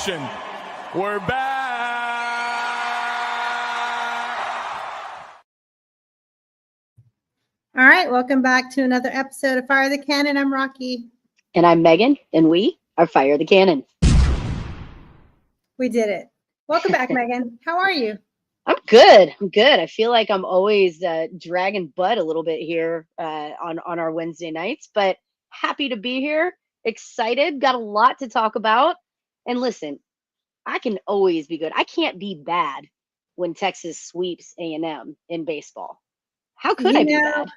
Nation. We're back. All right, welcome back to another episode of Fire the Cannon. I'm Rocky. And I'm Megan, and we are Fire the Cannon. We did it. Welcome back, Megan. How are you? I'm good. I feel like I'm always dragging butt a little bit here on our Wednesday nights, but happy to be here. Excited. Got a lot to talk about. And listen, I can always be good. I can't be bad when Texas sweeps A&M in baseball. How could I be bad?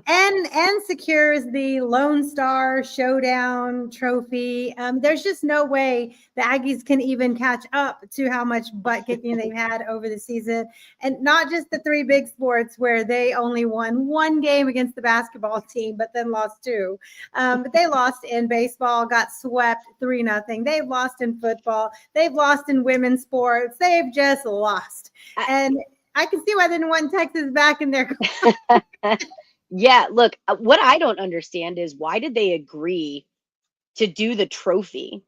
And secures the Lone Star Showdown trophy. There's just no way the Aggies can even catch up to how much butt kicking they've had over the season. And not just the three big sports where they only won one game against the basketball team, but then lost two. But they lost in baseball, got swept 3-0. They've lost in football. They've lost in women's sports. They've just lost. And I can see why they didn't want Texas back in their Yeah, look, what I don't understand is why did they agree to do the trophy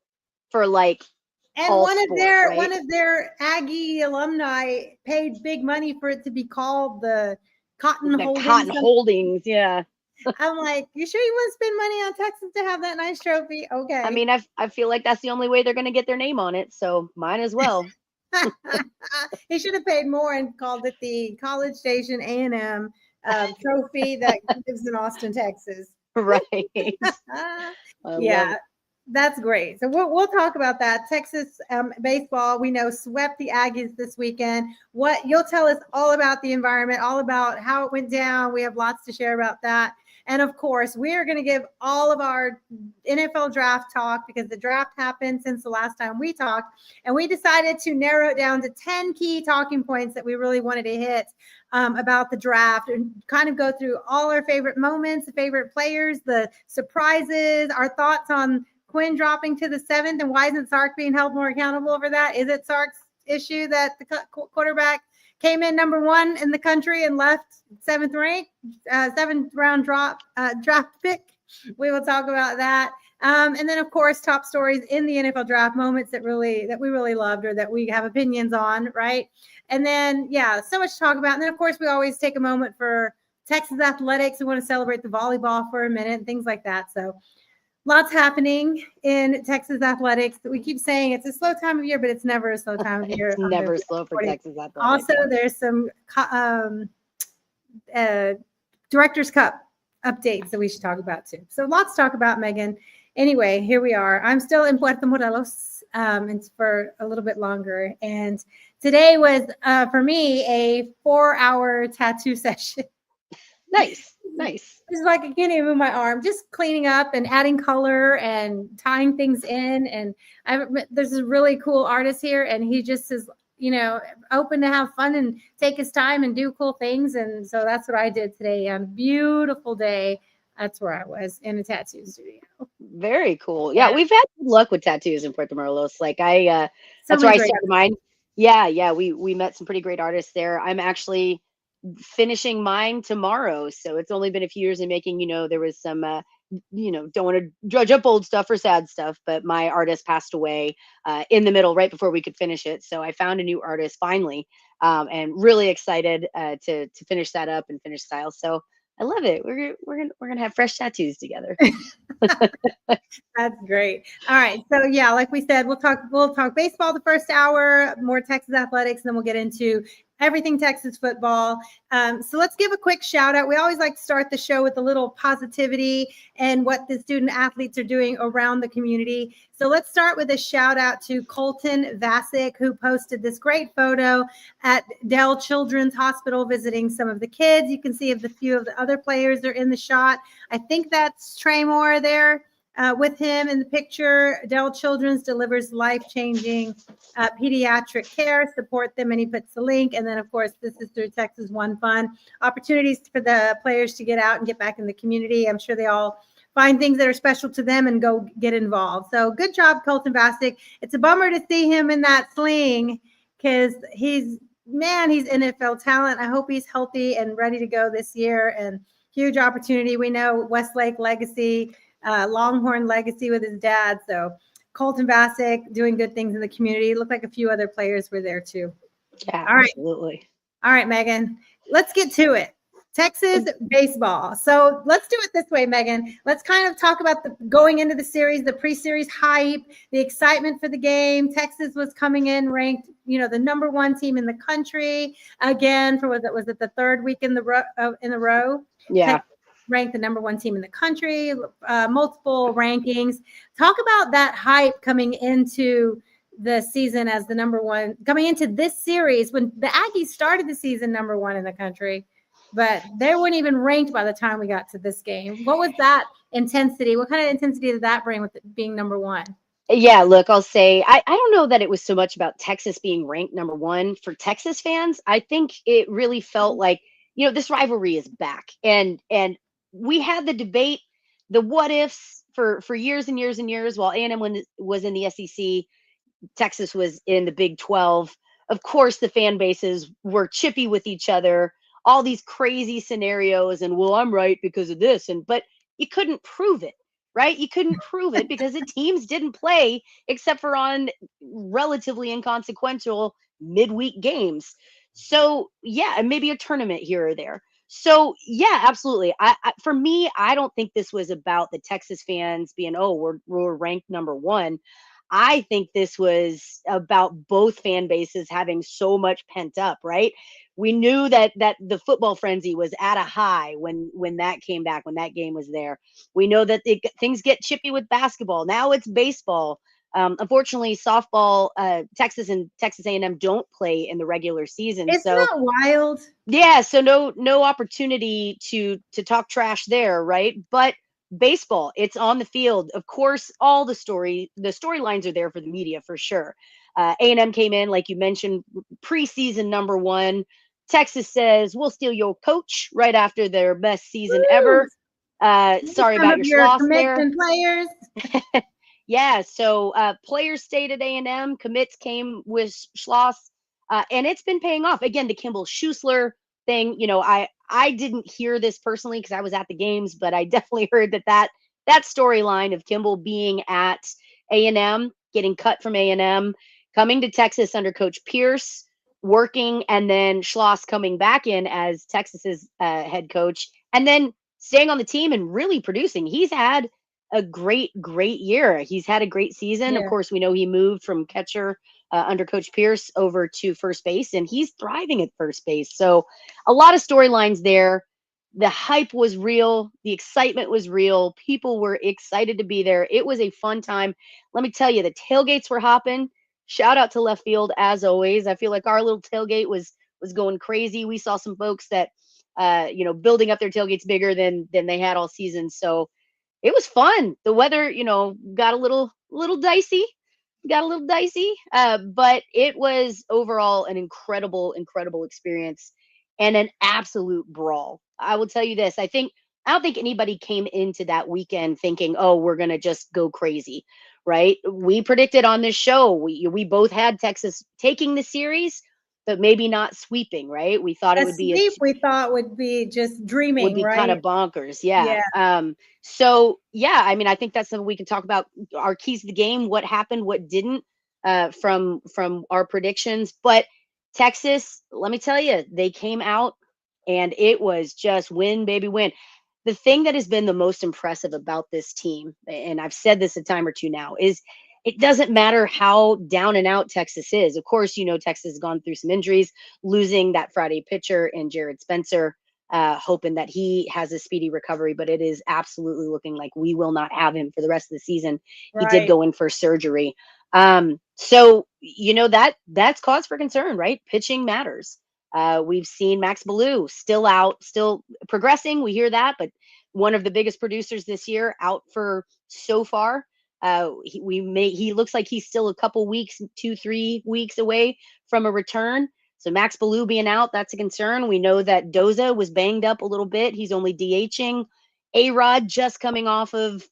for like and all one sports, of their Aggie alumni paid big money for it to be called the Cotton Holdings. Cotton Holdings, yeah. I'm like, you sure you want to spend money on Texas to have that nice trophy? Okay. I mean, I feel like that's the only way they're going to get their name on it, so mine as well. He should have paid more and called it the College Station A&M trophy that lives in Austin, Texas. Right. Yeah, that's great. So we'll talk about that. Texas baseball, we know, swept the Aggies this weekend. What you'll tell us all about the environment, all about how it went down. We have lots to share about that. And of course, we are going to give all of our NFL draft talk because the draft happened since the last time we talked. And we decided to narrow it down to 10 key talking points that we really wanted to hit about the draft and kind of go through all our favorite moments, the favorite players, the surprises, our thoughts on Quinn dropping to the 7th and why isn't Sark being held more accountable for that? Is it Sark's issue that the quarterback came in number 1 in the country and left 7th round draft pick? We will talk about that. And then, of course, top stories in the NFL draft, moments that we really loved or that we have opinions on, right? And then, yeah, so much to talk about. And then, of course, we always take a moment for Texas athletics. We want to celebrate the volleyball for a minute and things like that. So lots happening in Texas athletics. We keep saying it's a slow time of year, but it's never a slow time of year. It's never slow for Texas athletics. Also, there's some Directors Cup updates that we should talk about too. So lots to talk about, Megan. Anyway, here we are. I'm still in Puerto Morelos for a little bit longer. And today was, for me, a 4-hour tattoo session. Nice. It's like I can't even move my arm, just cleaning up and adding color and tying things in. And there's a really cool artist here, and he just is, open to have fun and take his time and do cool things. And so that's what I did today on a beautiful day. That's where I was, in a tattoo studio. Very cool. Yeah, we've had good luck with tattoos in Puerto Morelos. Like that's where I started mine. Yeah, we met some pretty great artists there. I'm actually finishing mine tomorrow, so it's only been a few years in making. There was some don't want to drudge up old stuff or sad stuff, but my artist passed away in the middle right before we could finish it, so I found a new artist finally, and really excited to finish that up and finish style. So I love it. We're gonna have fresh tattoos together. That's great. All right. So yeah, like we said, we'll talk baseball the first hour, more Texas athletics, and then we'll get into everything Texas football. So let's give a quick shout out. We always like to start the show with a little positivity and what the student athletes are doing around the community. So let's start with a shout out to Colton Vasic, who posted this great photo at Dell Children's Hospital visiting some of the kids. You can see a few of the other players are in the shot. I think that's Trey Moore there. With him in the picture. Dell Children's delivers life-changing pediatric care. Support them, and he puts the link. And then, of course, this is through Texas One Fund. Opportunities for the players to get out and get back in the community. I'm sure they all find things that are special to them and go get involved. So good job, Colton Vasic. It's a bummer to see him in that sling because he's NFL talent. I hope he's healthy and ready to go this year. And huge opportunity. We know Westlake legacy. Longhorn legacy with his dad. So Colton Bassick doing good things in the community. It looked like a few other players were there too. Yeah, all right. Absolutely. All right, Megan, let's get to it. Texas baseball. So let's do it this way, Megan. Let's kind of talk about the going into the series, the pre-series hype, the excitement for the game. Texas was coming in ranked, the #1 team in the country again for was it the third week in the row? Yeah. Texas ranked the #1 team in the country, multiple rankings. Talk about that hype coming into the season as the #1, coming into this series when the Aggies started the season #1 in the country, but they weren't even ranked by the time we got to this game. What was that intensity? What kind of intensity did that bring with it being #1? Yeah, look, I'll say I don't know that it was so much about Texas being ranked #1 for Texas fans. I think it really felt like, this rivalry is back. And we had the debate, the what ifs for years and years and years while A&M was in the SEC, Texas was in the Big 12. Of course, the fan bases were chippy with each other, all these crazy scenarios, and well, I'm right because of this. But you couldn't prove it, right? You couldn't prove it because the teams didn't play except for on relatively inconsequential midweek games. So yeah, and maybe a tournament here or there. So yeah, absolutely. For me, I don't think this was about the Texas fans being, oh, we're ranked #1. I think this was about both fan bases having so much pent up, right? We knew that the football frenzy was at a high when that came back, when that game was there. We know that things get chippy with basketball. Now it's baseball. Unfortunately, softball, Texas and Texas A&M don't play in the regular season. Isn't So that wild? yeah, so no opportunity to talk trash there, right? But baseball, it's on the field. Of course, all the storylines are there for the media for sure. A&M came in, like you mentioned, preseason #1. Texas says we'll steal your coach right after their best season ever. Sorry Some about of your your Schloss commits there. and players. Yeah, so players stayed at A&M, commits came with Schloss, and it's been paying off. Again, the Kimball Schusler thing, I didn't hear this personally because I was at the games, but I definitely heard that storyline of Kimball being at A&M, getting cut from A&M, coming to Texas under Coach Pierce, working, and then Schloss coming back in as Texas's head coach, and then staying on the team and really producing. He's had a great year. He's had a great season. Yeah. Of course, we know he moved from catcher under Coach Pierce over to first base, and he's thriving at first base. So a lot of storylines there. The hype was real. The excitement was real. People were excited to be there. It was a fun time. Let me tell you, the tailgates were hopping. Shout out to left field as always. I feel like our little tailgate was going crazy. We saw some folks that building up their tailgates bigger than they had all season. So it was fun. The weather, got a little dicey, but it was overall an incredible experience and an absolute brawl. I will tell you this. I don't think anybody came into that weekend thinking, oh, we're going to just go crazy, right? We predicted on this show, we both had Texas taking the series, but maybe not sweeping, right? We thought it would be we thought would be just dreaming, right? kind of bonkers. Yeah. So yeah, I mean, I think that's something we can talk about, our keys to the game, what happened, what didn't, from our predictions. But Texas, let me tell you, they came out and it was just win, baby, win. The thing that has been the most impressive about this team, and I've said this a time or two now, is it doesn't matter how down and out Texas is. Of course, Texas has gone through some injuries, losing that Friday pitcher and Jared Spencer, hoping that he has a speedy recovery, but it is absolutely looking like we will not have him for the rest of the season. Right. He did go in for surgery. So, that's cause for concern, right? Pitching matters. We've seen Max Ballou still out, still progressing. We hear that, but one of the biggest producers this year out for so far. He looks like he's still a couple weeks, 2-3 weeks away from a return. So Max Ballou being out, that's a concern. We know that Doza was banged up a little bit. He's only DHing. A-Rod just coming off of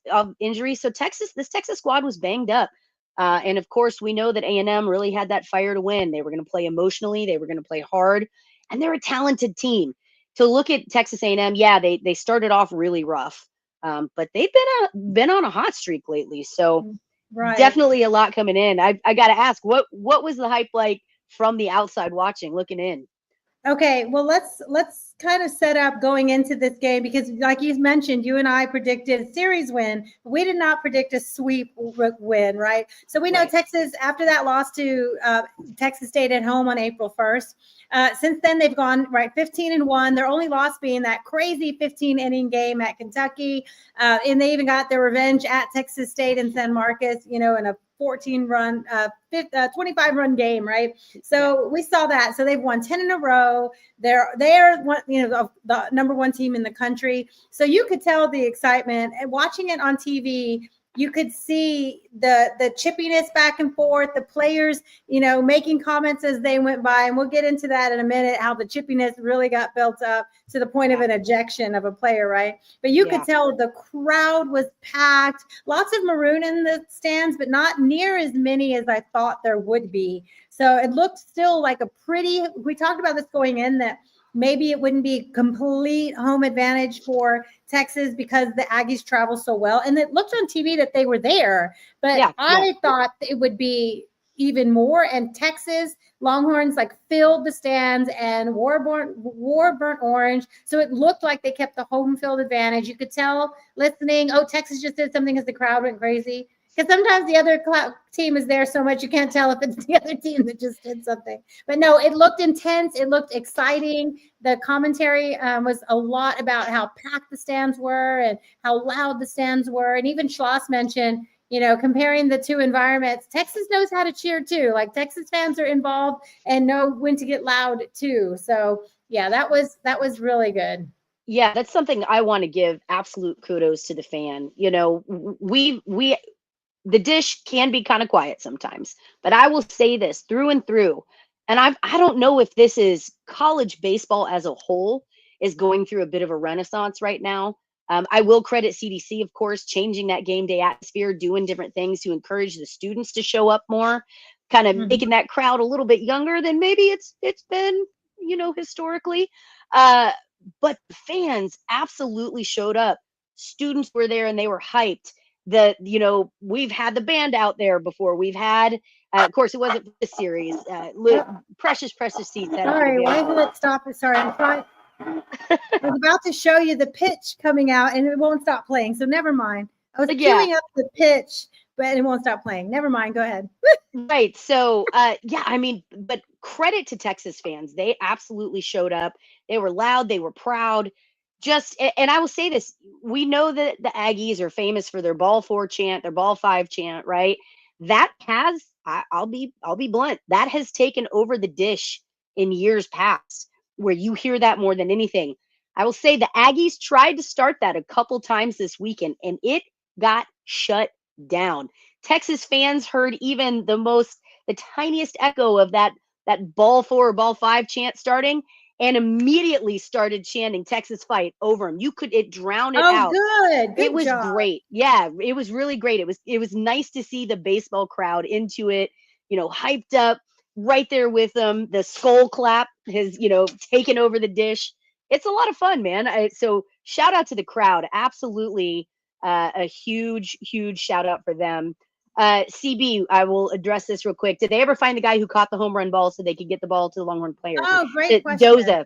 injury. So this Texas squad was banged up. And of course, we know that A&M really had that fire to win. They were going to play emotionally. They were going to play hard. And they're a talented team. To look at Texas A&M, yeah, they started off really rough. But they've been on a hot streak lately. So Right. Definitely a lot coming in. I got to ask, what was the hype like from the outside watching, looking in? Okay, well let's kind of set up going into this game, because like you mentioned, you and I predicted a series win, but we did not predict a sweep win, right? So we know Right. Texas, after that loss to Texas State at home on April 1st, since then they've gone right 15-1. Their only loss being that crazy 15-inning game at Kentucky, and they even got their revenge at Texas State in San Marcos, in a 14-run, 25-run game, right? So we saw that. So they've won 10 in a row. They're one, the number one team in the country. So you could tell the excitement, and watching it on TV, you could see the chippiness back and forth, the players, making comments as they went by. And we'll get into that in a minute, how the chippiness really got built up to the point of an ejection of a player, right? But you could tell the crowd was packed, lots of maroon in the stands, but not near as many as I thought there would be. So it looked still like we talked about this going in, that maybe it wouldn't be complete home advantage for Texas because the Aggies travel so well. And it looked on TV that they were there, but I thought it would be even more. And Texas Longhorns filled the stands and wore burnt orange. So it looked like they kept the home field advantage. You could tell listening, Texas just did something as the crowd went crazy. Because sometimes the other team is there so much you can't tell if it's the other team that just did something. But no, it looked intense. It looked exciting. The commentary was a lot about how packed the stands were and how loud the stands were. And even Schloss mentioned, comparing the two environments, Texas knows how to cheer too. Like Texas fans are involved and know when to get loud too. So yeah, that was really good. Yeah, that's something I want to give absolute kudos to the fan. The dish can be kind of quiet sometimes, but I will say this through and through. And I don't know if this is college baseball as a whole is going through a bit of a renaissance right now. I will credit CDC, of course, changing that game day atmosphere, doing different things to encourage the students to show up more, kind of making that crowd a little bit younger than maybe it's been, historically. But fans absolutely showed up. Students were there and they were hyped. We've had the band out there before. We've had, of course, it wasn't this series. Precious seats. Sorry, why did it stop? Sorry, I'm trying. I was about to show you the pitch coming out, and it won't stop playing. So never mind. I was queuing up the pitch, but it won't stop playing. Never mind. Go ahead. Right. So, but credit to Texas fans. They absolutely showed up. They were loud. They were proud. And I will say this, we know that the Aggies are famous for their ball 4 chant, their ball 5 chant, right? That I'll be blunt, that has taken over the dish in years past, where you hear that more than anything. I will say the Aggies tried to start that a couple times this weekend, and it got shut down. Texas fans heard even the tiniest echo of that ball 4 or ball 5 chant starting, and immediately started chanting Texas fight over him. It drowned it out. Good. It was job. great. Yeah, it was really great. It was nice to see the baseball crowd into it, hyped up, right there with them. The skull clap has, taken over the dish. It's a lot of fun, man. So shout out to the crowd. Absolutely a huge shout out for them. CB, I will address this real quick. Did they ever find the guy who caught the home run ball so they could get the ball to the Longhorn players? Oh, great question. Doza.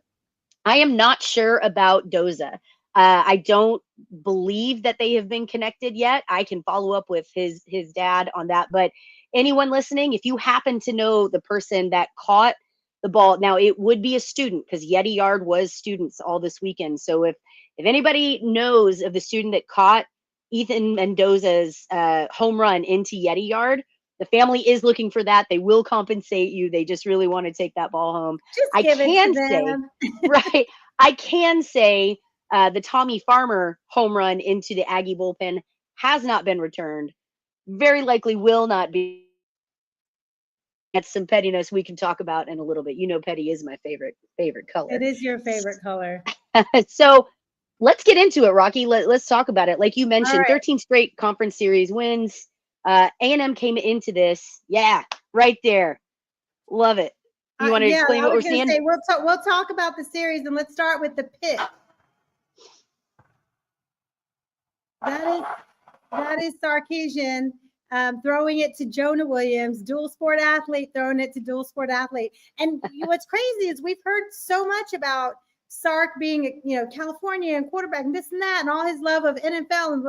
I am not sure about Doza. I don't believe that they have been connected yet. I can follow up with his dad on that. But anyone listening, if you happen to know the person that caught the ball, now it would be a student, because Yeti Yard was students all this weekend. So if anybody knows of the student that caught Ethan Mendoza's home run into Yeti Yard, the family is looking for that. They will compensate you. They just really want to take that ball home. Just give it to them. Right. I can say the Tommy Farmer home run into the Aggie bullpen has not been returned. Very likely will not be. That's some pettiness we can talk about in a little bit. Petty is my favorite color. It is your favorite color. So let's get into it, Rocky. Let's talk about it. Like you mentioned, right. 13 straight conference series wins. A&M came into this. Yeah, right there. Love it. You want to explain what we're seeing? Say, we'll talk about the series, and let's start with the pitch. That is Sarkisian throwing it to Jonah Williams, dual sport athlete, throwing it to dual sport athlete. And what's crazy is we've heard so much about Sark being, California and quarterback and this and that, and all his love of NFL.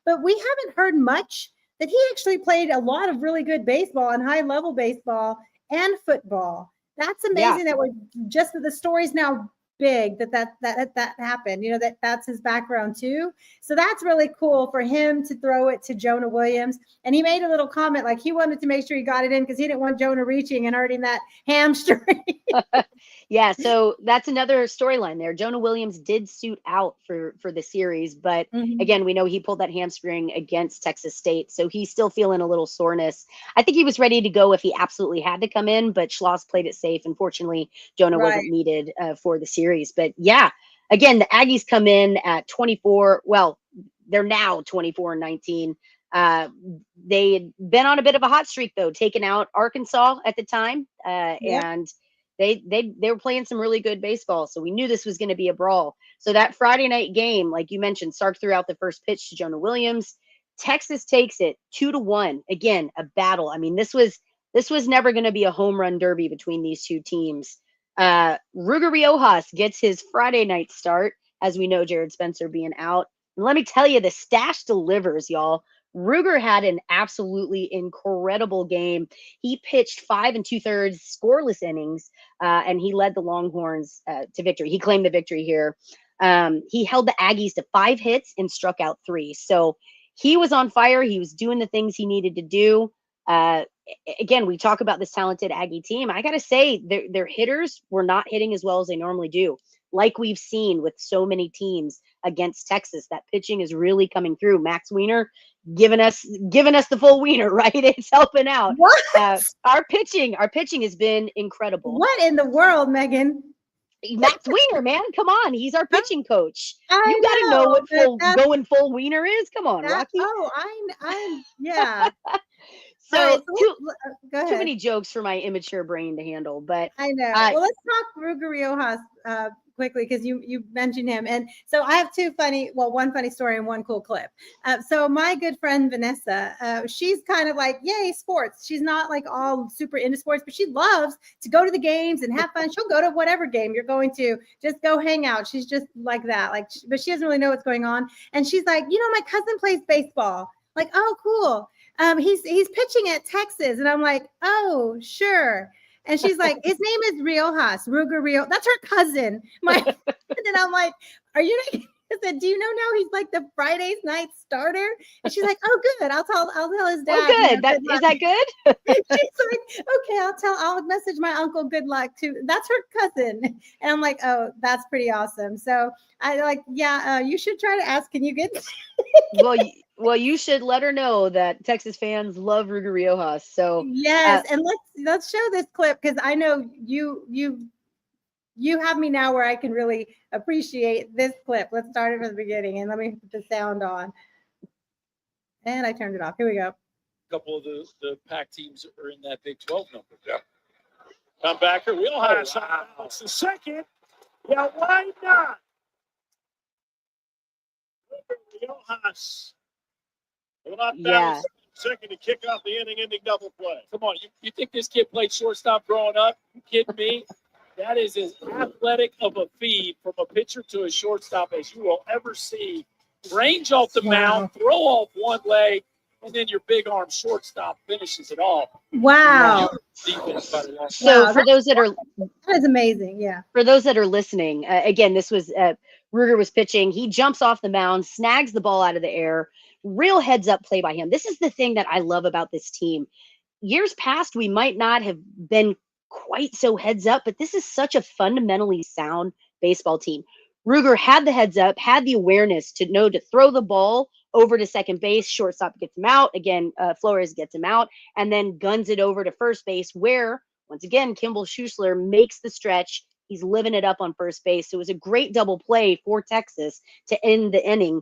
But we haven't heard much that he actually played a lot of really good baseball and high level baseball and football. That's amazing that we're just the story's now big that happened, that's his background too. So that's really cool for him to throw it to Jonah Williams. And he made a little comment like he wanted to make sure he got it in because he didn't want Jonah reaching and hurting that hamstring. Yeah, so that's another storyline there. Jonah Williams did suit out for the series, but again, we know he pulled that hamstring against Texas State, so he's still feeling a little soreness. I think he was ready to go if he absolutely had to come in, but Schloss played it safe. Unfortunately, Jonah wasn't needed for the series. But yeah, again, the Aggies come in at 24. Well, they're now 24-19. They had been on a bit of a hot streak though, taking out Arkansas at the time, and they were playing some really good baseball. So we knew this was going to be a brawl. So that Friday night game, like you mentioned, Sark threw out the first pitch to Jonah Williams. Texas takes it 2-1. Again, a battle. I mean, this was never going to be a home run derby between these two teams. Ruger Riojas gets his Friday night start, as we know, Jared Spencer being out. And let me tell you, the stash delivers, y'all. Ruger had an absolutely incredible game. He pitched 5 2/3 scoreless innings, and he led the Longhorns to victory. He claimed the victory here. He held the Aggies to 5 hits and struck out 3. So he was on fire. He was doing the things he needed to do. Again, we talk about this talented Aggie team. I got to say, their hitters were not hitting as well as they normally do. Like we've seen with so many teams against Texas, that pitching is really coming through. Max Wiener giving us the full wiener, right? It's helping out. What? Our pitching has been incredible. What in the world, Megan? Max Wiener, man, come on. He's our pitching coach. You got to know what going full wiener is. Come on, Rocky. Oh, I'm yeah. So go ahead. Too many jokes for my immature brain to handle, but I know. Well, let's talk Ruger Riojas quickly because you mentioned him, and so I have one funny story and one cool clip. So my good friend Vanessa, she's kind of like, yay, sports. She's not like all super into sports, but she loves to go to the games and have fun. She'll go to whatever game you're going to, just go hang out. She's just like that, but she doesn't really know what's going on. And she's like, my cousin plays baseball. Like, oh, cool. He's pitching at Texas. And I'm like, oh, sure. And she's like, his name is Riojas, Ruger Rio. That's her cousin. And I'm like, are you not? I said, do you know now he's like the Fridays night starter? And she's like, oh, good. I'll tell his dad. Oh, good. Is that good? She's like, okay, I'll message my uncle good luck too. That's her cousin. And I'm like, oh, that's pretty awesome. So I like, you should try to ask, can you get Well, you should let her know that Texas fans love Ruger Riojas. So yes, and let's show this clip because I know you have me now where I can really appreciate this clip. Let's start it from the beginning and let me put the sound on. And I turned it off. Here we go. A couple of the Pac teams are in that Big 12 number. Yeah. Comebacker, Wheelhouse. It's the second. Yeah, why not? Wheelhouse. Yeah. Second to kick off the inning-ending double play. Come on, you think this kid played shortstop growing up? You kidding me? That is as athletic of a feed from a pitcher to a shortstop as you will ever see. Range off the mound, throw off one leg, and then your big arm shortstop finishes it all. Wow. So for those that is amazing. Yeah. For those that are listening, again, this was Ruger was pitching. He jumps off the mound, snags the ball out of the air. Real heads up play by him. This is the thing that I love about this team. Years past, we might not have been quite so heads up, but this is such a fundamentally sound baseball team. Ruger had the heads up, had the awareness to know to throw the ball over to second base. Shortstop gets him out. Again, Flores gets him out and then guns it over to first base where, once again, Kimball Schuessler makes the stretch. He's living it up on first base. So it was a great double play for Texas to end the inning.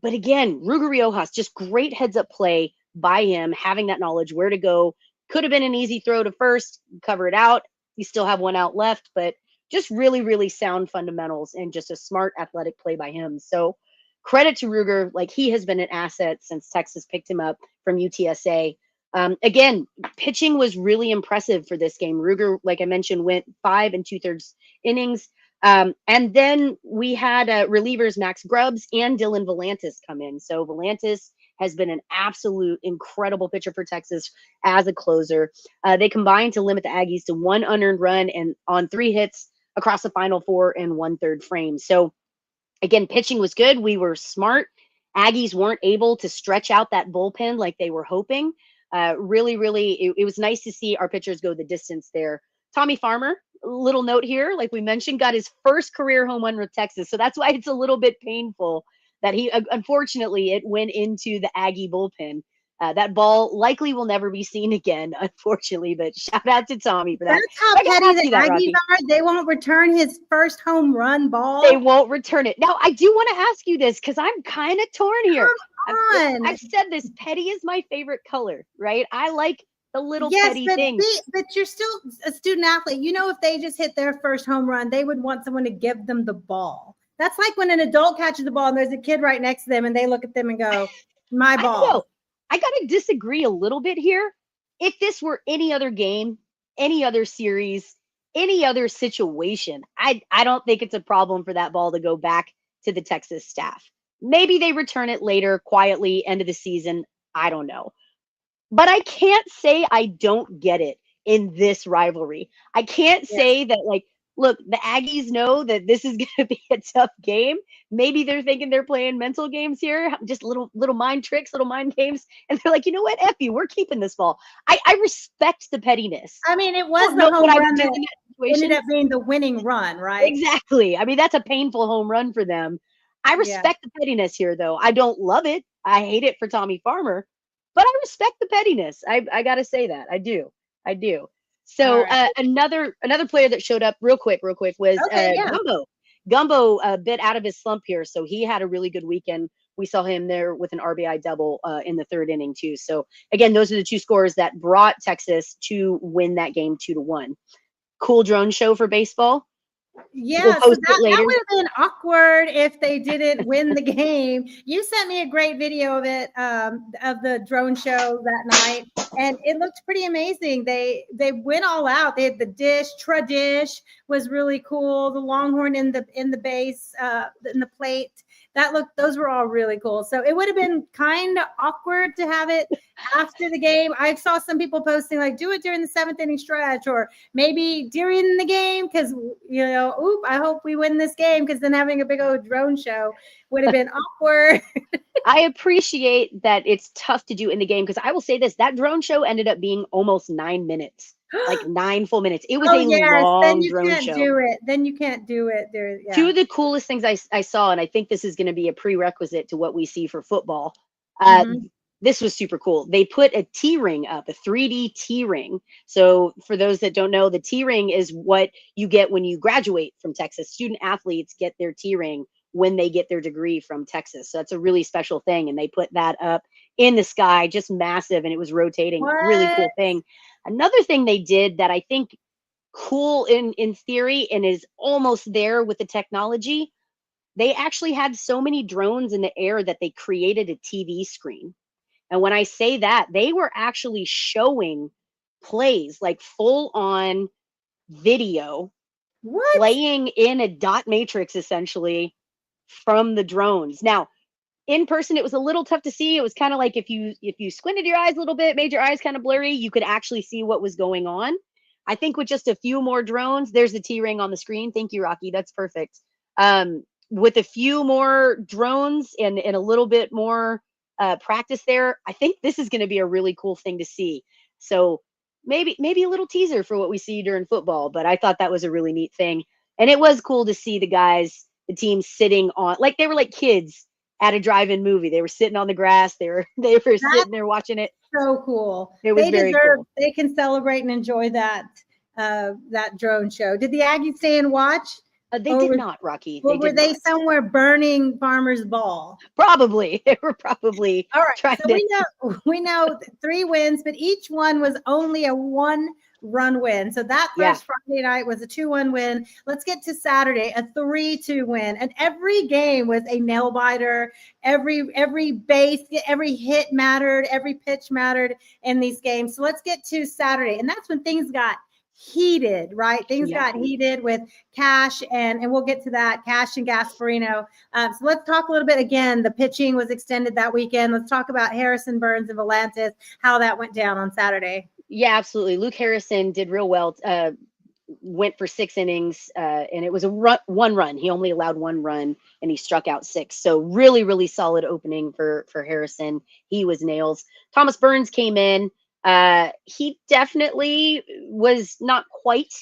But again, Ruger Riojas, just great heads up play by him, having that knowledge where to go. Could have been an easy throw to first, cover it out. You still have one out left, but just really, really sound fundamentals and just a smart athletic play by him. So credit to Ruger. Like, he has been an asset since Texas picked him up from UTSA. Again, pitching was really impressive for this game. Ruger, like I mentioned, went 5 2/3 innings. And then we had relievers Max Grubbs and Dylan Volantis come in. So Volantis has been an absolute incredible pitcher for Texas as a closer. They combined to limit the Aggies to 1 unearned run and on 3 hits across the final 4 and 1/3 frames. So again, pitching was good. We were smart. Aggies weren't able to stretch out that bullpen like they were hoping. Really, it was nice to see our pitchers go the distance there. Tommy Farmer, little note here, like we mentioned, got his first career home run with Texas. So that's why it's a little bit painful that he, unfortunately, it went into the Aggie bullpen. That ball likely will never be seen again, unfortunately, but shout out to Tommy for that. That's how petty the Aggies are. They won't return his first home run ball. They won't return it. Now, I do want to ask you this because I'm kind of torn here. I've said this, petty is my favorite color, right? I like the little petty things. But you're still a student athlete. You know, if they just hit their first home run, they would want someone to give them the ball. That's like when an adult catches the ball and there's a kid right next to them and they look at them and go, my ball. I got to disagree a little bit here. If this were any other game, any other series, any other situation, I don't think it's a problem for that ball to go back to the Texas staff. Maybe they return it later, quietly, end of the season. I don't know. But I can't say I don't get it in this rivalry. I can't say that, like, look, the Aggies know that this is going to be a tough game. Maybe they're thinking they're playing mental games here, just little mind tricks, little mind games. And they're like, you know what, F you, we're keeping this ball. I respect the pettiness. I mean, it was the home run that ended up being the winning run, right? Exactly. I mean, that's a painful home run for them. I respect the pettiness here, though. I don't love it. I hate it for Tommy Farmer, but I respect the pettiness. I got to say that. I do. So another player that showed up real quick was Gumbo. Gumbo a bit out of his slump here, so he had a really good weekend. We saw him there with an RBI double in the 3rd inning too. So again, those are the 2 scores that brought Texas to win that game 2-1. Cool drone show for baseball. Yeah, so that would have been awkward if they didn't win the game. You sent me a great video of it, of the drone show that night, and it looked pretty amazing. They went all out. They had the dish, Tradish was really cool. The Longhorn in the base, in the plate. Those were all really cool. So it would have been kind of awkward to have it after the game. I saw some people posting like, do it during the 7th inning stretch, or maybe during the game, because, you know, I hope we win this game, because then having a big old drone show would have been awkward. I appreciate that it's tough to do in the game, because I will say this, that drone show ended up being almost 9 minutes. Like 9 full minutes. It was a long drone show. Then you can't do it. Yeah. 2 of the coolest things I saw, and I think this is going to be a prerequisite to what we see for football. This was super cool. They put a T-ring up, a 3D T-ring. So for those that don't know, the T-ring is what you get when you graduate from Texas. Student athletes get their T-ring when they get their degree from Texas. So that's a really special thing. And they put that up in the sky, just massive, and it was rotating. Really cool thing. Another thing they did that I think cool in theory and is almost there with the technology, they actually had so many drones in the air that they created a TV screen. And when I say that, they were actually showing plays, like full on video, playing in a dot matrix essentially from the drones. Now, in person, it was a little tough to see. It was kind of like if you squinted your eyes a little bit, made your eyes kind of blurry, you could actually see what was going on. I think with just a few more drones, there's the T-ring on the screen. Thank you, Rocky. That's perfect. With a few more drones and a little bit more practice there, I think this is going to be a really cool thing to see. So maybe a little teaser for what we see during football, but I thought that was a really neat thing. And it was cool to see the team sitting on, like they were like kids at a drive-in movie. They were sitting on the grass. They were sitting there watching it. So cool. It was very cool. They can celebrate and enjoy that drone show. Did the Aggies stay and watch? They did not, Rocky. Well, were they not. somewhere burning Farmer's Ball? Probably. They were probably all right. trying So we know 3 wins, but each one was only a 1-run win. So that first Friday night was a 2-1 win. Let's get to Saturday, a 3-2 win. And every game was a nail biter. Every base, every hit mattered, every pitch mattered in these games. So let's get to Saturday. And that's when things got heated, right? Things got heated with Cash and we'll get to that, Cash and Gasparino. So let's talk a little bit again. The pitching was extended that weekend. Let's talk about Harrison, Burns, and Volantis, how that went down on Saturday. Yeah, absolutely. Luke Harrison did real well. Went for 6 innings, and it was a 1 run. He only allowed 1 run, and he struck out 6. So really, really solid opening for Harrison. He was nails. Thomas Burns came in. He definitely was not quite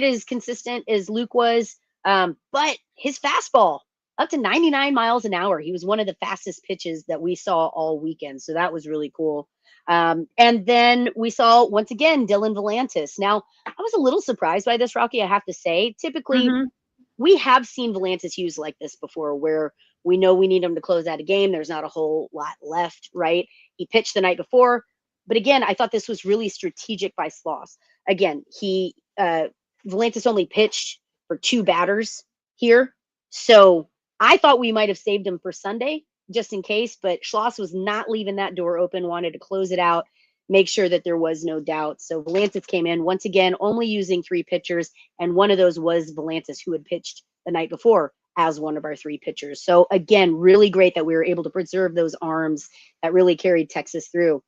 as consistent as Luke was, but his fastball up to 99 miles an hour. He was one of the fastest pitches that we saw all weekend. So that was really cool. And then we saw once again Dylan Volantis. Now, I was a little surprised by this, Rocky, I have to say. Typically, we have seen Volantis used like this before, where we know we need him to close out a game. There's not a whole lot left, right? He pitched the night before. But again, I thought this was really strategic by Schloss. Again, Volantis only pitched for 2 batters here. So I thought we might have saved him for Sunday, just in case. But Schloss was not leaving that door open, wanted to close it out, make sure that there was no doubt. So Volantis came in, once again, only using 3 pitchers. And one of those was Volantis, who had pitched the night before as one of our 3 pitchers. So again, really great that we were able to preserve those arms that really carried Texas through.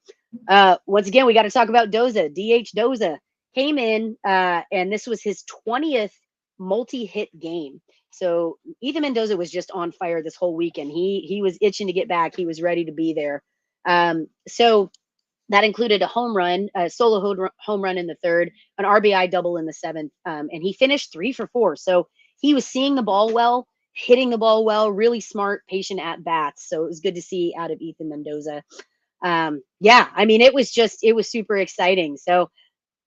Once again, we got to talk about Doza. DH Doza came in, and this was his 20th multi-hit game. So Ethan Mendoza was just on fire this whole weekend. He was itching to get back. He was ready to be there. So that included a home run, a solo home run in the 3rd, an RBI double in the 7th, and he finished 3 for 4. So he was seeing the ball well, hitting the ball well, really smart, patient at bats. So it was good to see out of Ethan Mendoza. I mean, it was super exciting. So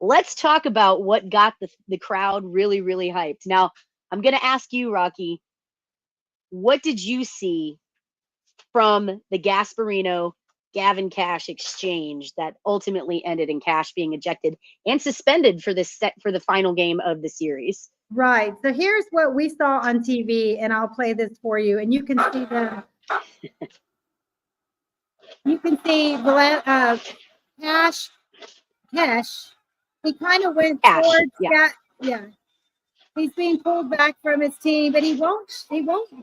let's talk about what got the crowd really, really hyped. Now, I'm going to ask you, Rocky, what did you see from the Gasparino Gavin Cash exchange that ultimately ended in Cash being ejected and suspended for the final game of the series? Right. So here's what we saw on TV, and I'll play this for you, and you can see them. You can see Cash. He kind of went towards that. Yeah. He's being pulled back from his team, but he won't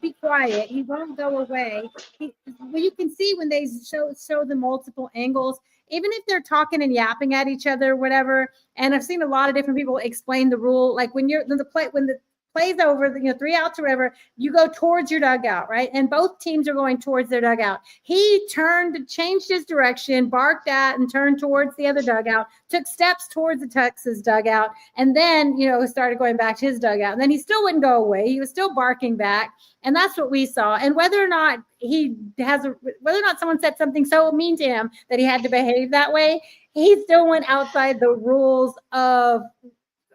be quiet. He won't go away. Well, you can see when they show the multiple angles, even if they're talking and yapping at each other, whatever. And I've seen a lot of different people explain the rule. Like when the play's over, 3 outs or whatever, you go towards your dugout, right? And both teams are going towards their dugout. He changed his direction, barked at and turned towards the other dugout, took steps towards the Texas dugout, and then, started going back to his dugout. And then he still wouldn't go away. He was still barking back. And that's what we saw. And whether or not someone said something so mean to him that he had to behave that way, he still went outside the rules of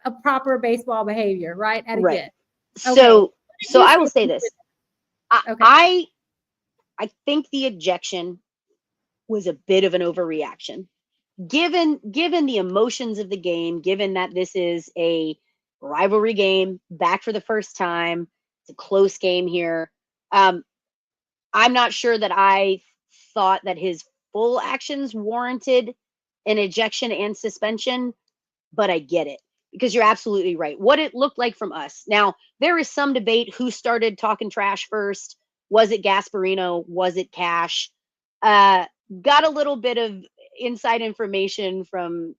a proper baseball behavior, right? Right. So I will say this. I think the ejection was a bit of an overreaction. Given the emotions of the game, given that this is a rivalry game, back for the first time, it's a close game here. I'm not sure that I thought that his full actions warranted an ejection and suspension, but I get it. Because you're absolutely right. What it looked like from us. Now, there is some debate who started talking trash first. Was it Gasparino? Was it Cash? Got a little bit of inside information from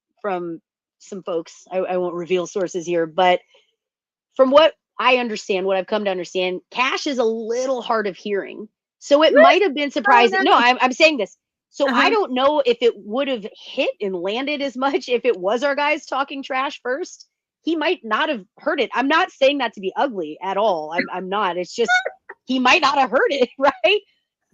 some folks. I won't reveal sources here, but from what I understand, what I've come to understand, Cash is a little hard of hearing. So it might have been surprising. No, I'm saying this. So I don't know if it would have hit and landed as much if it was our guys talking trash first. He might not have heard it. I'm not saying that to be ugly at all. I'm not. It's just he might not have heard it, right?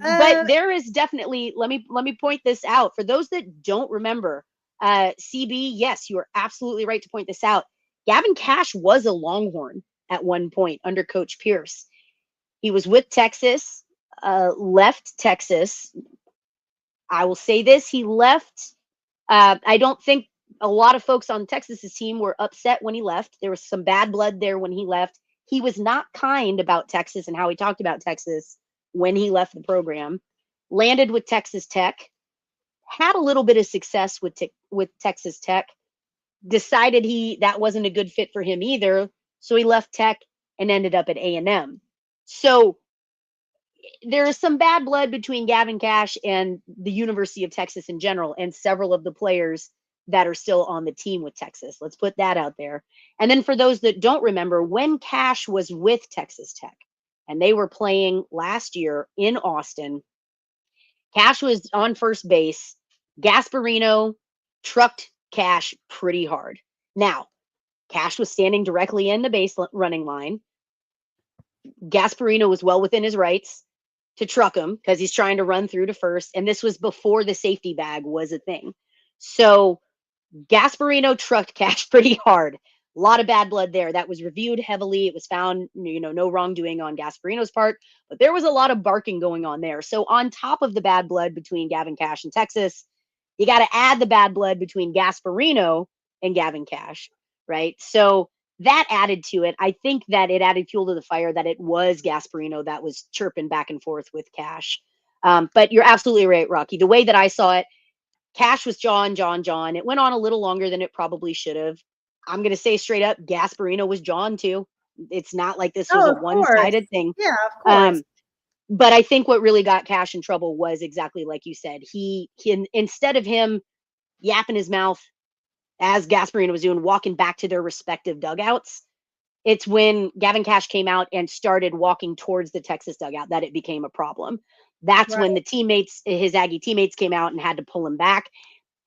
But there is definitely, let me point this out. For those that don't remember, CB, yes, you are absolutely right to point this out. Gavin Cash was a Longhorn. at one point under Coach Pierce. He was with Texas, left Texas. I will say this, he left. I don't think a lot of folks on Texas's team were upset when he left. There was some bad blood there when he left. He was not kind about Texas and how he talked about Texas when he left the program. Landed with Texas Tech, had a little bit of success with Texas Tech, decided that wasn't a good fit for him either, so he left Tech and ended up at A&M. So there is some bad blood between Gavin Cash and the University of Texas in general, and several of the players that are still on the team with Texas. Let's put that out there. And then for those that don't remember, when Cash was with Texas Tech and they were playing last year in Austin, Cash was on first base. Gasparino trucked Cash pretty hard. Now, Cash was standing directly in the base running line. Gasparino was well within his rights to truck him because he's trying to run through to first. And this was before the safety bag was a thing. So Gasparino trucked Cash pretty hard. A lot of bad blood there. That was reviewed heavily. It was found, no wrongdoing on Gasparino's part, but there was a lot of barking going on there. So on top of the bad blood between Gavin Cash and Texas, you got to add the bad blood between Gasparino and Gavin Cash, right? So that added to it. I think that it added fuel to the fire that it was Gasparino that was chirping back and forth with Cash. But you're absolutely right, Rocky. The way that I saw it, Cash was John. It went on a little longer than it probably should have. I'm going to say straight up, Gasparino was John too. It's not like this was a one-sided thing. Yeah, of course. But I think what really got Cash in trouble was exactly like you said. He instead of him yapping his mouth as Gasparino was doing, walking back to their respective dugouts, it's when Gavin Cash came out and started walking towards the Texas dugout that it became a problem. That's when the teammates, his Aggie teammates, came out and had to pull him back.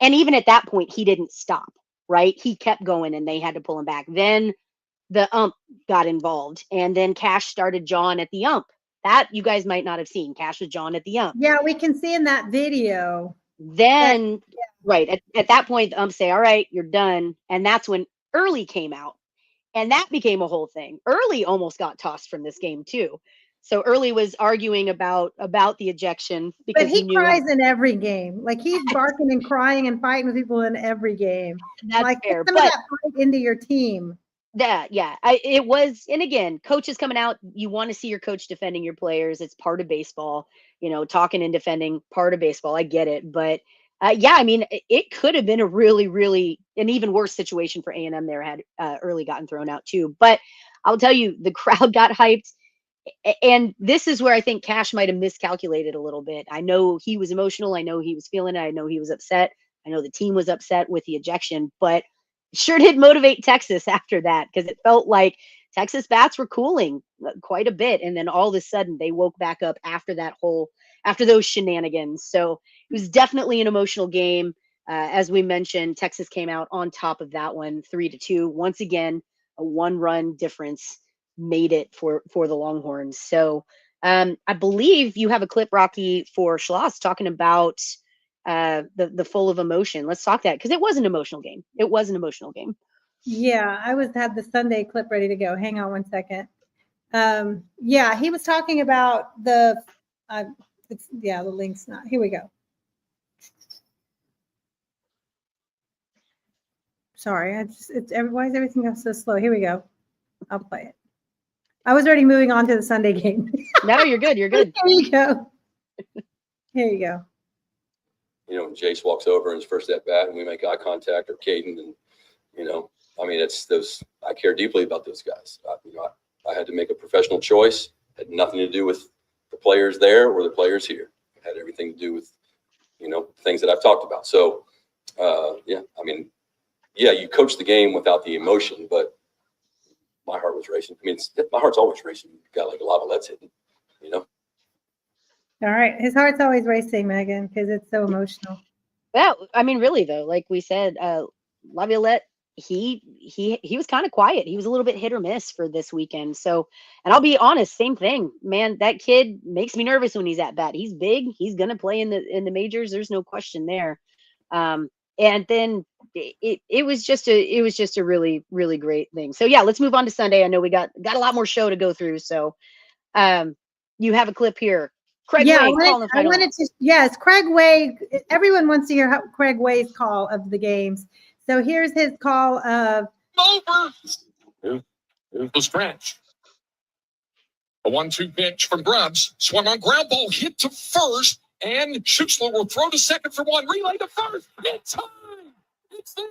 And even at that point, he didn't stop, right? He kept going and they had to pull him back. Then the ump got involved, and then Cash started John at the ump. That you guys might not have seen. Cash was John at the ump. Yeah, we can see in that video. Then, right, at that point, the ump say, all right, you're done. And that's when Early came out. And that became a whole thing. Early almost got tossed from this game too. So Early was arguing about the ejection because but he cries in every game. Like he's barking and crying and fighting with people in every game. That's like, fair. Some of that fight into your team. It was, and again, coaches coming out, you want to see your coach defending your players. It's part of baseball, talking and defending, part of baseball. I get it. But I mean, it could have been a really, really, an even worse situation for A&M there had Early gotten thrown out too. But I'll tell you, the crowd got hyped. And this is where I think Cash might have miscalculated a little bit. I know he was emotional. I know he was feeling it. I know he was upset. I know the team was upset with the ejection, but sure did motivate Texas after that because it felt like Texas bats were cooling quite a bit. And then all of a sudden they woke back up after those shenanigans. So it was definitely an emotional game. As we mentioned, Texas came out on top of that one, 3-2. Once again, a 1-run difference made it for the Longhorns. So I believe you have a clip, Rocky, for Schloss talking about the full of emotion. Let's talk that because it was an emotional game. It was an emotional game. Yeah, I had the Sunday clip ready to go. Hang on one second. He was talking about the link's not. Here we go. Sorry, why is everything go so slow? Here we go. I'll play it. I was already moving on to the Sunday game. No, you're good. You're good. Here you go. Here you go. Jace walks over in his first at bat and we make eye contact, or Caden, and I mean, it's those. I care deeply about those guys. I had to make a professional choice. It had nothing to do with the players there or the players here. It had everything to do with things that I've talked about. So you coach the game without the emotion, but my heart was racing. I mean, my heart's always racing. You've got like a lavalette hitting, All right. His heart's always racing, Megan, because it's so emotional. Well, I mean, really though, like we said, Laviolette, he was kind of quiet. He was a little bit hit or miss for this weekend. So, and I'll be honest, same thing, man. That kid makes me nervous when he's at bat. He's big. He's gonna play in the majors. There's no question there. And then it was just a really, really great thing. So yeah, let's move on to Sunday. I know we got a lot more show to go through. So you have a clip here. Craig Yeah, Way calling I wanted to, yes, Craig Way. Everyone wants to hear Craig Way's call of the games. So here's his call of over. Here's the stretch. A 1-2 pitch from Grubbs. Swung on ground ball, hit to first, and Schutzler will throw to second for one. Relay to first. It's time. It's there.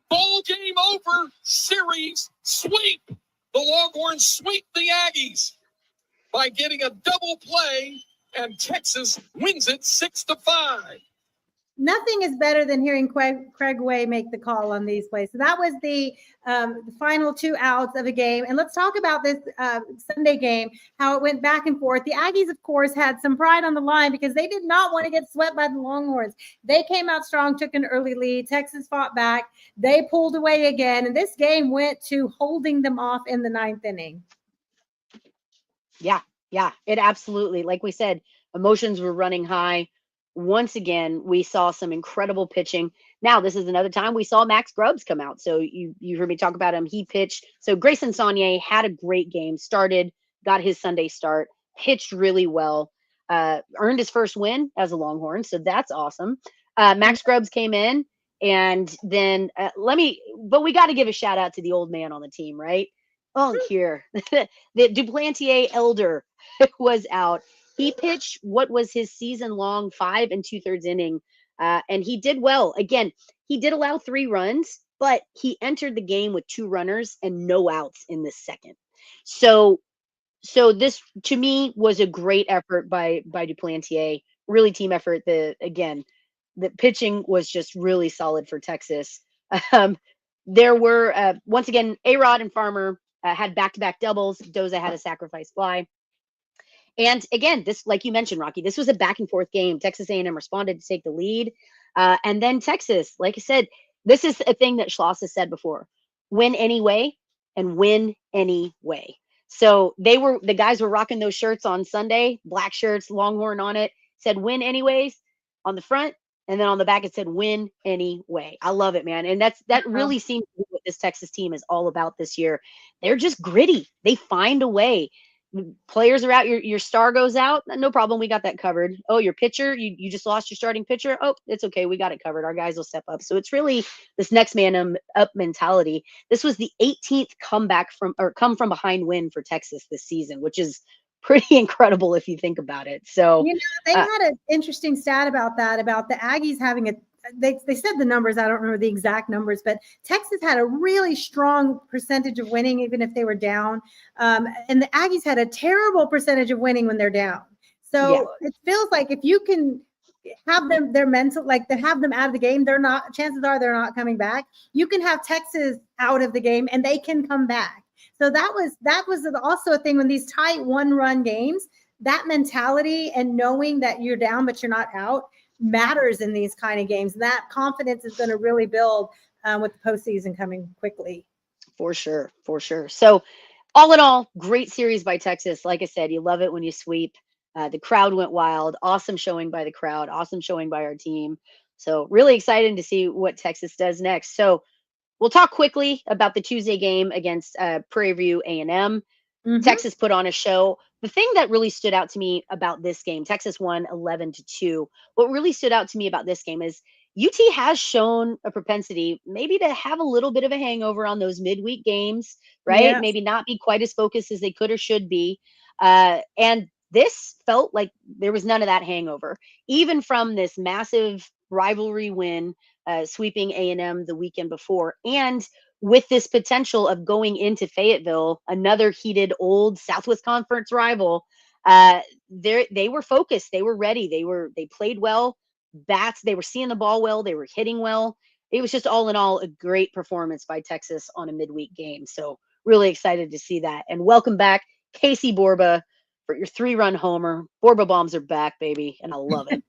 Ball game over. Series sweep. The Longhorns sweep the Aggies by getting a double play, and Texas wins it 6-5. nothing is better than hearing Craig Way make the call on these plays. So that was the final 2 outs of a game. And let's talk about this Sunday game, how it went back and forth. The Aggies, of course, had some pride on the line because they did not want to get swept by the Longhorns. They came out strong, took an early lead. Texas fought back. They pulled away again. And this game went to holding them off in the 9th inning. Yeah, it absolutely, like we said, emotions were running high. Once again, we saw some incredible pitching. Now, this is another time we saw Max Grubbs come out. So you heard me talk about him. He pitched. So Grayson Saunier had a great game, got his Sunday start, pitched really well, earned his first win as a Longhorn. So that's awesome. Max Grubbs came in, and then but we got to give a shout out to the old man on the team, right? Oh, here, the Duplantier elder was out. He pitched what was his season-long 5 2/3 inning, and he did well. Again, he did allow 3 runs, but he entered the game with 2 runners and no outs in the second. So this, to me, was a great effort by Duplantier. Really team effort. The pitching was just really solid for Texas. There were once again, A-Rod and Farmer had back-to-back doubles. Doza had a sacrifice fly. And again, this, like you mentioned, Rocky, this was a back and forth game. Texas A&M responded to take the lead. And then Texas, like I said, this is a thing that Schloss has said before: win anyway and win anyway. So the guys were rocking those shirts on Sunday, black shirts, Longhorn on it, said win anyways on the front. And then on the back, it said win anyway. I love it, man. And that really seems to be what this Texas team is all about this year. They're just gritty. They find a way. Players are out, your star goes out, no problem, we got that covered. Oh, your pitcher, you just lost your starting pitcher. Oh, it's okay, we got it covered. Our guys will step up. So it's really this next man up mentality. This was the 18th come from behind win for Texas this season, which is pretty incredible if you think about it. So they had an interesting stat about that, about the Aggies having they said the numbers, I don't remember the exact numbers, but Texas had a really strong percentage of winning, even if they were down. And the Aggies had a terrible percentage of winning when they're down. So it feels like if you can have them, their mental, like to have them out of the game, chances are they're not coming back. You can have Texas out of the game and they can come back. So that was also a thing when these tight 1-run games, that mentality and knowing that you're down, but you're not out, matters in these kind of games. That confidence is going to really build with the postseason coming quickly. For sure. So all in all, great series by Texas. Like I said, you love it when you sweep. The crowd went wild. Awesome showing by the crowd. Awesome showing by our team. So really excited to see what Texas does next. So we'll talk quickly about the Tuesday game against Prairie View A&M. Mm-hmm. Texas put on a show. The thing that really stood out to me about this game, Texas won 11-2. What really stood out to me about this game is UT has shown a propensity maybe to have a little bit of a hangover on those midweek games, right? Yes. Maybe not be quite as focused as they could or should be. And this felt like there was none of that hangover, even from this massive rivalry win, sweeping A&M the weekend before. And with this potential of going into Fayetteville, another heated old Southwest Conference rival, they were focused. They were ready. They played well. They were seeing the ball well. They were hitting well. It was just all in all a great performance by Texas on a midweek game. So really excited to see that. And welcome back, Casey Borba, for your 3-run homer. Borba bombs are back, baby, and I love it.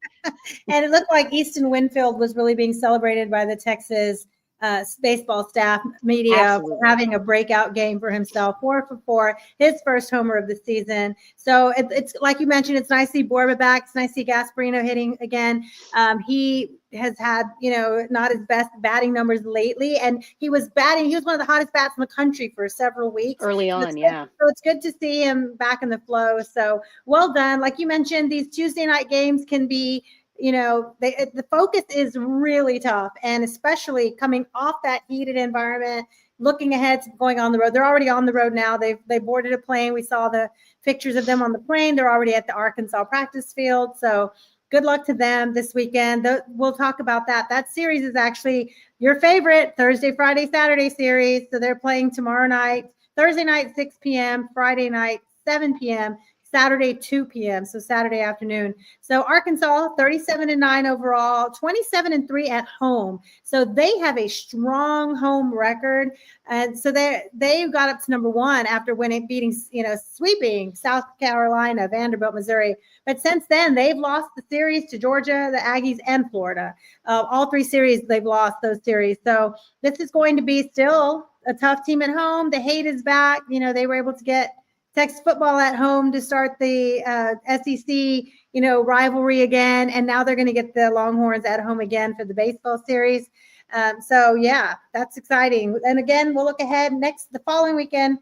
And it looked like Easton Winfield was really being celebrated by the Texas baseball staff, media, Absolutely. for having a breakout game for himself. 4 for 4, his first homer of the season. So it's like you mentioned, it's nice to see Borba back. It's nice to see Gasparino hitting again. He has had, not his best batting numbers lately, and he was one of the hottest bats in the country for several weeks Early on, yeah. So it's good to see him back in the flow. So well done. Like you mentioned, these Tuesday night games can be, the focus is really tough, and especially coming off that heated environment, looking ahead to going on the road. They're already on the road now. They boarded a plane. We saw the pictures of them on the plane. They're already at the Arkansas practice field. So good luck to them this weekend. We'll talk about that. That series is actually your favorite Thursday, Friday, Saturday series. So they're playing tomorrow night, Thursday night, 6 p.m., Friday night, 7 p.m., Saturday, 2 p.m., so Saturday afternoon. So Arkansas, 37-9 overall, 27-3 at home. So they have a strong home record. And so they got up to number 1 after sweeping South Carolina, Vanderbilt, Missouri. But since then, they've lost the series to Georgia, the Aggies, and Florida. All 3 series, they've lost those series. So this is going to be still a tough team at home. The hate is back. They were able to get Texas football at home to start the SEC, rivalry again. And now they're going to get the Longhorns at home again for the baseball series. So yeah, that's exciting. And again, we'll look ahead the following weekend,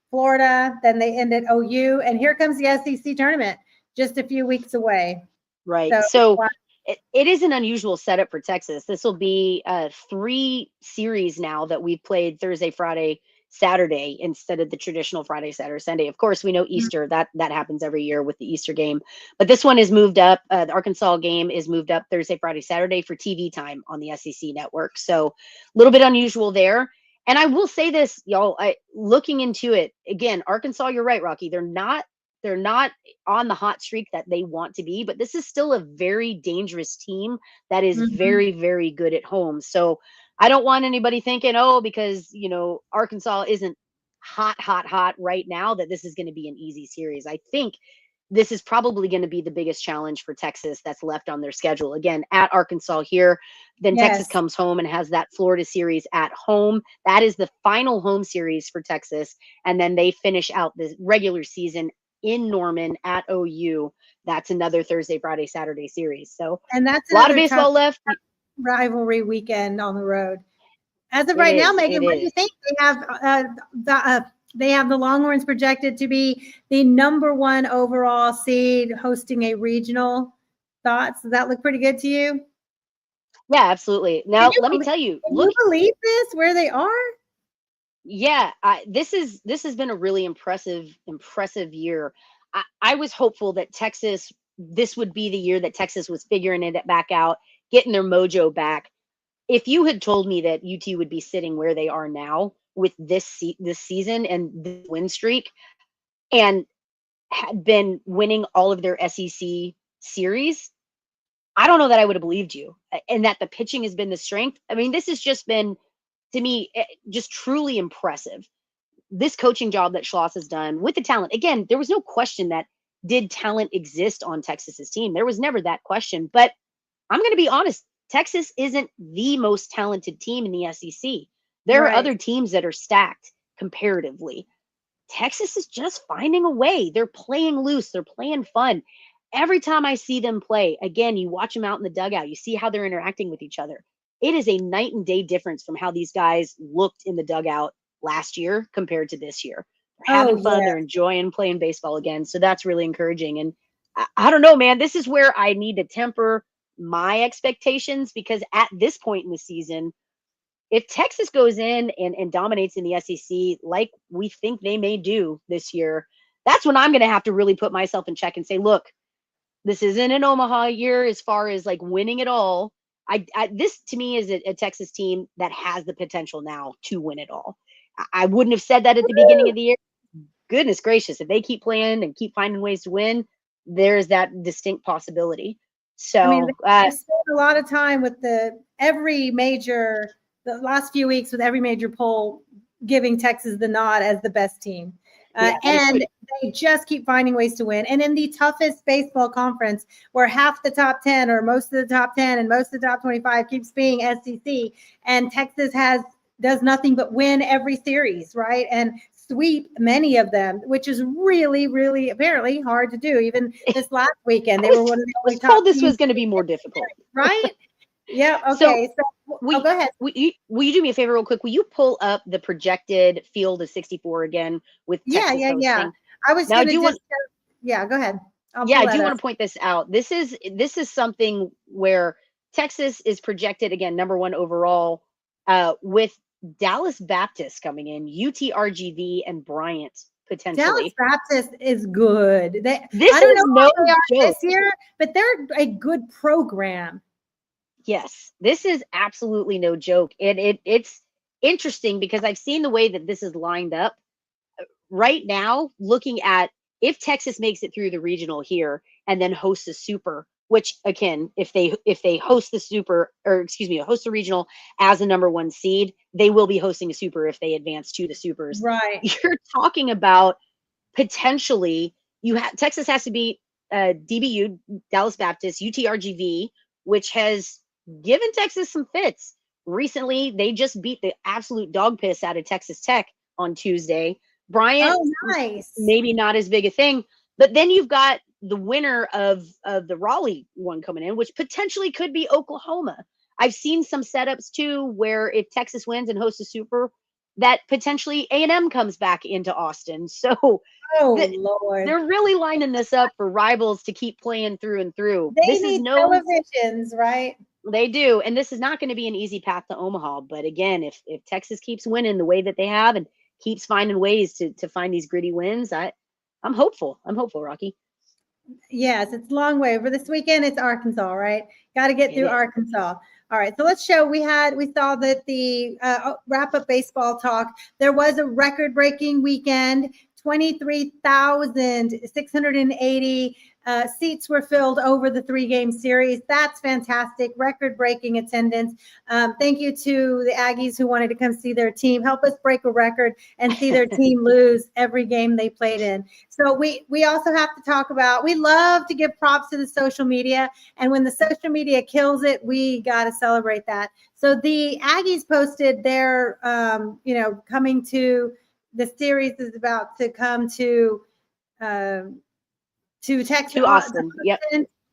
Florida, then they end at OU, and here comes the SEC tournament just a few weeks away. Right. So it is an unusual setup for Texas. This will be 3 series now that we've played Thursday, Friday, Saturday instead of the traditional Friday, Saturday, Sunday. Of course, we know Easter, that happens every year with the Easter game, but this one is moved up. The Arkansas game is moved up Thursday, Friday, Saturday for TV time on the SEC network. So a little bit unusual there. And I will say this, y'all, looking into it again, Arkansas, you're right, Rocky. They're not on the hot streak that they want to be, but this is still a very dangerous team that is very, very good at home. So I don't want anybody thinking, because, Arkansas isn't hot right now, that this is going to be an easy series. I think this is probably going to be the biggest challenge for Texas that's left on their schedule. Again, at Arkansas here, then Texas comes home and has that Florida series at home. That is the final home series for Texas. And then they finish out the regular season in Norman at OU. That's another Thursday, Friday, Saturday series. So and that's a lot of baseball left. Rivalry weekend on the road. As of right now, Megan, what do you think? They have the Longhorns projected to be the number 1 overall seed hosting a regional. Thoughts? Does that look pretty good to you? Yeah, absolutely. Now, let me tell you. Can you believe this, where they are? Yeah, this has been a really impressive year. I was hopeful that this would be the year that Texas was figuring it back out, getting their mojo back. If you had told me that UT would be sitting where they are now with this season and this win streak, and had been winning all of their SEC series, I don't know that I would have believed you. And that the pitching has been the strength. I mean, this has just been, to me, just truly impressive. This coaching job that Schloss has done with the talent. Again, there was no question that did talent exist on Texas's team. There was never that question. But I'm going to be honest, Texas isn't the most talented team in the SEC. There are other teams that are stacked comparatively. Texas is just finding a way. They're playing loose. They're playing fun. Every time I see them play, again, you watch them out in the dugout. You see how they're interacting with each other. It is a night and day difference from how these guys looked in the dugout last year compared to this year. They're having fun. They're enjoying playing baseball again. So that's really encouraging. And I don't know, man, this is where I need to temper my expectations, because at this point in the season, if Texas goes in and dominates in the SEC like we think they may do this year, that's when I'm going to have to really put myself in check and say, look, this isn't an Omaha year as far as like winning it all. This to me is a Texas team that has the potential now to win it all. I wouldn't have said that at the beginning of the year. Goodness gracious, if they keep playing and keep finding ways to win, there's that distinct possibility. So I mean, they've spent a lot of time with the last few weeks with every major poll giving Texas the nod as the best team. And they just keep finding ways to win. And in the toughest baseball conference, where half the top 10 or most of the top 10 and most of the top 25 keeps being SEC, and Texas does nothing but win every series, right? And sweep many of them, which is really, really apparently hard to do. Even this last weekend, they were one of the only top told this teams was going to be more difficult, right? Yeah. Okay. So, go ahead. Will you do me a favor real quick? Will you pull up the projected field of 64 again with Texas hosting? Yeah. I was going to yeah, go ahead. I do want to point this out. This is something where Texas is projected again, #1 overall, with Dallas Baptist coming in, UTRGV and Bryant potentially. Dallas Baptist is good. I don't know how they are this year, but they're a good program. Yes, this is absolutely no joke. It's interesting because I've seen the way that this is lined up right now, looking at if Texas makes it through the regional here and then hosts a super, which again, if they host the super, or excuse me, host the regional as a #1 seed, they will be hosting a super if they advance to the supers. Right. You're talking about potentially Texas has to beat DBU, Dallas Baptist, UTRGV, which has given Texas some fits. Recently, they just beat the absolute dog piss out of Texas Tech on Tuesday. Bryant, nice. Maybe not as big a thing, but then you've got the winner of the Raleigh one coming in, which potentially could be Oklahoma. I've seen some setups too, where if Texas wins and hosts a super, that potentially A&M comes back into Austin. So Lord, they're really lining this up for rivals to keep playing through and through. They need televisions, right? They do, and this is not going to be an easy path to Omaha. But again, if Texas keeps winning the way that they have and keeps finding ways to find these gritty wins, I'm hopeful. I'm hopeful, Rocky. Yes, it's a long way. For this weekend, it's Arkansas, right? Got to get through Arkansas. All right, so let's show. We saw that the wrap up baseball talk. There was a record breaking weekend. 23,680 seats were filled over the 3-game series. That's fantastic. Record-breaking attendance. Thank you to the Aggies who wanted to come see their team. Help us break a record and see their team lose every game they played in. So we also have to talk about, we love to give props to the social media. And when the social media kills it, we got to celebrate that. So the Aggies posted their, coming to, the series is about to come to Texas, to Austin.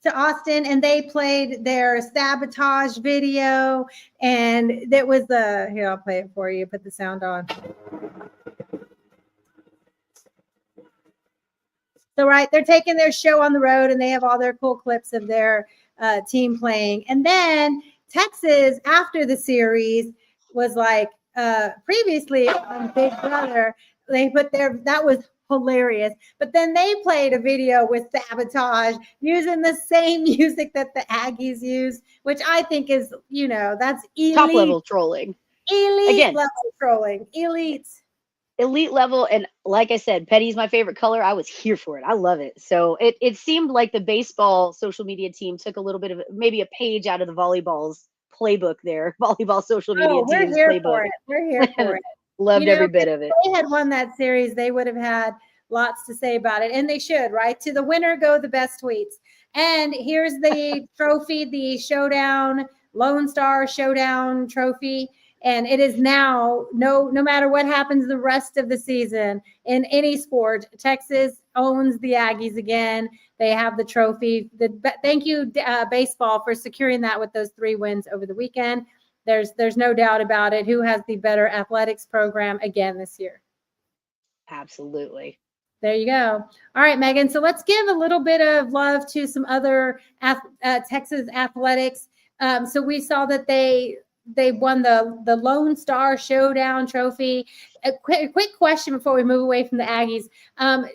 To Austin, and they played their sabotage video, and that was here, I'll play it for you. Put the sound on. So right, they're taking their show on the road, and they have all their cool clips of their team playing. And then Texas, after the series, was like, previously on Big Brother, they put that was hilarious. But then they played a video with sabotage using the same music that the Aggies use, which I think is, that's elite. Top level trolling. Elite level trolling. Elite level. And like I said, Petty's my favorite color. I was here for it. I love it. So it seemed like the baseball social media team took a little bit of maybe a page out of the volleyball's playbook there. Volleyball social media team's playbook. We're here for it. Loved every bit of it. If they had won that series, they would have had lots to say about it. And they should, right? To the winner go the best tweets. And here's the trophy, the Showdown, Lone Star Showdown trophy. And it is now, no matter what happens the rest of the season in any sport, Texas owns the Aggies again. They have the trophy. Thank you, baseball, for securing that with those 3 wins over the weekend. There's no doubt about it. Who has the better athletics program again this year? Absolutely. There you go. All right, Megan. So let's give a little bit of love to some other Texas athletics. So we saw that they won the Lone Star Showdown trophy. A quick question before we move away from the Aggies.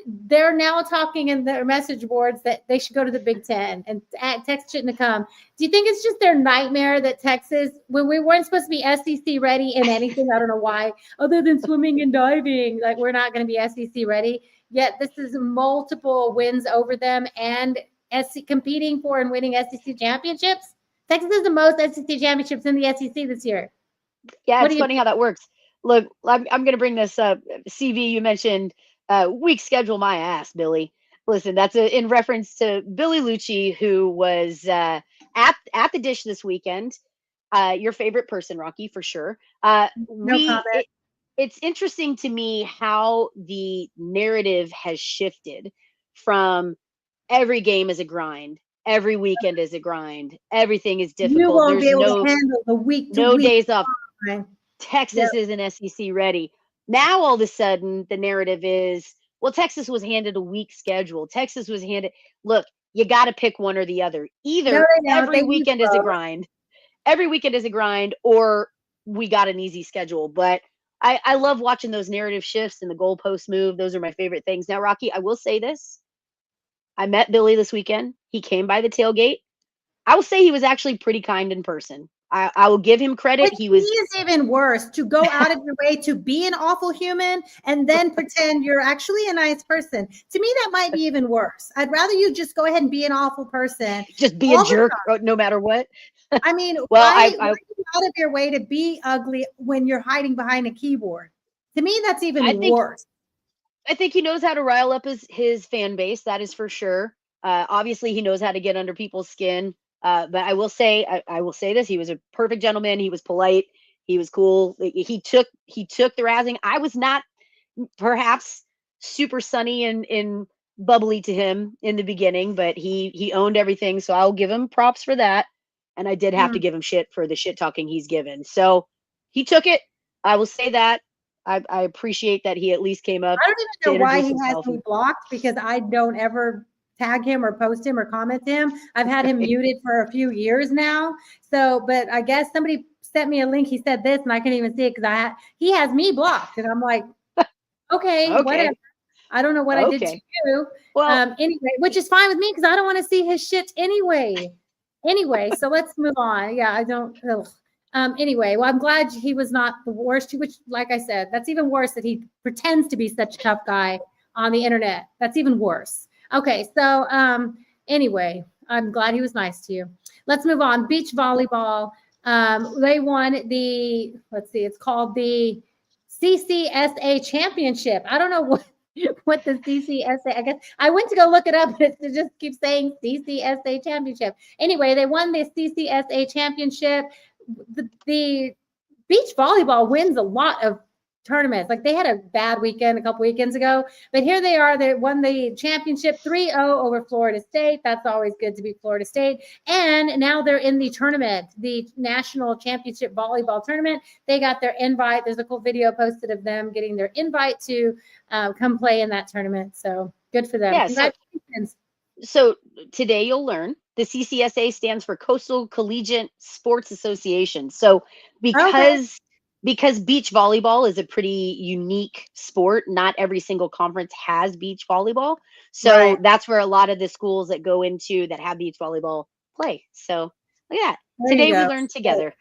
They're now talking in their message boards that they should go to the Big Ten, and Texas shouldn't have come. Do you think it's just their nightmare that Texas, when we weren't supposed to be SEC ready in anything, I don't know why, other than swimming and diving, like we're not going to be SEC ready, yet this is multiple wins over them and competing for and winning SEC championships? Texas has the most SEC championships in the SEC this year. Yeah, it's funny how that works. Look, I'm going to bring this up. CV, you mentioned Weak schedule my ass, Billy. Listen, that's in reference to Billy Lucci, who was at the Dish this weekend. Your favorite person, Rocky, for sure. No comment. It's interesting to me how the narrative has shifted from every game is a grind, every weekend is a grind, everything is You difficult. won't There's be able to handle the week to no week. days off. Yep. Texas isn't SEC ready. Now all of a sudden the narrative is, well, Texas was handed a weak schedule. Texas was handed. Look, you got to pick one or the other. Either every weekend is a grind, or we got an easy schedule. But I love watching those narrative shifts and the goalpost move. Those are my favorite things. Now, Rocky, I will say this. I met Billy this weekend. He came by the tailgate. I will say he was actually pretty kind in person. I will give him credit. He is even worse, to go out of your way to be an awful human and then pretend you're actually a nice person. To me, that might be even worse. I'd rather you just go ahead and be an awful person. Just be a jerk no matter what. I mean, well, why go out of your way to be ugly when you're hiding behind a keyboard? To me, that's even worse. I think he knows how to rile up his fan base. That is for sure. Obviously, he knows how to get under people's skin. But I will say, I will say this: he was a perfect gentleman. He was polite. He was cool. He took the razzing. I was not perhaps super sunny and bubbly to him in the beginning, but he owned everything. So I'll give him props for that. And I did have to give him shit for the shit talking he's given. So he took it. I will say that. I appreciate that he at least came up. I don't even know why he has me blocked, because I don't ever tag him or post him or comment him. I've had him muted for a few years now. So, but I guess somebody sent me a link. He said this, and I couldn't even see it because he has me blocked, and I'm like, okay, whatever. I don't know what I did to you. Well, anyway, which is fine with me because I don't want to see his shit anyway. So let's move on. Yeah, I don't. Anyway, well, I'm glad he was not the worst. Which, like I said, that's even worse that he pretends to be such a tough guy on the internet. That's even worse. Okay, so anyway, I'm glad he was nice to you. Let's move on. Beach volleyball. They won the, let's see, it's called the CCSA Championship. I don't know what the CCSA, I guess I went to go look it up, but it just keeps saying CCSA Championship. Anyway, they won the CCSA Championship. The beach volleyball wins a lot of tournaments. Like, they had a bad weekend a couple weekends ago, but here they are. They won the championship 3-0 over Florida State. That's always good to beat Florida State. And now they're in the tournament, the national championship volleyball tournament. They got their invite. There's a cool video posted of them getting their invite to come play in that tournament. So good for them. Yeah, congratulations. So today you'll learn the CCSA stands for Coastal Collegiate Sports Association. So because beach volleyball is a pretty unique sport, not every single conference has beach volleyball. So that's where a lot of the schools that go into that have beach volleyball play. So look at that. Today we learned together.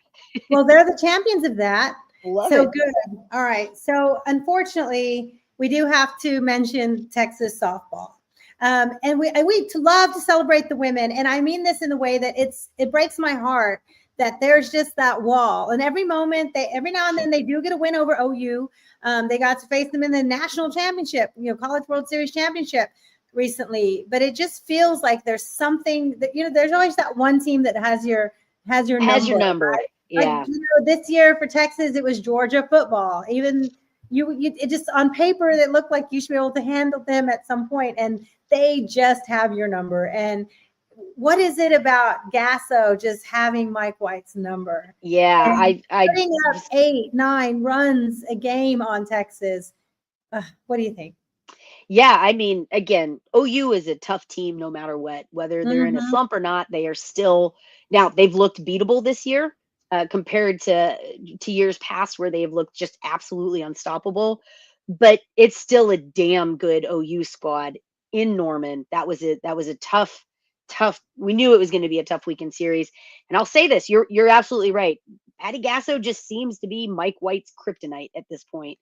Well, they're the champions of that. Love it. Good. All right. So unfortunately, we do have to mention Texas softball. And we love to celebrate the women. And I mean this in the way that it breaks my heart that there's just that wall. And every moment, every now and then they do get a win over OU. They got to face them in the national championship, College World Series championship recently. But it just feels like there's something that, there's always that one team that has your number. Right? Yeah. Like, this year for Texas, it was Georgia football. Even it just on paper, it looked like you should be able to handle them at some point, and they just have your number. And what is it about Gasso just having Mike White's number? Yeah, I putting up 8-9 runs a game on Texas. What do you think? Yeah, I mean, again, OU is a tough team no matter what, whether they're in a slump or not. They are still, now they've looked beatable this year compared to years past where they've looked just absolutely unstoppable. But it's still a damn good OU squad in Norman. That was a tough. We knew it was going to be a tough weekend series. And I'll say this, you're absolutely right. Patty Gasso just seems to be Mike White's kryptonite at this point.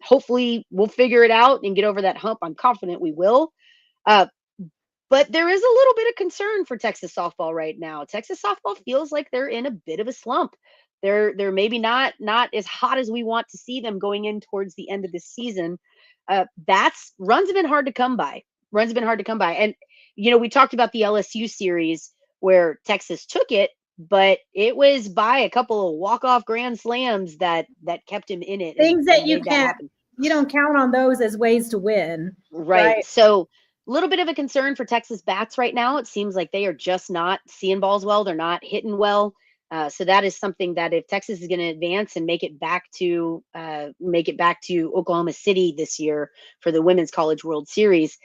Hopefully we'll figure it out and get over that hump. I'm confident we will. But there is a little bit of concern for Texas softball right now. Texas softball feels like they're in a bit of a slump. They're maybe not as hot as we want to see them going in towards the end of the season. runs have been hard to come by. And, we talked about the LSU series where Texas took it, but it was by a couple of walk-off grand slams that kept him in it. Things that you don't count on those as ways to win. Right. So a little bit of a concern for Texas bats right now. It seems like they are just not seeing balls well. They're not hitting well. So that is something that if Texas is going to advance and make it back to Oklahoma City this year for the Women's College World Series,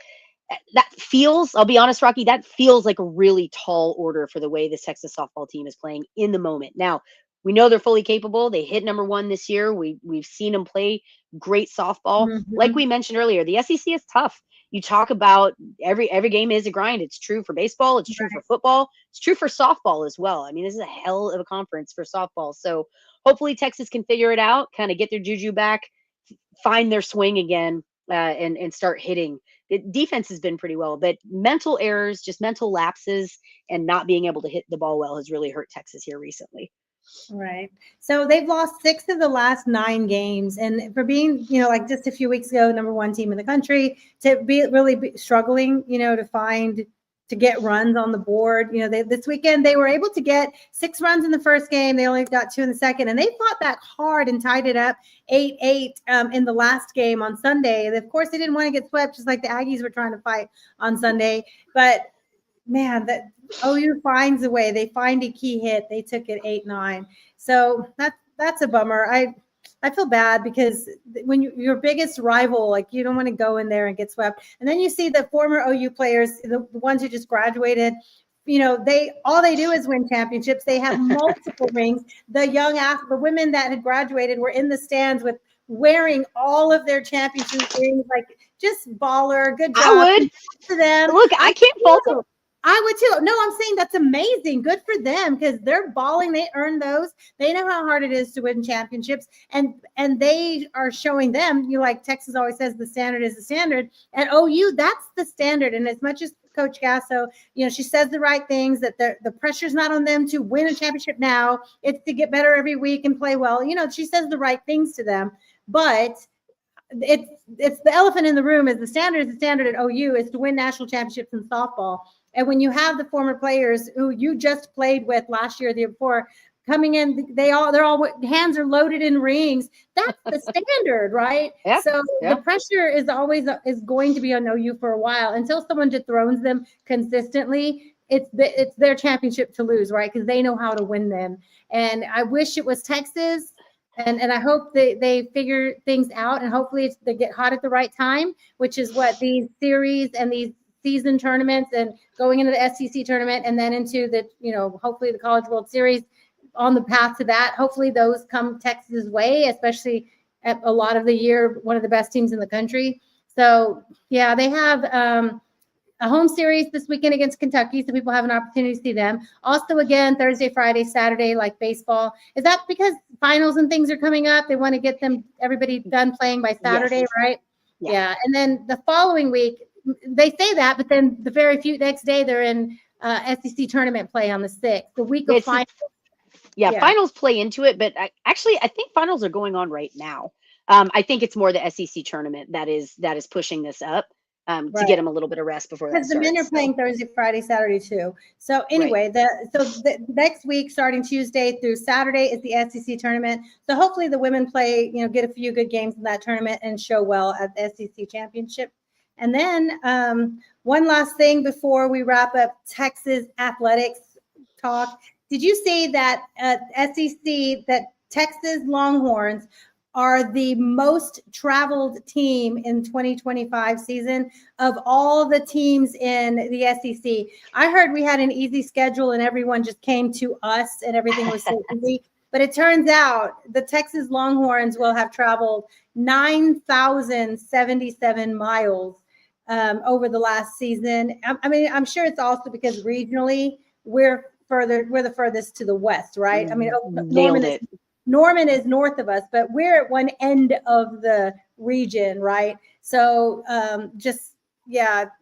I'll be honest, Rocky, that feels like a really tall order for the way this Texas softball team is playing in the moment. Now, we know they're fully capable. They hit #1 this year. We've seen them play great softball. Mm-hmm. Like we mentioned earlier, the SEC is tough. You talk about every game is a grind. It's true for baseball. It's true for football. It's true for softball as well. I mean, this is a hell of a conference for softball. So hopefully Texas can figure it out, kind of get their juju back, find their swing again, and start hitting. The defense has been pretty well, but mental errors, just mental lapses, and not being able to hit the ball well has really hurt Texas here recently. Right. So they've lost 6 of the last 9 games. And for being, like just a few weeks ago, #1 team in the country, to be really struggling, to get runs on the board. This weekend they were able to get 6 runs in the first game. They only got 2 in the second. And they fought back hard and tied it up 8-8 in the last game on Sunday. And of course, they didn't want to get swept, just like the Aggies were trying to fight on Sunday. But man, that OU finds a way. They find a key hit. They took it 8-9. So that's a bummer. I feel bad because when your biggest rival, like you don't want to go in there and get swept. And then you see the former OU players, the ones who just graduated, all they do is win championships. They have multiple rings. The women that had graduated were in the stands wearing all of their championship rings, like just baller. Good job. I would. To them. Look, I can't fault them. I would too. No, I'm saying that's amazing. Good for them because they're balling. They earned those. They know how hard it is to win championships, and they are showing them. Like Texas always says, the standard is the standard. At OU, that's the standard. And as much as Coach Gasso, she says the right things, that the pressure's not on them to win a championship now. It's to get better every week and play well. She says the right things to them, but it's the elephant in the room. Is the standard at OU is to win national championships in softball. And when you have the former players who you just played with last year, the year before, coming in, they're all hands are loaded in rings. That's the standard, right? Yeah, so the pressure is always going to be on OU for a while until someone dethrones them consistently. It's their championship to lose, right? Because they know how to win them. And I wish it was Texas. And I hope they figure things out, and hopefully they get hot at the right time, which is what these series and these season tournaments and going into the SEC tournament and then into the, hopefully the College World Series on the path to that. Hopefully those come Texas' way, especially at a lot of the year, one of the best teams in the country. So, yeah, they have a home series this weekend against Kentucky, so people have an opportunity to see them. Also, again, Thursday, Friday, Saturday, like baseball. Is that because finals and things are coming up? They want to get everybody done playing by Saturday, yes. Right? Yeah. And then the following week, they say that, but then the next day they're in SEC tournament play on the 6th, the week of finals. Yeah, finals play into it, but I think finals are going on right now. I think it's more the SEC tournament that is pushing this up to get them a little bit of rest before that starts. Because the men are playing Thursday, Friday, Saturday too. So anyway, the next week, starting Tuesday through Saturday, is the SEC tournament. So hopefully the women play, get a few good games in that tournament and show well at the SEC championship. And then one last thing before we wrap up Texas athletics talk. Did you see that that Texas Longhorns are the most traveled team in 2025 season of all the teams in the SEC? I heard we had an easy schedule and everyone just came to us and everything was so easy. But it turns out the Texas Longhorns will have traveled 9,077 miles over the last season. I mean, I'm sure it's also because regionally we're the furthest to the west, right? I mean, Norman is north of us, but we're at one end of the region, right? So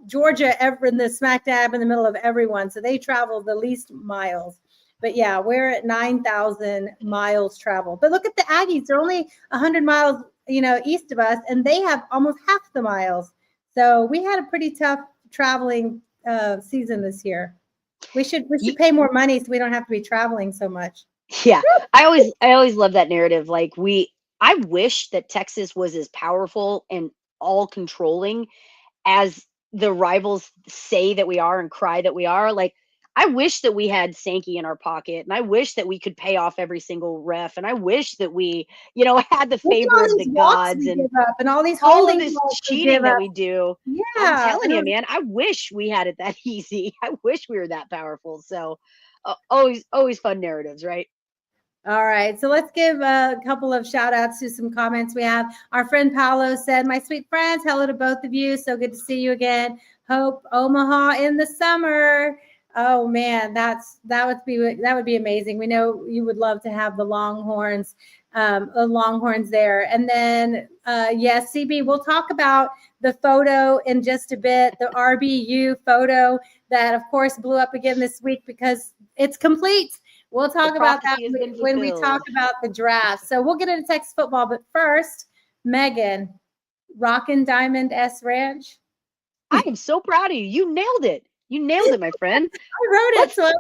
Georgia in the smack dab in the middle of everyone. So they travel the least miles. But yeah, we're at 9,000 miles traveled. But look at the Aggies. They're only 100 miles east of us, and they have almost half the miles. So we had a pretty tough traveling season this year. We should pay more money so we don't have to be traveling so much. Yeah. I always love that narrative. Like I wish that Texas was as powerful and all controlling as the rivals say that we are and cry that we are. Like, I wish that we had Sankey in our pocket, and I wish that we could pay off every single ref, and I wish that we, had the favor of the gods and all these all of this cheating that we do. Yeah, I'm telling you, man, I wish we had it that easy. I wish we were that powerful. So always fun narratives, right? All right, so let's give a couple of shout outs to some comments we have. Our friend Paolo said, "My sweet friends, hello to both of you. So good to see you again. Hope Omaha in the summer." Oh man, that would be amazing. We know you would love to have the Longhorns there. And then yes, CB, we'll talk about the photo in just a bit. The RBU photo that, of course, blew up again this week because it's complete. We'll talk about that when we talk about the draft. So we'll get into Texas football. But first, Megan, Rockin' Diamond S Ranch. I am so proud of you. You nailed it. You nailed it, my friend. I wrote it, so I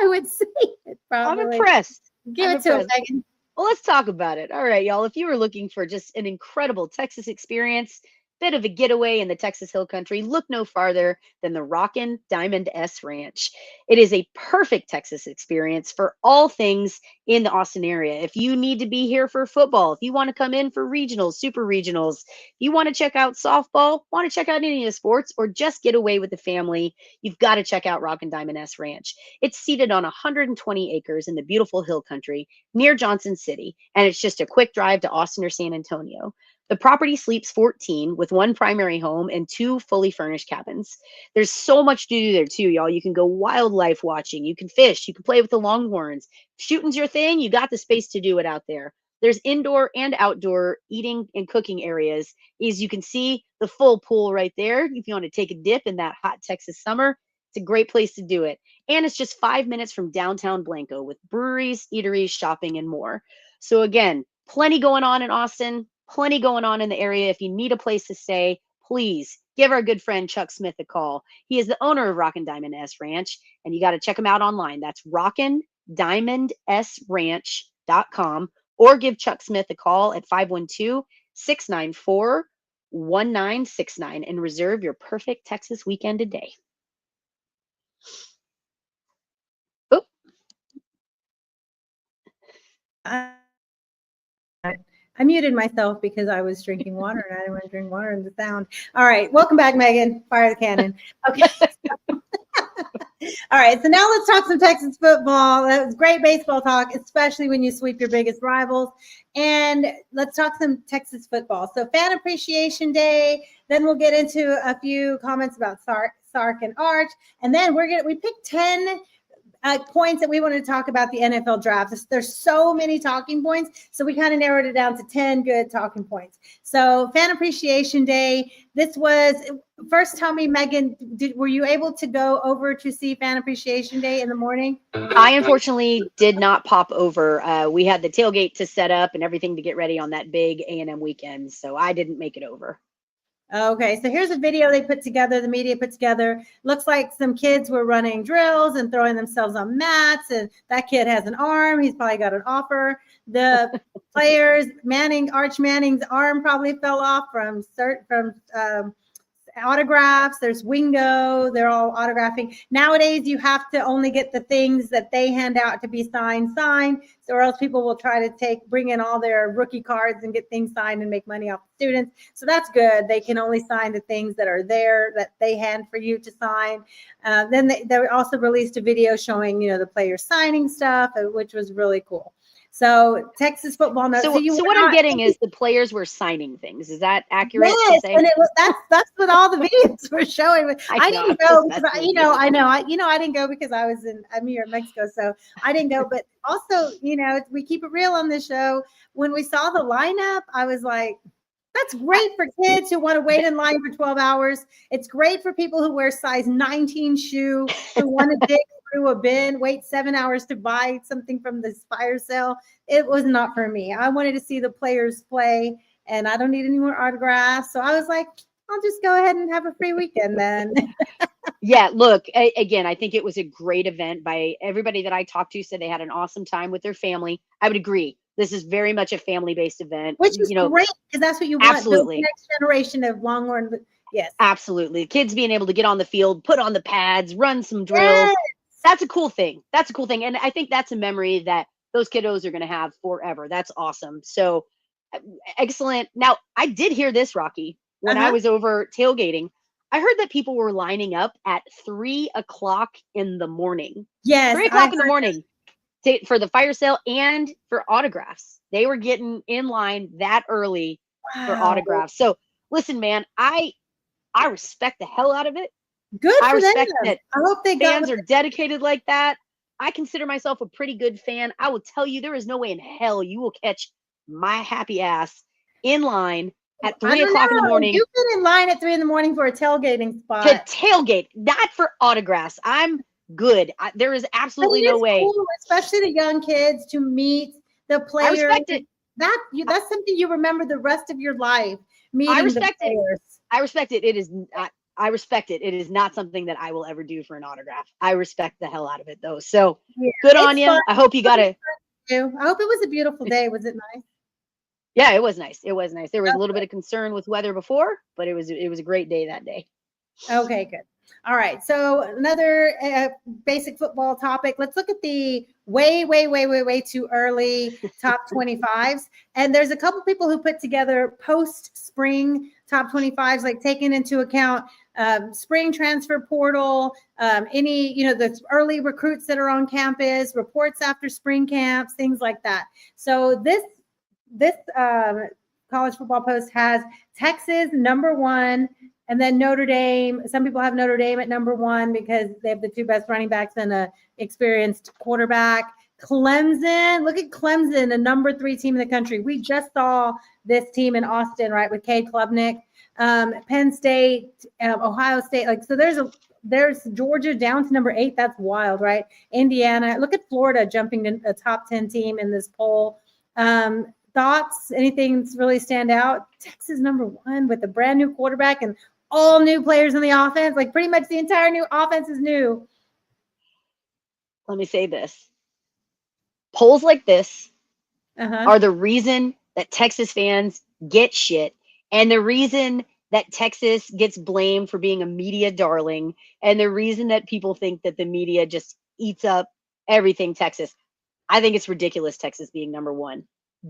would say it. Probably. I'm impressed. Give it to him, Megan. Well, let's talk about it. All right, y'all. If you were looking for just an incredible Texas experience, bit of a getaway in the Texas Hill Country, look no farther than the Rockin' Diamond S Ranch. It is a perfect Texas experience for all things in the Austin area. If you need to be here for football, if you want to come in for regionals, super regionals, if you want to check out softball, want to check out any of the sports, or just get away with the family, you've got to check out Rockin' Diamond S Ranch. It's seated on 120 acres in the beautiful Hill Country near Johnson City, and it's just a quick drive to Austin or San Antonio. The property sleeps 14 with one primary home and 2 fully furnished cabins. There's so much to do there too, y'all. You can go wildlife watching, you can fish, you can play with the Longhorns. Shooting's your thing, you got the space to do it out there. There's indoor and outdoor eating and cooking areas. As you can see, the full pool right there. If you want to take a dip in that hot Texas summer, it's a great place to do it. And it's just 5 minutes from downtown Blanco with breweries, eateries, shopping, and more. So again, plenty going on in Austin. Plenty going on in the area. If you need a place to stay, please give our good friend Chuck Smith a call. He is the owner of Rockin' Diamond S Ranch, and you got to check him out online. That's rockindiamondsranch.com, or give Chuck Smith a call at 512-694-1969 and reserve your perfect Texas weekend today. Oh. I muted myself because I was drinking water and I didn't want to drink water in the sound. All right. Welcome back, Megan. Fire the cannon. Okay. All right. So now let's talk some Texas football. That was great baseball talk, especially when you sweep your biggest rivals. And let's talk some Texas football. So Fan Appreciation Day. Then we'll get into a few comments about Sark and Arch. And then we picked 10 points that we want to talk about the NFL draft. There's so many talking points, so we kind of narrowed it down to 10 good talking points. So Fan Appreciation Day, this was, first tell me, Megan, were you able to go over to see Fan Appreciation Day in the morning? I unfortunately did not pop over. We had the tailgate to set up and everything to get ready on that big A&M weekend, so I didn't make it over. Okay, so here's a video they put together, the media put together. Looks like some kids were running drills and throwing themselves on mats, and that kid has an arm. He's probably got an offer. The players, Arch Manning's arm probably fell off from autographs. There's Wingo. They're all autographing. Nowadays, you have to only get the things that they hand out to be signed, or else people will try to bring in all their rookie cards and get things signed and make money off the students. So that's good. They can only sign the things that are there that they hand for you to sign. Then they also released a video showing, the players signing stuff, which was really cool. So Texas football. So what I'm getting is the players were signing things. Is that accurate? Yes, to say? And that's what all the videos were showing. I didn't go because I didn't go because I'm here in Mexico, so I didn't go. But also, we keep it real on this show. When we saw the lineup, I was like, that's great for kids who want to wait in line for 12 hours. It's great for people who wear size 19 shoe, who want to dig through a bin, wait 7 hours to buy something from the fire sale. It was not for me. I wanted to see the players play. and I don't need any more autographs. So I was like, I'll just go ahead and have a free weekend then. Yeah, look, again, I think it was a great event. By everybody that I talked to said they had an awesome time with their family. I would agree. This is very much a family-based event. Which is great, because that's what you want. Absolutely. The next generation of Longhorn. Yes. Absolutely. Kids being able to get on the field, put on the pads, run some drills. Yes. That's a cool thing. That's a cool thing. And I think that's a memory that those kiddos are going to have forever. That's awesome. So excellent. Now, I did hear this, Rocky, when I was over tailgating. I heard that people were lining up at 3 o'clock in the morning. Yes. 3 o'clock in the morning for the fire sale and for autographs. They were getting in line that early for autographs. So listen, man, I respect the hell out of it. Good for I respect them. that I hope they fans are dedicated like that. I consider myself a pretty good fan. I will tell you, there is no way in hell you will catch my happy ass in line at 3 o'clock in the morning. You've been in line at 3 in the morning for a tailgating spot. To tailgate, not for autographs. I'm good. There is absolutely no way. Cool, especially the young kids, to meet the players. I respect it. That's something you remember the rest of your life. Meeting I respect the players. I respect it. It is. I respect it. It is not something that I will ever do for an autograph. I respect the hell out of it, though. So good on you. I hope you got it. I hope it was a beautiful day. Was it nice? Yeah, it was nice. It was nice. There was a little bit of concern with weather before, but it was a great day that day. Okay, good. All right. So another basic football topic. Let's look at the way too early top 25s. And there's a couple people who put together post-spring top 25s, like taking into account spring transfer portal, any, the early recruits that are on campus, reports after spring camps, things like that. So this college football post has Texas #1, and then Notre Dame. Some people have Notre Dame at #1 because they have the two best running backs and an experienced quarterback. Clemson, look at Clemson, a #3 team in the country. We just saw this team in Austin, right, with Cade Klubnik. Penn State, Ohio State. So there's Georgia down to #8. That's wild, right? Indiana. Look at Florida jumping to a top 10 team in this poll. Thoughts? Anything really stand out? Texas #1 with a brand new quarterback and all new players in the offense. Like pretty much the entire new offense is new. Let me say this. Polls like this are the reason that Texas fans get shit, and the reason that Texas gets blamed for being a media darling, and the reason that people think that the media just eats up everything Texas. I think it's ridiculous, Texas being #1.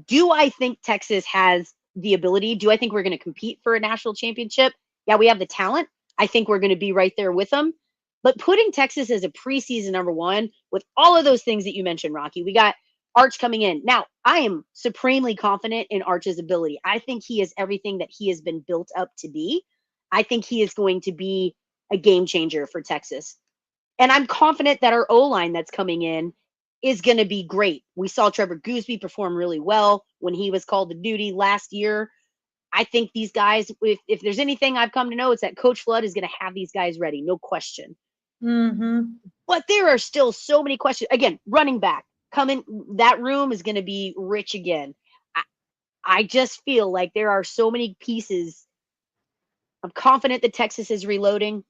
Do I think Texas has the ability? Do I think we're going to compete for a national championship? Yeah, we have the talent. I think we're going to be right there with them. But putting Texas as a preseason #1 with all of those things that you mentioned, Rocky, we got Arch coming in. Now, I am supremely confident in Arch's ability. I think he is everything that he has been built up to be. I think he is going to be a game changer for Texas. And I'm confident that our O-line that's coming in is going to be great. We saw Trevor Gooseby perform really well when he was called to duty last year. I think these guys, if there's anything I've come to know, it's that Coach Flood is going to have these guys ready, no question. But there are still so many questions. Again, running back, coming, that room is going to be rich again. I just feel like there are so many pieces. I'm confident that Texas is reloading.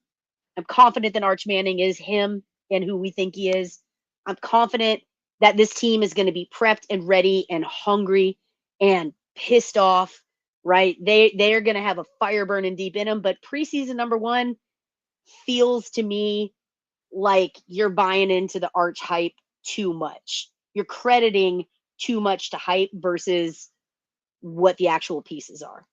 I'm confident that Arch Manning is him and who we think he is. I'm confident that this team is going to be prepped and ready and hungry and pissed off, right? They are going to have a fire burning deep in them. But preseason #1 feels to me like you're buying into the Arch hype too much. You're crediting too much to hype versus what the actual pieces are.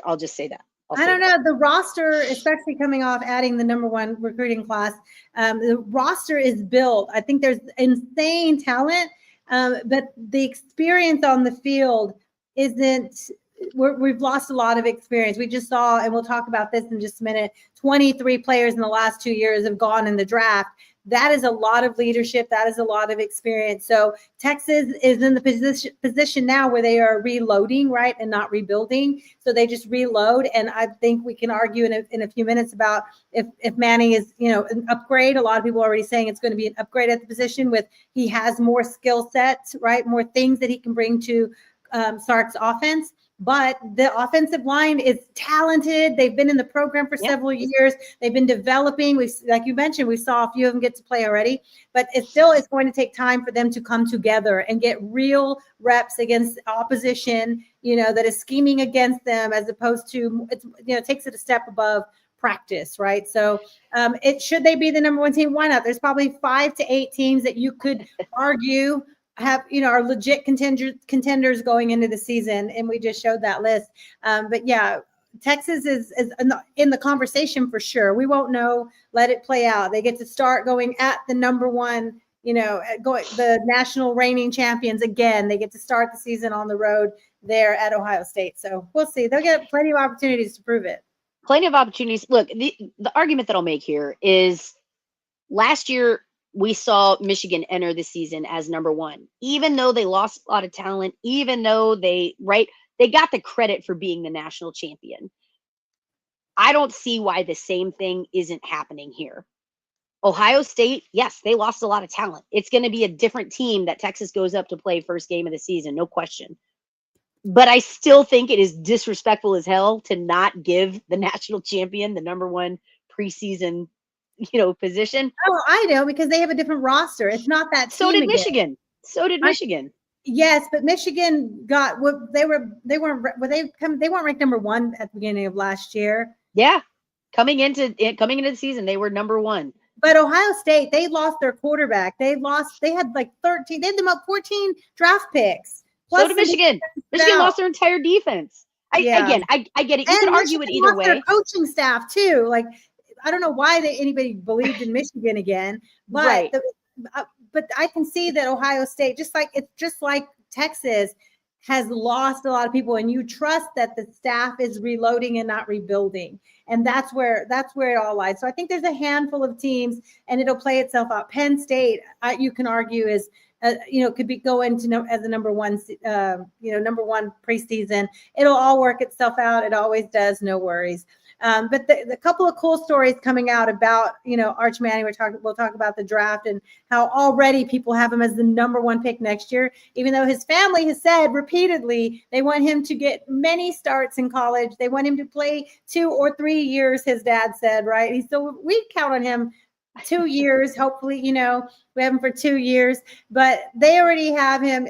I'll just say that. I don't know. The roster, especially coming off adding the #1 recruiting class, the roster is built. I think there's insane talent, but the experience on the field isn't. We've lost a lot of experience. We just saw, and we'll talk about this in just a minute, 23 players in the last 2 years have gone in the draft. That is a lot of leadership. That is a lot of experience. So Texas is in the position now where they are reloading, right, and not rebuilding. So they just reload. And I think we can argue in a few minutes about if Manning is, an upgrade. A lot of people are already saying it's going to be an upgrade at the position with he has more skill sets, right, more things that he can bring to Sark's offense. But the offensive line is talented. They've been in the program for several years. They've been developing. Like you mentioned, we saw a few of them get to play already. But it still is going to take time for them to come together and get real reps against opposition, that is scheming against them, as opposed to, it takes it a step above practice, right? So should they be the number one team? Why not? There's probably 5 to 8 teams that you could argue are legit contenders going into the season, and we just showed that list. But yeah, Texas is in the conversation for sure. We won't know. Let it play out. They get to start going at the number one, the national reigning champions again. They get to start the season on the road there at Ohio State. So we'll see. They'll get plenty of opportunities to prove it. Plenty of opportunities. Look, the argument that I'll make here is last year we saw Michigan enter the season as number one, even though they lost a lot of talent, even though they got the credit for being the national champion. I don't see why the same thing isn't happening here. Ohio State, yes, they lost a lot of talent. It's going to be a different team that Texas goes up to play first game of the season, no question. But I still think it is disrespectful as hell to not give the national champion the number one preseason position. Oh, I know, because they have a different roster. It's not that. So did Michigan. Michigan. Yes, but Michigan got what they weren't ranked number one at the beginning of last year. Yeah, coming into the season, they were number one. But Ohio State, they lost their quarterback. They had like 13. They had them up 14 draft picks. So did Michigan. Michigan lost their entire defense. I get it. You can argue it either way. Their coaching staff too. Like, I don't know why anybody believed in Michigan again, but right. But I can see that Ohio State, just like Texas, has lost a lot of people, and you trust that the staff is reloading and not rebuilding, and that's where it all lies. So I think there's a handful of teams, and it'll play itself out. Penn State, you can argue, is could be going to as the number one preseason. It'll all work itself out. It always does. No worries. But the couple of cool stories coming out about, Arch Manning, we'll talk about the draft and how already people have him as the number one pick next year, even though his family has said repeatedly they want him to get many starts in college. They want him to play 2 or 3 years, his dad said, right? So we count on him 2 years. Hopefully, we have him for 2 years, but they already have him.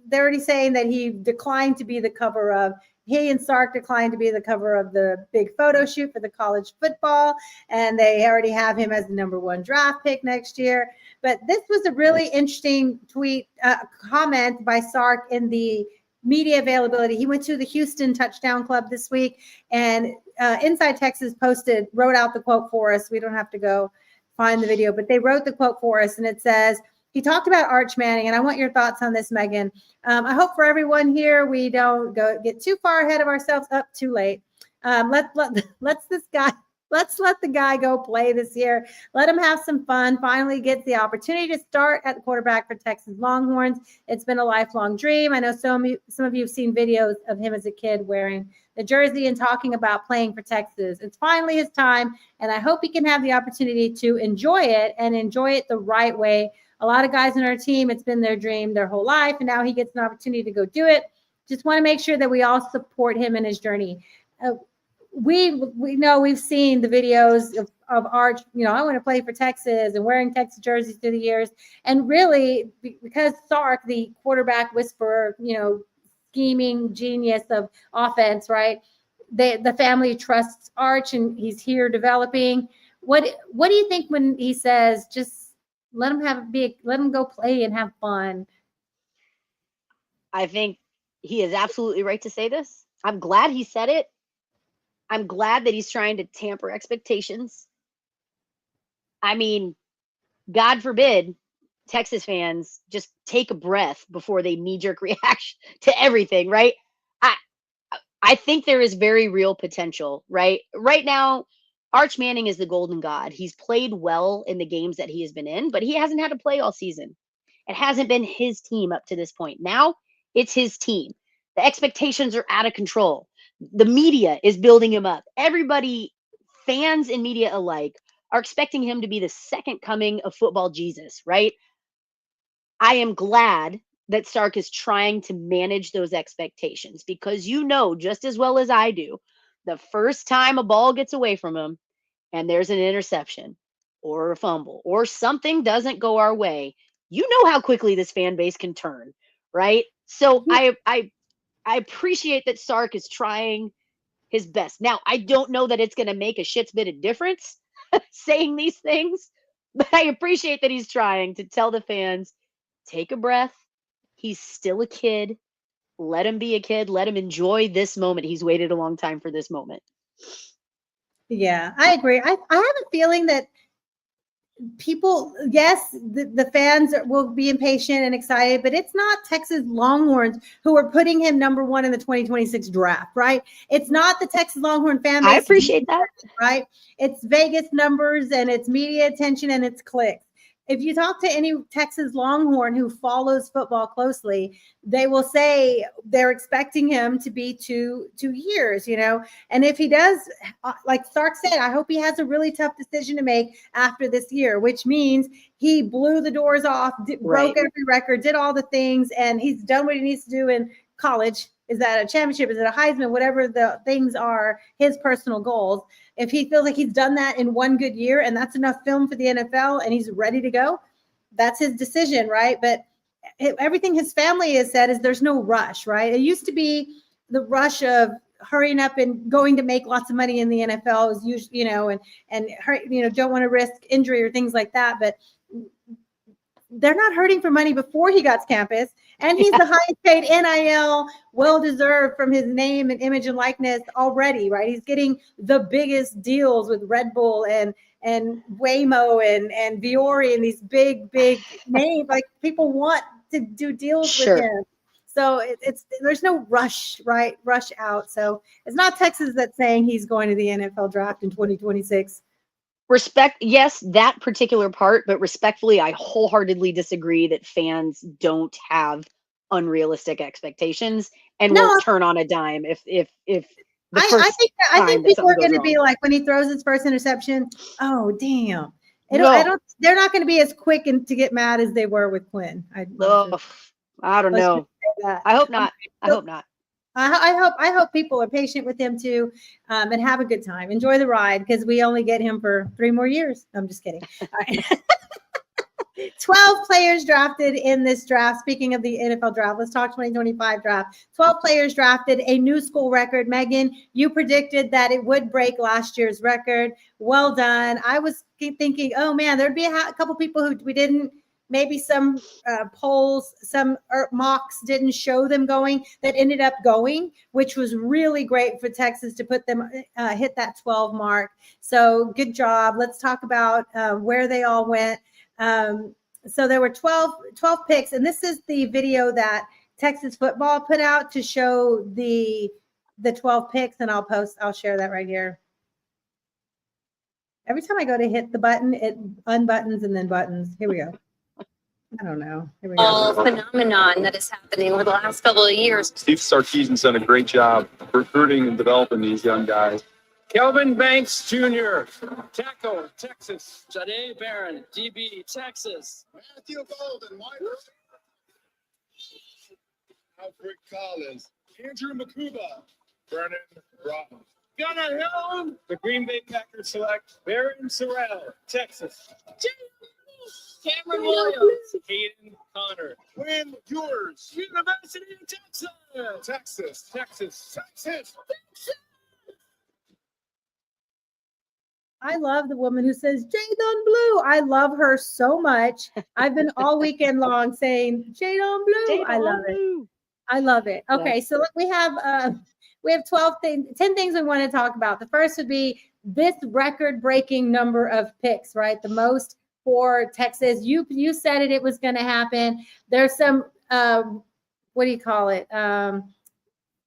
They're already saying that he declined to be the cover of. He and Sark declined to be the cover of the big photo shoot for the college football, and they already have him as the number one draft pick next year. But this was a really interesting comment by Sark in the media availability. He went to the Houston Touchdown Club this week, and Inside Texas wrote out the quote for us. We don't have to go find the video, but they wrote the quote for us, and it says, he talked about Arch Manning, and I want your thoughts on this, Megan. I hope for everyone here we don't get too far ahead of ourselves. Up too late. Let's let the guy go play this year. Let him have some fun. Finally gets the opportunity to start at the quarterback for Texas Longhorns. It's been a lifelong dream. I know some of you have seen videos of him as a kid wearing the jersey and talking about playing for Texas. It's finally his time, and I hope he can have the opportunity to enjoy it and enjoy it the right way. A lot of guys on our team, it's been their dream their whole life, and now he gets an opportunity to go do it. Just want to make sure that we all support him in his journey. We know, we've seen the videos of Arch, I want to play for Texas and wearing Texas jerseys through the years. And really, because Sark, the quarterback whisperer, scheming genius of offense, right? The family trusts Arch, and he's here developing. What do you think when he says, just let him go play and have fun? I think he is absolutely right to say this. I'm glad he said it. I'm glad that he's trying to tamper expectations. I mean, God forbid Texas fans just take a breath before they knee-jerk reaction to everything, right? I think there is very real potential, right? Right now, Arch Manning is the golden god. He's played well in the games that he has been in, but he hasn't had to play all season. It hasn't been his team up to this point. Now it's his team. The expectations are out of control. The media is building him up. Everybody, fans and media alike, are expecting him to be the second coming of football Jesus, right? I am glad that Sark is trying to manage those expectations, because you know just as well as I do, the first time a ball gets away from him and there's an interception or a fumble or something doesn't go our way, you know how quickly this fan base can turn, right? So I appreciate that Sark is trying his best. Now, I don't know that it's going to make a shit's bit of difference saying these things, but I appreciate that he's trying to tell the fans, take a breath. He's still a kid. Let him be a kid. Let him enjoy this moment. He's waited a long time for this moment. Yeah, I agree. I have a feeling that people, yes, the fans will be impatient and excited, but it's not Texas Longhorns who are putting him number one in the 2026 draft, right? It's not the Texas Longhorn fan base. I appreciate that. Right? It's Vegas numbers and it's media attention and it's clicks. If you talk to any Texas Longhorn who follows football closely, they will say they're expecting him to be two years, And if he does, like Sark said, I hope he has a really tough decision to make after this year, which means he blew the doors off, broke every record, did all the things, and he's done what he needs to do in college. Is that a championship? Is it a Heisman? Whatever the things are, his personal goals. If he feels like he's done that in one good year and that's enough film for the NFL and he's ready to go, that's his decision, right? But everything his family has said is there's no rush, right? It used to be the rush of hurrying up and going to make lots of money in the NFL is usually, and don't want to risk injury or things like that. But they're not hurting for money before he got to campus. And he's the highest paid NIL, well-deserved from his name and image and likeness already, right? He's getting the biggest deals with Red Bull and Waymo and Viore and these big names. Like, people want to do deals with him. So there's no rush, right? Rush out. So it's not Texas that's saying he's going to the NFL draft in 2026. Respect, yes, that particular part, but respectfully, I wholeheartly disagree that fans don't have unrealistic expectations and won't turn on a dime if I think people are going to be like, when he throws his first interception, oh damn! They're not going to be as quick to get mad as they were with Quinn. I don't know. I hope not. I hope not. I hope people are patient with him too, and have a good time. Enjoy the ride, because we only get him for 3 more years. I'm just kidding. All right. 12 players drafted in this draft. Speaking of the NFL draft, let's talk 2025 draft. 12 players drafted, a new school record. Megan, you predicted that it would break last year's record. Well done. I was thinking, oh man, there'd be a couple people who we didn't. Maybe some polls, some mocks didn't show them going, that ended up going, which was really great for Texas to put them hit that 12 mark. So good job. Let's talk about where they all went. So there were 12 picks, and this is the video that Texas football put out to show the 12 picks, and I'll share that right here. Every time I go to hit the button, it unbuttons and then buttons. Here we go. I don't know. Here we go. Phenomenon that is happening over the last couple of years. Steve Sarkisian's done a great job recruiting and developing these young guys. Kelvin Banks Jr., tackle, Texas. Jade Barron, DB, Texas. Matthew Golden, wide receiver. Alfred Collins. Andrew Makuba. Brennan Broughton. Gunnar Hill, the Green Bay Packers select Baron Sorrell, Texas. Cameron Williams, Hayden Connor. Quinn Ewers. University of Texas. Texas. I love the woman who says Jade on Blue. I love her so much. I've been all weekend long saying Jade on Blue. I love it. Okay, yes. So look, we have 10 things we want to talk about. The first would be this record-breaking number of picks, right? The most for Texas. You said it was going to happen. There's some what do you call it?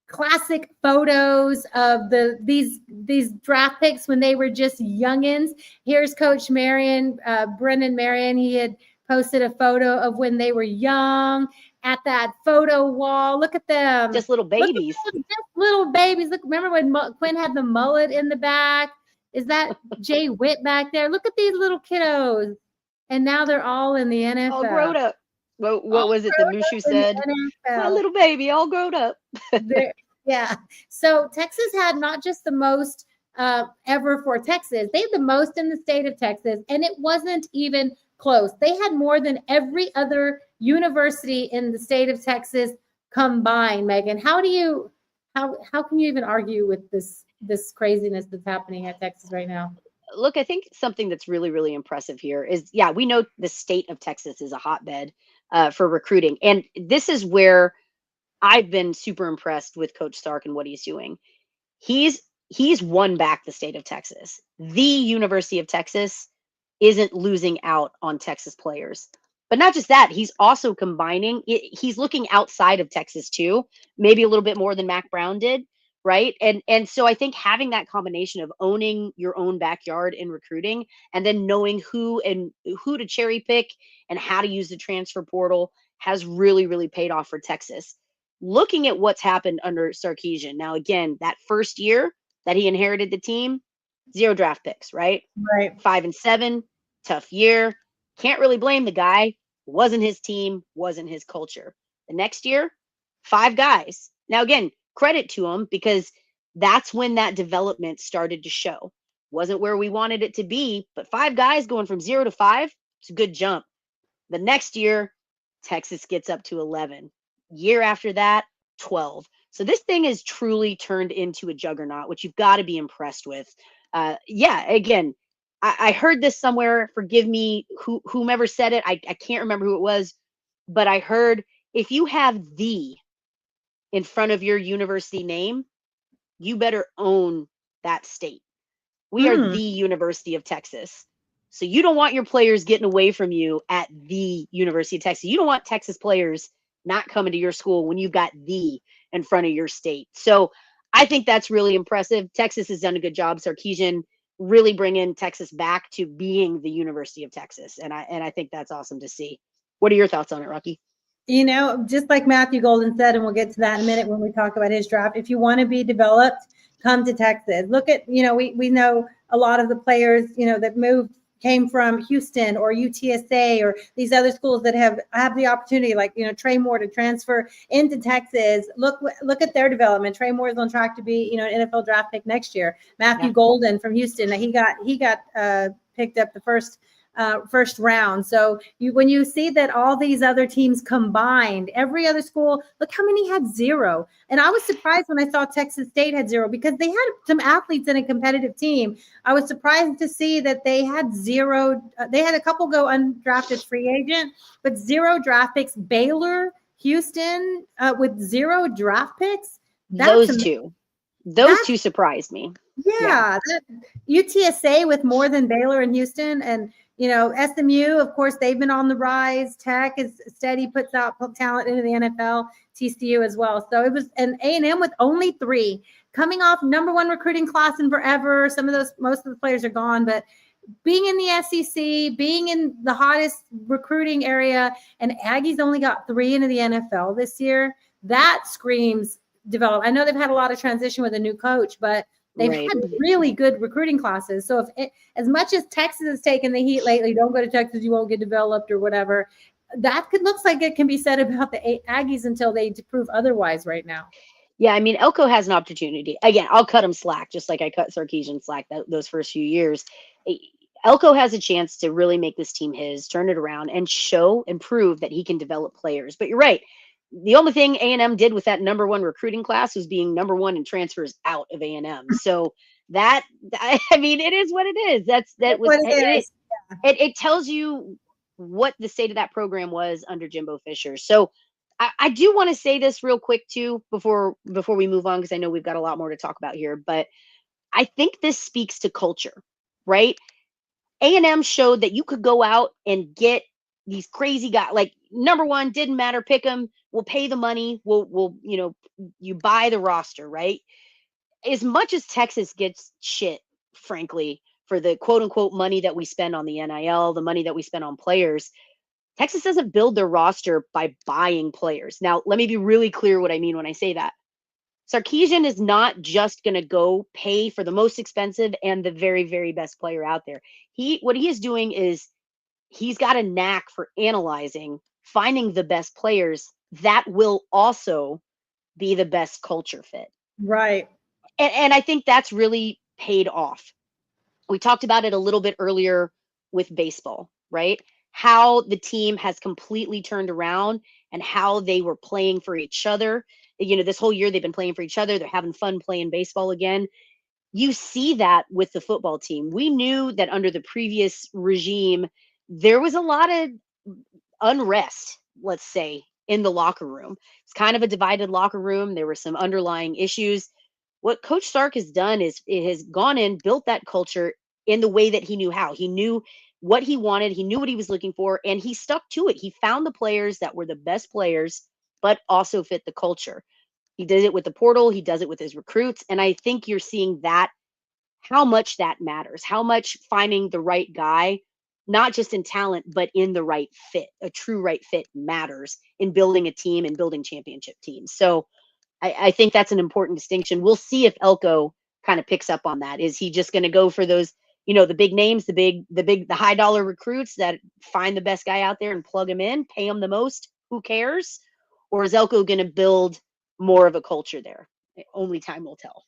Classic photos of these draft picks when they were just youngins. Here's Coach Marion, Brendan Marion. He had posted a photo of when they were young at that photo wall. Look at them. Just little babies. Just little babies. Look, remember when Quinn had the mullet in the back? Is that Jay Witt back there? Look at these little kiddos. And now they're all in the NFL. All grown up. What was it that Mushu said? My NFL. little baby, all grown up. Yeah. So Texas had not just the most ever for Texas, they had the most in the state of Texas, and it wasn't even close. They had more than every other university in the state of Texas combined. Megan, how can you even argue with this craziness that's happening at Texas right now? Look, I think something that's really, really impressive here is, yeah, we know the state of Texas is a hotbed for recruiting. And this is where I've been super impressed with Coach Sark and what he's doing. He's won back the state of Texas. The University of Texas isn't losing out on Texas players. But not just that, he's also combining, he's looking outside of Texas too, maybe a little bit more than Mac Brown did, right? And so I think having that combination of owning your own backyard in recruiting and then knowing who to cherry pick and how to use the transfer portal has really, really paid off for Texas. Looking at what's happened under Sarkisian. Now, again, that first year that he inherited the team, 0 draft picks, right? Right. 5-7, tough year. Can't really blame the guy. Wasn't his team, wasn't his culture. The next year, 5 guys. Now, again, credit to him because that's when that development started to show. Wasn't where we wanted it to be, but 5 guys going from 0 to 5, it's a good jump. The next year, Texas gets up to 11. Year after that, 12. So this thing has truly turned into a juggernaut, which you've got to be impressed with. Yeah, again, I heard this somewhere. Forgive me, whomever said it. I can't remember who it was, but I heard if you have "the" in front of your university name, you better own that state. We are the University of Texas. So you don't want your players getting away from you at the University of Texas. You don't want Texas players not coming to your school when you've got "the" in front of your state. So I think that's really impressive. Texas has done a good job. Sarkisian really bringing Texas back to being the University of Texas. And I think that's awesome to see. What are your thoughts on it, Rocky? You know, just like Matthew Golden said, and we'll get to that in a minute when we talk about his draft, if you want to be developed, come to Texas. Look at, we know a lot of the players, that came from Houston or UTSA or these other schools that have the opportunity, like, Trey Moore, to transfer into Texas. Look at their development. Trey Moore is on track to be, an NFL draft pick next year. Matthew Golden from Houston, he got picked up the first round. So when you see that all these other teams combined, every other school, look how many had 0. And I was surprised when I saw Texas State had 0 because they had some athletes in a competitive team. I was surprised to see that they had 0. They had a couple go undrafted free agent, but 0 draft picks. Baylor, Houston with 0 draft picks. Those two surprised me. Yeah. UTSA with more than Baylor and Houston, and SMU, of course, they've been on the rise. Tech is steady, puts out talent into the NFL. TCU as well. So it was an A&M with only 3, coming off #1 recruiting class in forever. Most of the players are gone, but being in the SEC, being in the hottest recruiting area, and Aggies only got 3 into the NFL this year. That screams develop. I know they've had a lot of transition with a new coach, but they've had really good recruiting classes. So as much as Texas has taken the heat lately, don't go to Texas, you won't get developed or whatever. That looks like it can be said about the Aggies until they prove otherwise right now. Yeah, I mean, Elko has an opportunity. Again, I'll cut him slack, just like I cut Sarkisian slack those first few years. Elko has a chance to really make this team his, turn it around, and show and prove that he can develop players. But you're right. The only thing A&M did with that #1 recruiting class was being #1 in transfers out of A&M. So that, I mean, it is what it is. It tells you what the state of that program was under Jimbo Fisher. So I do want to say this real quick too, before we move on, because I know we've got a lot more to talk about here, but I think this speaks to culture, right? A&M showed that you could go out and get these crazy guys, like #1, didn't matter, pick them, we'll pay the money, we'll you buy the roster, right? As much as Texas gets shit, frankly, for the quote unquote money that we spend on the NIL, the money that we spend on players, Texas doesn't build their roster by buying players. Now, let me be really clear what I mean when I say that. Sarkisian is not just going to go pay for the most expensive and the very, very best player out there. What he is doing is he's got a knack for analyzing finding the best players that will also be the best culture fit. Right. And I think that's really paid off. We talked about it a little bit earlier with baseball, right? How the team has completely turned around and how they were playing for each other. This whole year they've been playing for each other. They're having fun playing baseball again. You see that with the football team. We knew that under the previous regime, there was a lot of unrest, let's say, in the locker room. It's kind of a divided locker room. There were some underlying issues. What Coach Sark has done is it has gone in, built that culture in the way that he knew how. He knew what he wanted, he knew what he was looking for, and he stuck to it. He found the players that were the best players, but also fit the culture. He did it with the portal, he does it with his recruits, and I think you're seeing that, how much that matters, how much finding the right guy, not just in talent, but in the right fit, a true right fit matters in building a team and building championship teams. So I think that's an important distinction. We'll see if Elko kind of picks up on that. Is he just going to go for those, the big names, the high dollar recruits that find the best guy out there and plug him in, pay him the most? Who cares? Or is Elko going to build more of a culture there? Only time will tell.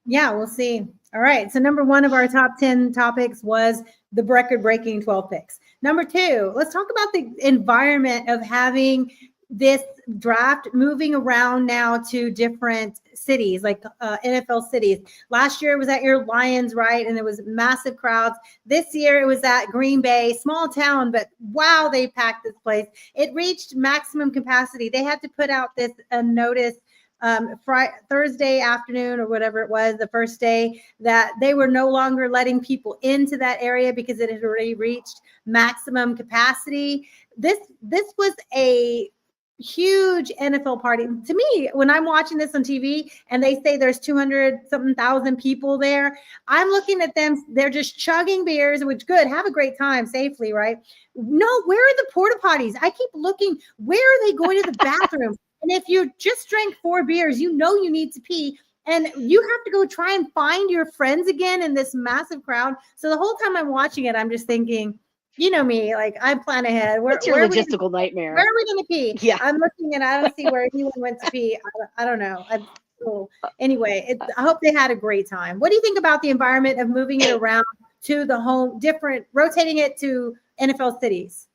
Yeah, we'll see. All right. So number one of our top 10 topics was the record-breaking 12 picks. Number two, let's talk about the environment of having this draft moving around now to different cities, like NFL cities. Last year it was at your Lions, right? And there was massive crowds. This year it was at Green Bay, small town, but wow, they packed this place. It reached maximum capacity. They had to put out this notice Thursday afternoon or whatever it was, the first day, that they were no longer letting people into that area because it had already reached maximum capacity. This was a huge NFL party. To me, when I'm watching this on TV and they say there's 200 something thousand people there, I'm looking at them, they're just chugging beers, which good, have a great time safely, right? No, where are the porta potties? I keep looking, where are they going to the bathroom? And if you just drank 4 beers, you need to pee. And you have to go try and find your friends again in this massive crowd. So the whole time I'm watching it, I'm just thinking, you know me, like I plan ahead. What's your logistical nightmare? Where are we going to pee? Yeah. I'm looking and I don't see where anyone went to pee. I don't know. Anyway, I hope they had a great time. What do you think about the environment of moving it around to the home, rotating it to NFL cities?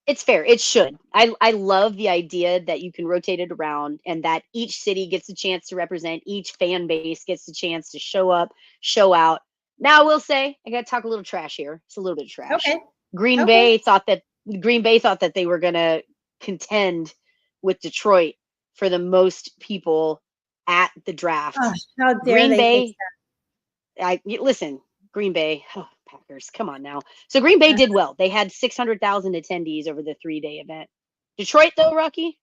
It's fair. It should. I love the idea that you can rotate it around and that each city gets a chance to represent, each fan base gets a chance to show up, show out. Now I will say, I got to talk a little trash here. It's a little bit of trash. Okay. Green Bay thought that they were going to contend with Detroit for the most people at the draft. Oh, how dare Green they Bay. Listen, Green Bay. Oh, Packers, come on now. So Green Bay did well. They had 600,000 attendees over the 3-day event. Detroit, though, Rocky,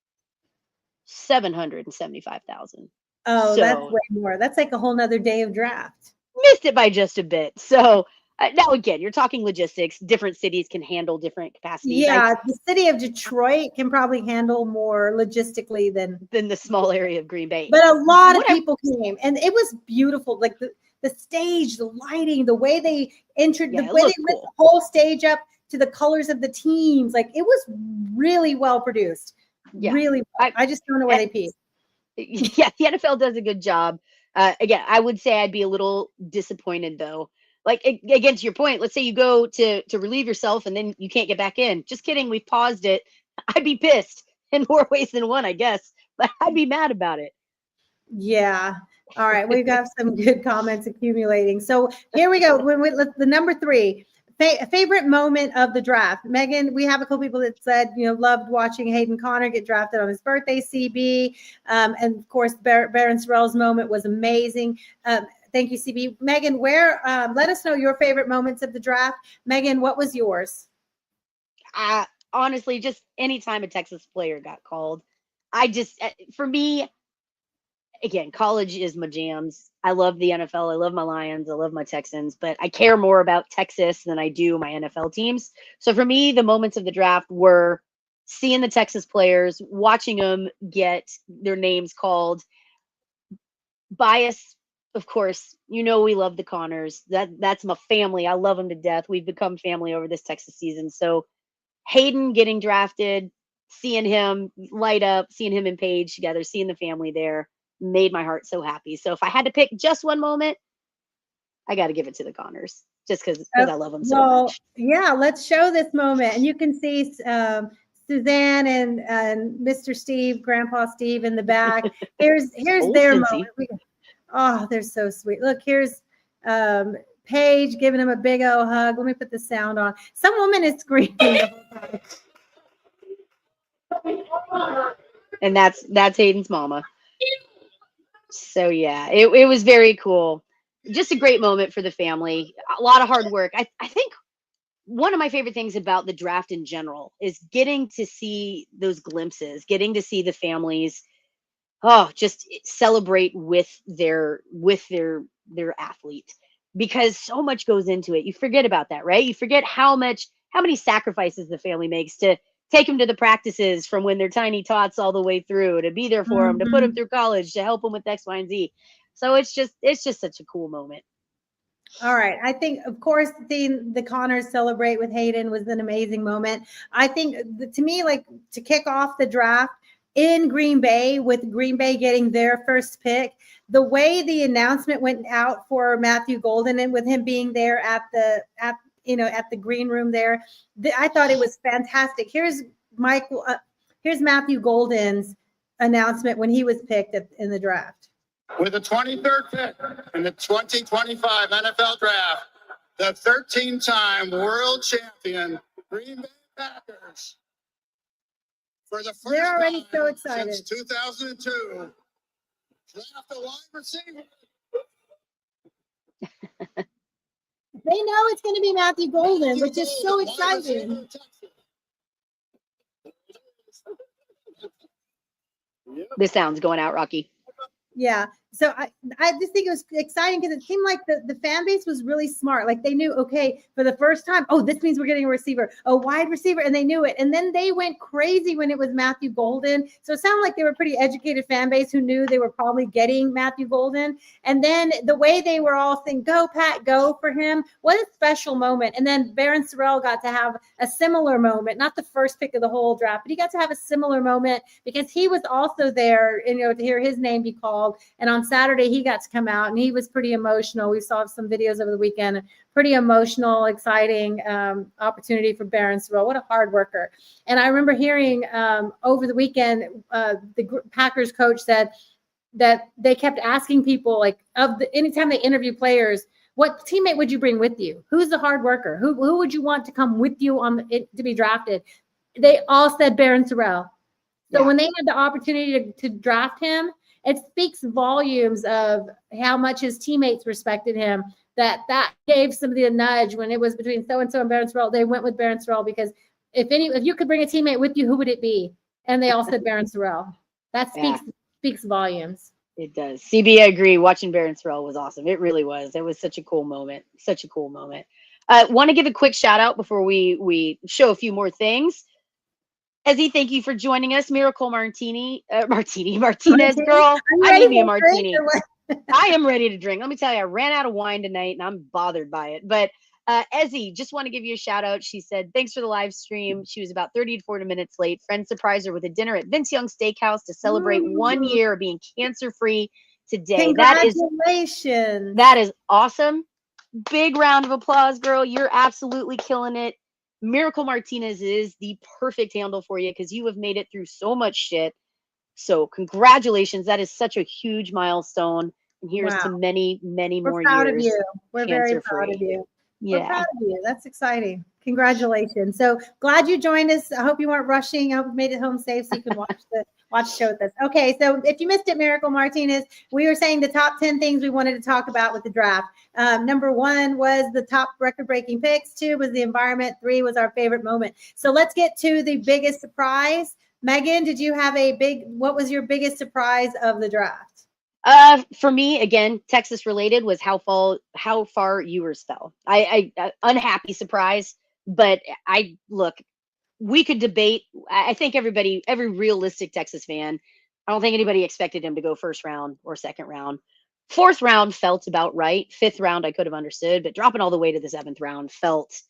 775,000. Oh, so, that's way more. That's like a whole nother day of draft. Missed it by just a bit. So now again, you're talking logistics. Different cities can handle different capacities. Yeah, the city of Detroit can probably handle more logistically than the small area of Green Bay. But a lot of people came, and it was beautiful. Like the stage, the lighting, the way they entered, the way they lit the whole stage up to the colors of the teams. Like it was really well produced. Yeah. Really well. I just don't know where they peed. Yeah, the NFL does a good job. Again, I would say I'd be a little disappointed though. Like again, to your point, let's say you go to relieve yourself and then you can't get back in. Just kidding, we paused it. I'd be pissed in more ways than one, I guess, but I'd be mad about it. Yeah. All right. We've got some good comments accumulating. So here we go. The number 3, favorite moment of the draft. Megan, we have a couple people that said, loved watching Hayden Connor get drafted on his birthday, CB. And of course, Baron Sorrell's moment was amazing. Thank you, CB. Megan, let us know your favorite moments of the draft. Megan, what was yours? Honestly, just anytime a Texas player got called, for me, again, college is my jams. I love the NFL. I love my Lions. I love my Texans, but I care more about Texas than I do my NFL teams. So for me, the moments of the draft were seeing the Texas players, watching them get their names called. Bias, of course, we love the Connors. That's my family. I love them to death. We've become family over this Texas season. So Hayden getting drafted, seeing him light up, seeing him and Paige together, seeing the family there made my heart so happy. So if I had to pick just one moment, I got to give it to the Connors just because I love them so much. Yeah, let's show this moment. And you can see Suzanne and Mr. Steve, Grandpa Steve in the back. Here's their moment. Oh, they're so sweet. Look, here's Paige giving him a big old hug. Let me put the sound on. Some woman is screaming the whole time. And that's Hayden's mama. So yeah, it was very cool. Just a great moment for the family. A lot of hard work. I think one of my favorite things about the draft in general is getting to see those glimpses, getting to see the families just celebrate with their athlete, because so much goes into it. You forget about that, right? You forget how many sacrifices the family makes to take them to the practices from when they're tiny tots all the way through, to be there for them, to put them through college, to help them with X, Y, and Z. So it's just such a cool moment. All right. I think, of course, seeing the Connors celebrate with Hayden was an amazing moment. I think, to me, like, to kick off the draft in Green Bay, with Green Bay getting their first pick, the way the announcement went out for Matthew Golden and with him being there at the green room there, I thought it was fantastic. Here's Matthew Golden's announcement when he was picked in the draft. With the 23rd pick in the 2025 NFL Draft, the 13-time world champion Green Bay Packers, for the first They're already time so excited. since 2002, draft a wide receiver. They know it's going to be Matthew Golden, which is so exciting. The sound's going out, Rocky. Yeah. So I just think it was exciting because it seemed like the fan base was really smart. Like they knew, okay, for the first time, this means we're getting a receiver, a wide receiver, and they knew it. And then they went crazy when it was Matthew Golden. So it sounded like they were a pretty educated fan base who knew they were probably getting Matthew Golden. And then the way they were all saying, go, Pat, go for him. What a special moment. And then Barron Sorrell got to have a similar moment, not the first pick of the whole draft, but he got to have a similar moment because he was also there, to hear his name be called. And on Saturday, he got to come out and he was pretty emotional. We saw some videos over the weekend, pretty emotional, exciting opportunity for Barron Sorrell. What a hard worker. And I remember hearing over the weekend, the Packers coach said that they kept asking people, like, anytime they interview players, what teammate would you bring with you? Who's the hard worker? Who would you want to come with you to be drafted? They all said Barron Sorrell. So when they had the opportunity to draft him, it speaks volumes of how much his teammates respected him. That gave somebody a nudge when it was between so-and-so and Barron Sorrell. They went with Barron Sorrell because if you could bring a teammate with you, who would it be? And they all said Barron Sorrell. That speaks volumes. It does. CB, I agree. Watching Barron Sorrell was awesome. It really was. It was such a cool moment. Such a cool moment. Want to give a quick shout out before we show a few more things. Ezzy, thank you for joining us. Miracle Martinez, girl. I need me a martini. I am ready to drink. Let me tell you, I ran out of wine tonight and I'm bothered by it. But Ezzy, just want to give you a shout out. She said, thanks for the live stream. She was about 30 to 40 minutes late. Friends surprised her with a dinner at Vince Young Steakhouse to celebrate 1 year of being cancer-free today. Congratulations. That is awesome. Big round of applause, girl. You're absolutely killing it. Miracle Martinez is the perfect handle for you because you have made it through so much shit. So congratulations. That is such a huge milestone. And here's to many, many more years. We're proud of you. We're very proud of you. Yeah. We're proud of you. That's exciting. Congratulations. So glad you joined us. I hope you weren't rushing. I hope you made it home safe so you can watch the show with us. Okay, so if you missed it, Miracle Martinez, we were saying the top 10 things we wanted to talk about with the draft. Number 1 was the top record-breaking picks. 2 was the environment. 3 was our favorite moment. So let's get to the biggest surprise. Megan, did you have what was your biggest surprise of the draft? For me, again, Texas related was how far Ewers fell. I unhappy surprise, but we could debate. I think every realistic Texas fan, I don't think anybody expected him to go first round or second round. 4th round felt about right. 5th round, I could have understood, but dropping all the way to the 7th round felt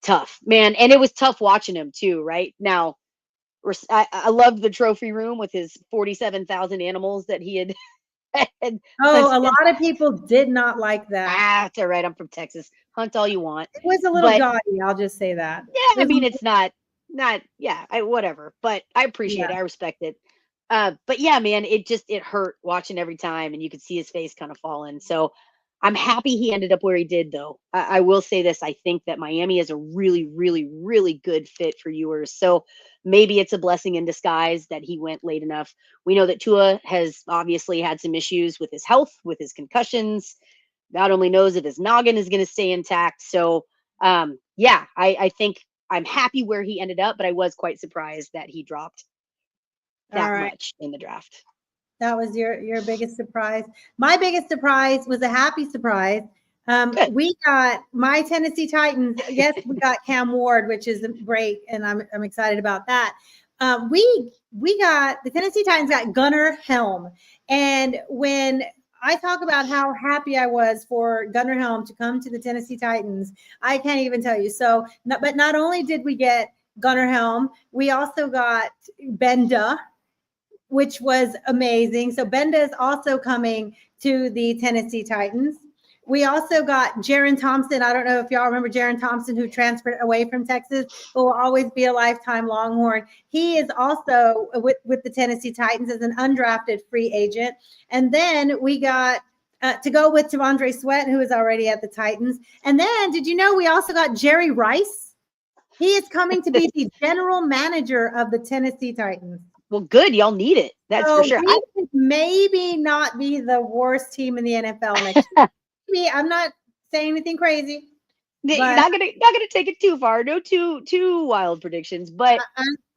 tough, man. And it was tough watching him too, right? Now, I loved the trophy room with his 47,000 animals that he had. Oh, a lot of people did not like that. It's all right. I'm from Texas. Hunt all you want. It was a little But gaudy, I'll just say that. yeah, I mean, it's not, yeah, whatever, but I appreciate Yeah. it. I respect it. But yeah, man, it hurt watching every time, and you could see his face kind of falling. So I'm happy he ended up where he did, though. I will say this. I think that Miami is a really, really, really good fit for Ewers. So maybe it's a blessing in disguise that he went late enough. We know that Tua has obviously had some issues with his health, with his concussions. God only knows if his noggin is going to stay intact. So yeah, I think I'm happy where he ended up, but I was quite surprised that he dropped that much in the draft. That was your biggest surprise. My biggest surprise was a happy surprise. We got my Tennessee Titans. Yes, we got Cam Ward, which is great, and I'm excited about that. We got the Tennessee Titans got Gunnar Helm, and when I talk about how happy I was for Gunnar Helm to come to the Tennessee Titans, I can't even tell you. So, but not only did we get Gunnar Helm, we also got Benda, which was amazing. So Benda is also coming to the Tennessee Titans. We also got Jaron Thompson. I don't know if y'all remember Jaron Thompson, who transferred away from Texas, but will always be a lifetime Longhorn. He is also with the Tennessee Titans as an undrafted free agent. And then we got to go with T'Vondre Sweat, who is already at the Titans. And then did you know we also got Jerry Rice? He is coming to be the general manager of the Tennessee Titans. Well, good. Y'all need it. That's for sure. We could maybe not be the worst team in the NFL next year. Maybe, I'm not saying anything crazy. You're not gonna take it too far. No too wild predictions, but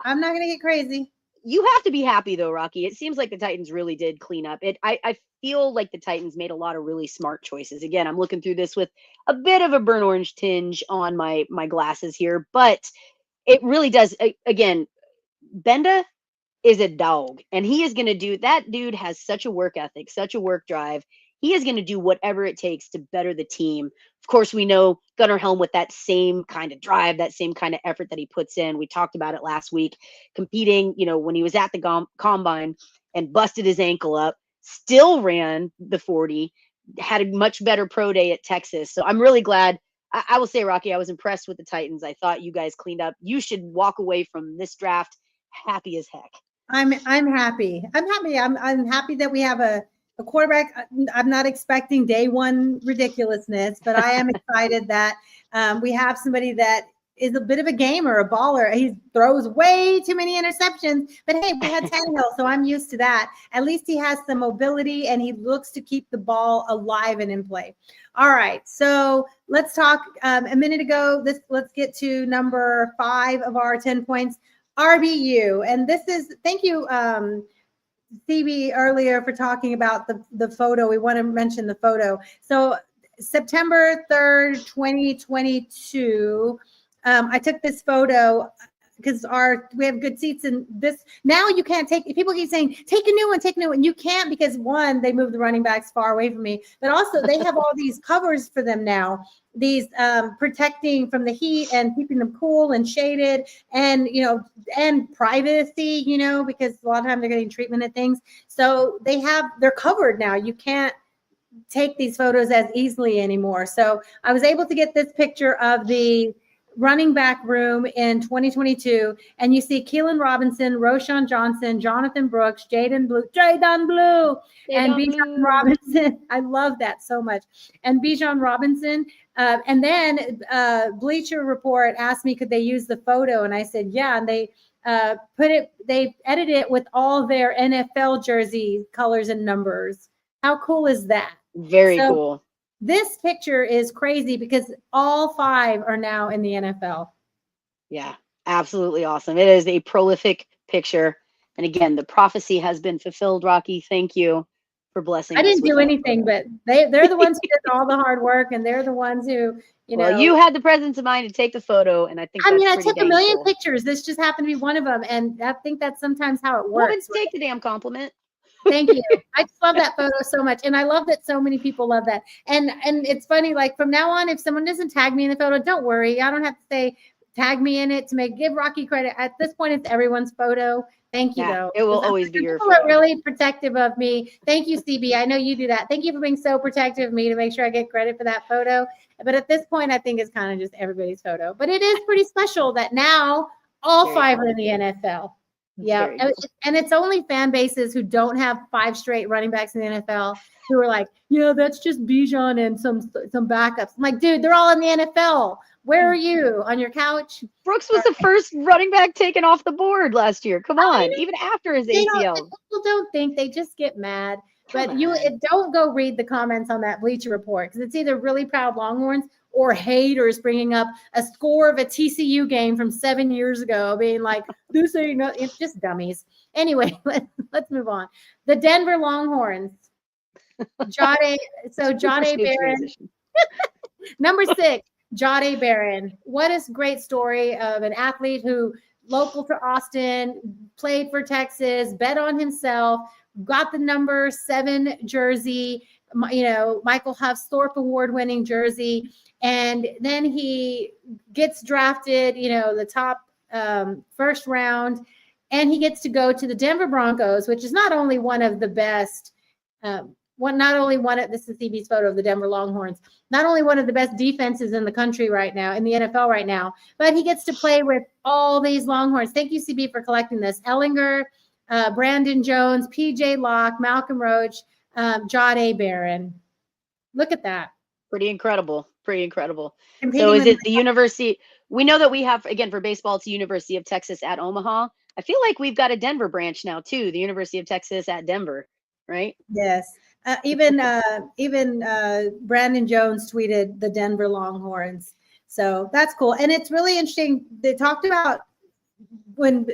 I'm not gonna get crazy. You have to be happy though, Rocky. It seems like the Titans really did clean up. I feel like the Titans made a lot of really smart choices. Again, I'm looking through this with a bit of a burnt orange tinge on my glasses here, but it really does. Again, Benda is a dog, and he is going to do that. Dude has such a work ethic, such a work drive. He is going to do whatever it takes to better the team. Of course, we know Gunnar Helm with that same kind of drive, that same kind of effort that he puts in. We talked about it last week, competing, when he was at the combine and busted his ankle up, still ran the 40, had a much better pro day at Texas. So I'm really glad. I will say, Rocky, I was impressed with the Titans. I thought you guys cleaned up. You should walk away from this draft happy as heck. I'm happy. I'm happy that we have a quarterback. I'm not expecting day one ridiculousness, but I am excited that we have somebody that is a bit of a gamer, a baller. He throws way too many interceptions, but hey, we had Tannehill, so I'm used to that. At least he has some mobility, and he looks to keep the ball alive and in play. All right, so let's talk. A minute ago, let's get to number 5 of our 10 points. RBU, and this is thank you, CB, earlier for talking about the photo. We want to mention the photo. So September 3rd, 2022, I took this photo because we have good seats in this. Now you can't people keep saying, take a new one. You can't because one, they moved the running backs far away from me, but also they have all these covers for them now, these protecting from the heat and keeping them cool and shaded and, and privacy, because a lot of times they're getting treatment and things. So they're covered now. You can't take these photos as easily anymore. So I was able to get this picture of the running back room in 2022, and you see Keelan Robinson, Roshan Johnson, Jonathan Brooks, Jaden Blue, and Bijan Robinson. I love that so much. And Bijan Robinson. And then Bleacher Report asked me, could they use the photo? And I said, yeah. And they they edited it with all their NFL jersey colors and numbers. How cool is that? Very cool. This picture is crazy because all 5 are now in the NFL. Yeah, absolutely awesome. It is a prolific picture. And again, the prophecy has been fulfilled, Rocky. Thank you for blessing us. I didn't do anything, but they're the ones who did all the hard work, and they're the ones who, Well, you had the presence of mind to take the photo, and I think I took a million pictures. This just happened to be one of them, and I think that's sometimes how it works. Well, let's take the damn compliment. Thank you. I just love that photo so much. And I love that so many people love that. And it's funny, like from now on, if someone doesn't tag me in the photo, don't worry. I don't have to say tag me in it to give Rocky credit. At this point, it's everyone's photo. Thank you, though. It will always be your People are photo. really protective of me. Thank you, CB. I know you do that. Thank you for being so protective of me to make sure I get credit for that photo. But at this point, I think it's kind of just everybody's photo. But it is pretty special that now all Very 5 cool. are in the NFL. Yeah. Very cool. And it's only fan bases who don't have 5 straight running backs in the NFL who are like, yeah, that's just Bijan and some backups. I'm like, dude, they're all in the NFL. Where are you? On your couch? Brooks was the first running back taken off the board last year. Come on, even after his ACL. People don't think, they just get mad. But Come you on. don't go read the comments on that Bleacher Report, because it's either really proud Longhorns or haters bringing up a score of a TCU game from 7 years ago, being like, this ain't no, it's just dummies. Anyway, let's move on. The Denver Longhorns. Jade Barron. Number 6, Jade Barron. What a great story of an athlete who local to Austin, played for Texas, bet on himself, got the number 7 jersey, Michael Huff's Thorpe Award-winning jersey. And then he gets drafted, the top first round, and he gets to go to the Denver Broncos, which is not only one of the best, this is CB's photo of the Denver Longhorns, not only one of the best defenses in the country right now, in the NFL right now, but he gets to play with all these Longhorns. Thank you, CB, for collecting this. Ellinger, Brandon Jones, PJ Locke, Malcolm Roach, Jade Barron. Look at that. Pretty incredible. Competing So is with- it the university? We know that we have, again, for baseball, it's the University of Texas at Omaha. I feel like we've got a Denver branch now too, the University of Texas at Denver, right? Yes. Even Brandon Jones tweeted the Denver Longhorns. So that's cool. And it's really interesting. They talked about when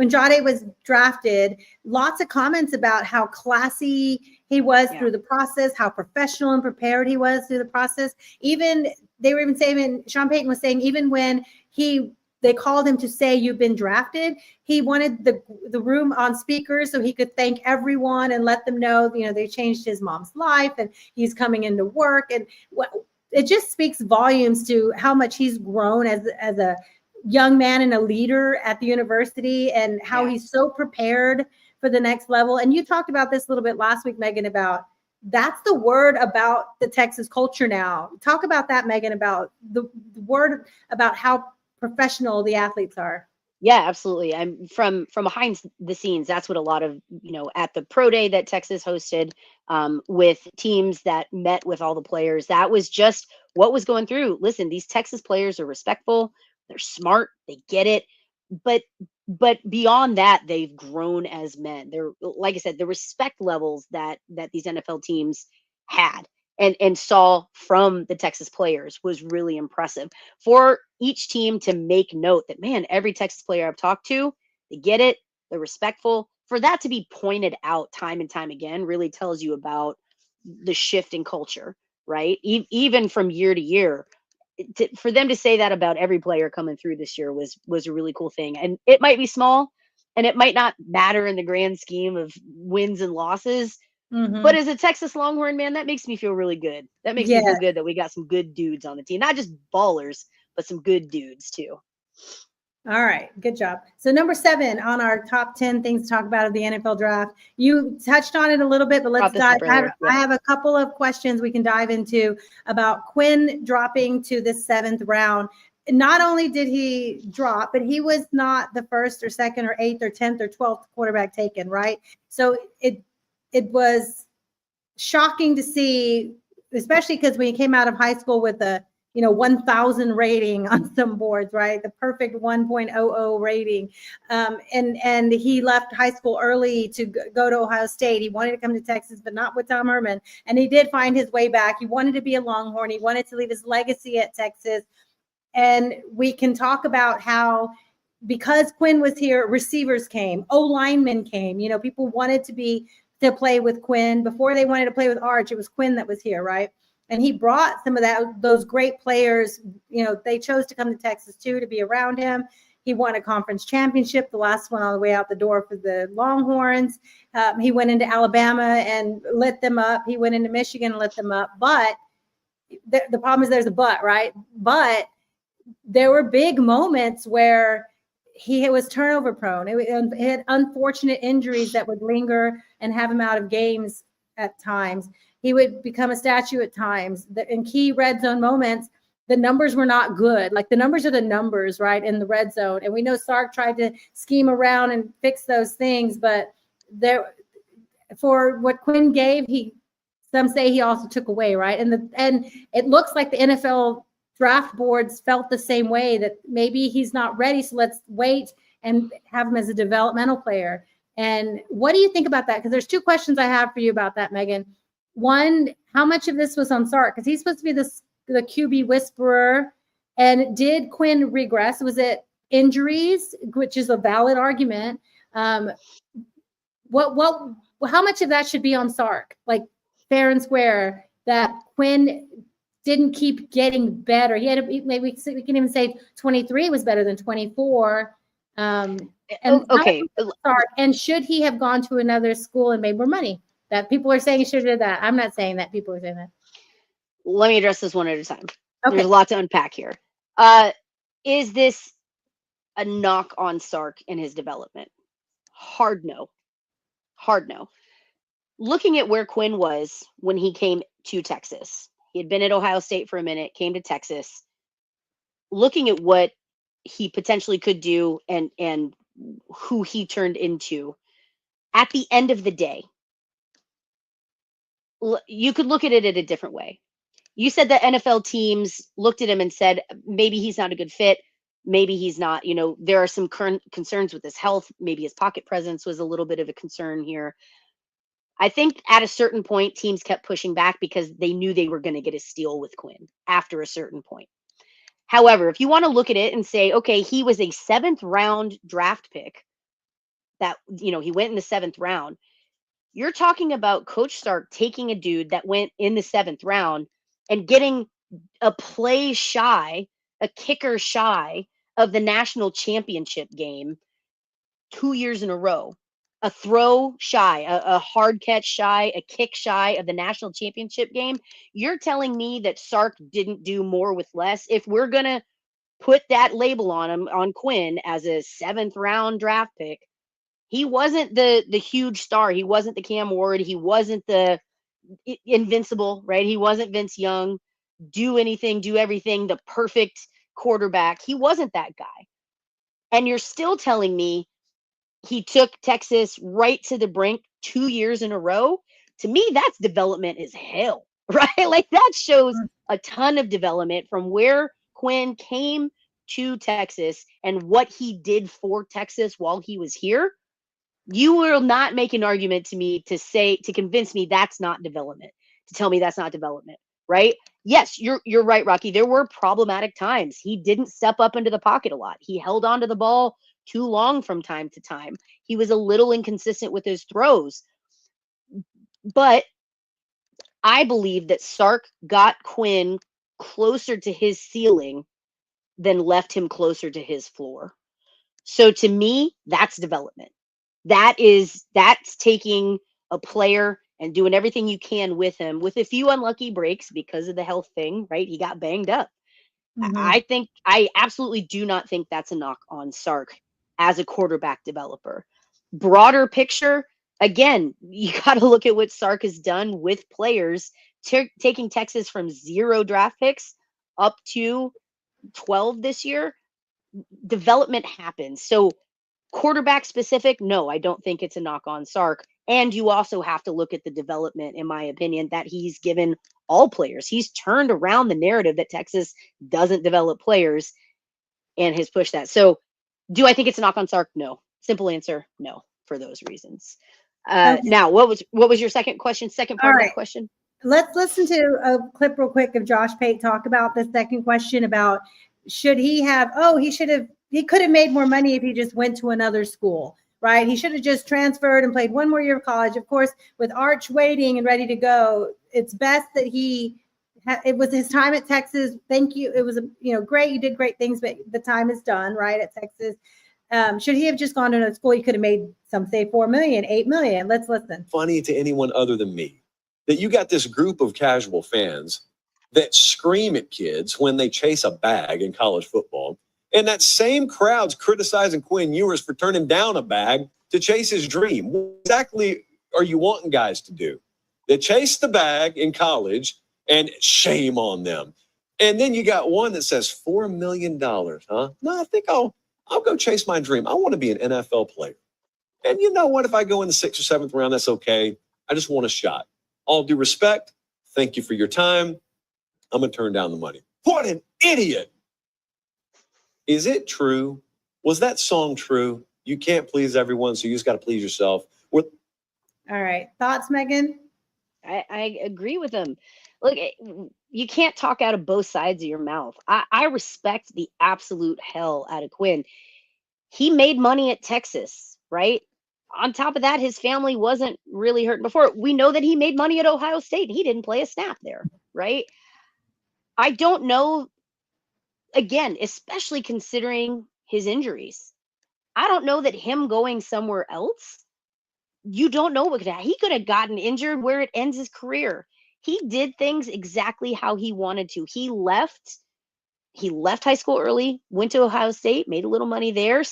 Jade was drafted, lots of comments about how classy he was through the process, how professional and prepared he was through the process. Even they were even saying, Sean Payton was saying, even when they called him to say you've been drafted, he wanted the room on speakers so he could thank everyone and let them know, they changed his mom's life and he's coming into work. And it just speaks volumes to how much he's grown as a young man and a leader at the university, and how he's so prepared for the next level. And you talked about this a little bit last week, Megan, about that's the word about the Texas culture now. Talk about that, Megan, about the word about how professional the athletes are. Yeah, absolutely. I'm from behind the scenes. That's what a lot of, at the pro day that Texas hosted, with teams that met with all the players, that was just what was going through. Listen, these Texas players are respectful. They're smart. They get it. But beyond that, they've grown as men. They're, like I said, the respect levels that these NFL teams had and saw from the Texas players was really impressive. For each team to make note that, man, every Texas player I've talked to, they get it. They're respectful. For that to be pointed out time and time again really tells you about the shift in culture, right? Even from year to year. For them to say that about every player coming through this year was a really cool thing. And it might be small and it might not matter in the grand scheme of wins and losses, but as a Texas Longhorn, man, that makes me feel really good. That makes me feel good that we got some good dudes on the team, not just ballers, but some good dudes too. All right, good job. So number 7 on our top 10 things to talk about of the NFL draft. You touched on it a little bit, but let's dive. I have a couple of questions we can dive into about Quinn dropping to the 7th round. Not only did he drop, but he was not the 1st or 2nd or 8th or 10th or 12th quarterback taken, right? So it was shocking to see, especially because when he came out of high school with a 1,000 rating on some boards, right? The perfect 1.00 rating. And he left high school early to go to Ohio State. He wanted to come to Texas, but not with Tom Herman. And he did find his way back. He wanted to be a Longhorn. He wanted to leave his legacy at Texas. And we can talk about how, because Quinn was here, receivers came, O-linemen came. People wanted to play with Quinn. Before they wanted to play with Arch, it was Quinn that was here, right? And he brought some of those great players. They chose to come to Texas too, to be around him. He won a conference championship, the last one on the way out the door for the Longhorns. He went into Alabama and lit them up. He went into Michigan and lit them up. But the problem is there's a but, right? But there were big moments where he was turnover prone. He had unfortunate injuries that would linger and have him out of games at times. He would become a statue at times. In key red zone moments, the numbers were not good. Like the numbers are the numbers, right, in the red zone. And we know Sark tried to scheme around and fix those things, but there, for what Quinn gave, some say he also took away, right? And it looks like the NFL draft boards felt the same way, that maybe he's not ready, so let's wait and have him as a developmental player. And what do you think about that? Because there's two questions I have for you about that, Megan. One, how much of this was on Sark? Because he's supposed to be the QB whisperer. And did Quinn regress? Was it injuries, which is a valid argument? How much of that should be on Sark? Like fair and square, that Quinn didn't keep getting better. He had maybe we can even say 23 was better than 24. And okay. And should he have gone to another school and made more money? That people are saying he should have did that. I'm not saying that. People are saying that. Let me address this one at a time. Okay. There's a lot to unpack here. Is this a knock on Sark in his development? Hard no. Hard no. Looking at where Quinn was when he came to Texas, he had been at Ohio State for a minute, came to Texas. Looking at what he potentially could do and who he turned into, at the end of the day, you could look at it in a different way. You said that NFL teams looked at him and said, maybe he's not a good fit. Maybe he's not, there are some current concerns with his health. Maybe his pocket presence was a little bit of a concern here. I think at a certain point, teams kept pushing back because they knew they were going to get a steal with Quinn after a certain point. However, if you want to look at it and say, okay, he was a 7th round draft pick that, he went in the 7th round. You're talking about Coach Sark taking a dude that went in the 7th round and getting a play shy, a kicker shy of the national championship game 2 years in a row. A throw shy, a hard catch shy, a kick shy of the national championship game. You're telling me that Sark didn't do more with less? If we're going to put that label on him, on Quinn, as a 7th round draft pick, he wasn't the huge star. He wasn't the Cam Ward. He wasn't the invincible, right? He wasn't Vince Young. Do anything, do everything, the perfect quarterback. He wasn't that guy. And you're still telling me he took Texas right to the brink 2 years in a row. To me, that's development as hell, right? Like that shows a ton of development from where Quinn came to Texas and what he did for Texas while he was here. You will not make an argument to me to convince me that's not development, to tell me that's not development, right? Yes, you're right, Rocky. There were problematic times. He didn't step up into the pocket a lot. He held on to the ball too long from time to time. He was a little inconsistent with his throws. But I believe that Sark got Quinn closer to his ceiling than left him closer to his floor. So to me, that's development. That's taking a player and doing everything you can with him, with a few unlucky breaks because of the health thing, right? He got banged up. Mm-hmm. I absolutely do not think that's a knock on Sark as a quarterback developer. Broader picture, again, you got to look at what Sark has done with players, taking Texas from 0 draft picks up to 12 this year. Development happens. So quarterback specific, no, I don't think it's a knock on Sark. And you also have to look at the development, in my opinion, that he's given all players. He's turned around the narrative that Texas doesn't develop players and has pushed that. So do I think it's a knock on Sark? No. Simple answer, no, for those reasons. Okay. Now, what was your second question? Second part of that question? Let's listen to a clip real quick of Josh Pate talk about the second question about should he have, he could have made more money if he just went to another school, right? He should have just transferred and played one more year of college. Of course, with Arch waiting and ready to go, it's best that it was his time at Texas. Thank you. It was, great. You did great things, but the time is done, right, at Texas. Should he have just gone to another school? He could have made, some say, $4 million, $8 million. Let's listen. Funny to anyone other than me that you got this group of casual fans that scream at kids when they chase a bag in college football. And that same crowd's criticizing Quinn Ewers for turning down a bag to chase his dream. What exactly are you wanting guys to do? They chase the bag in college, and shame on them. And then you got one that says $4 million, huh? No, I think I'll go chase my dream. I want to be an NFL player. And you know what? If I go in the 6th or 7th round, that's okay. I just want a shot. All due respect, thank you for your time. I'm going to turn down the money. What an idiot. Is it true? Was that song true? You can't please everyone, so you just got to please yourself. All right. Thoughts, Megan? I agree with him. Look, you can't talk out of both sides of your mouth. I respect the absolute hell out of Quinn. He made money at Texas, right? On top of that, his family wasn't really hurting before. We know that he made money at Ohio State. He didn't play a snap there, right? I don't know, again, especially considering his injuries. I don't know that him going somewhere else, you don't know what could happen. He could have gotten injured where it ends his career. He did things exactly how he wanted to. He left high school early, went to Ohio State, made a little money there,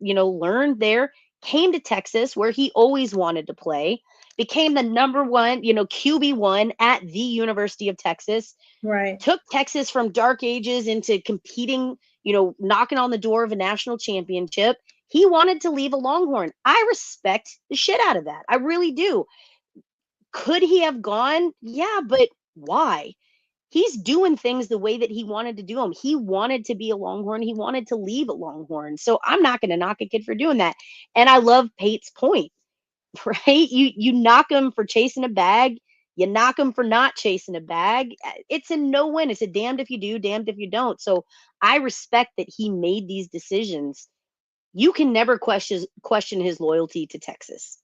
learned there, came to Texas where he always wanted to play, became the number one, QB1 at the University of Texas. Right. Took Texas from dark ages into competing, knocking on the door of a national championship. He wanted to leave a Longhorn. I respect the shit out of that. I really do. Could he have gone? Yeah, but why? He's doing things the way that he wanted to do them. He wanted to be a Longhorn. He wanted to leave a Longhorn. So I'm not going to knock a kid for doing that. And I love Pate's point, right? You knock him for chasing a bag. You knock him for not chasing a bag. It's a no-win. It's a damned if you do, damned if you don't. So I respect that he made these decisions. You can never question his loyalty to Texas.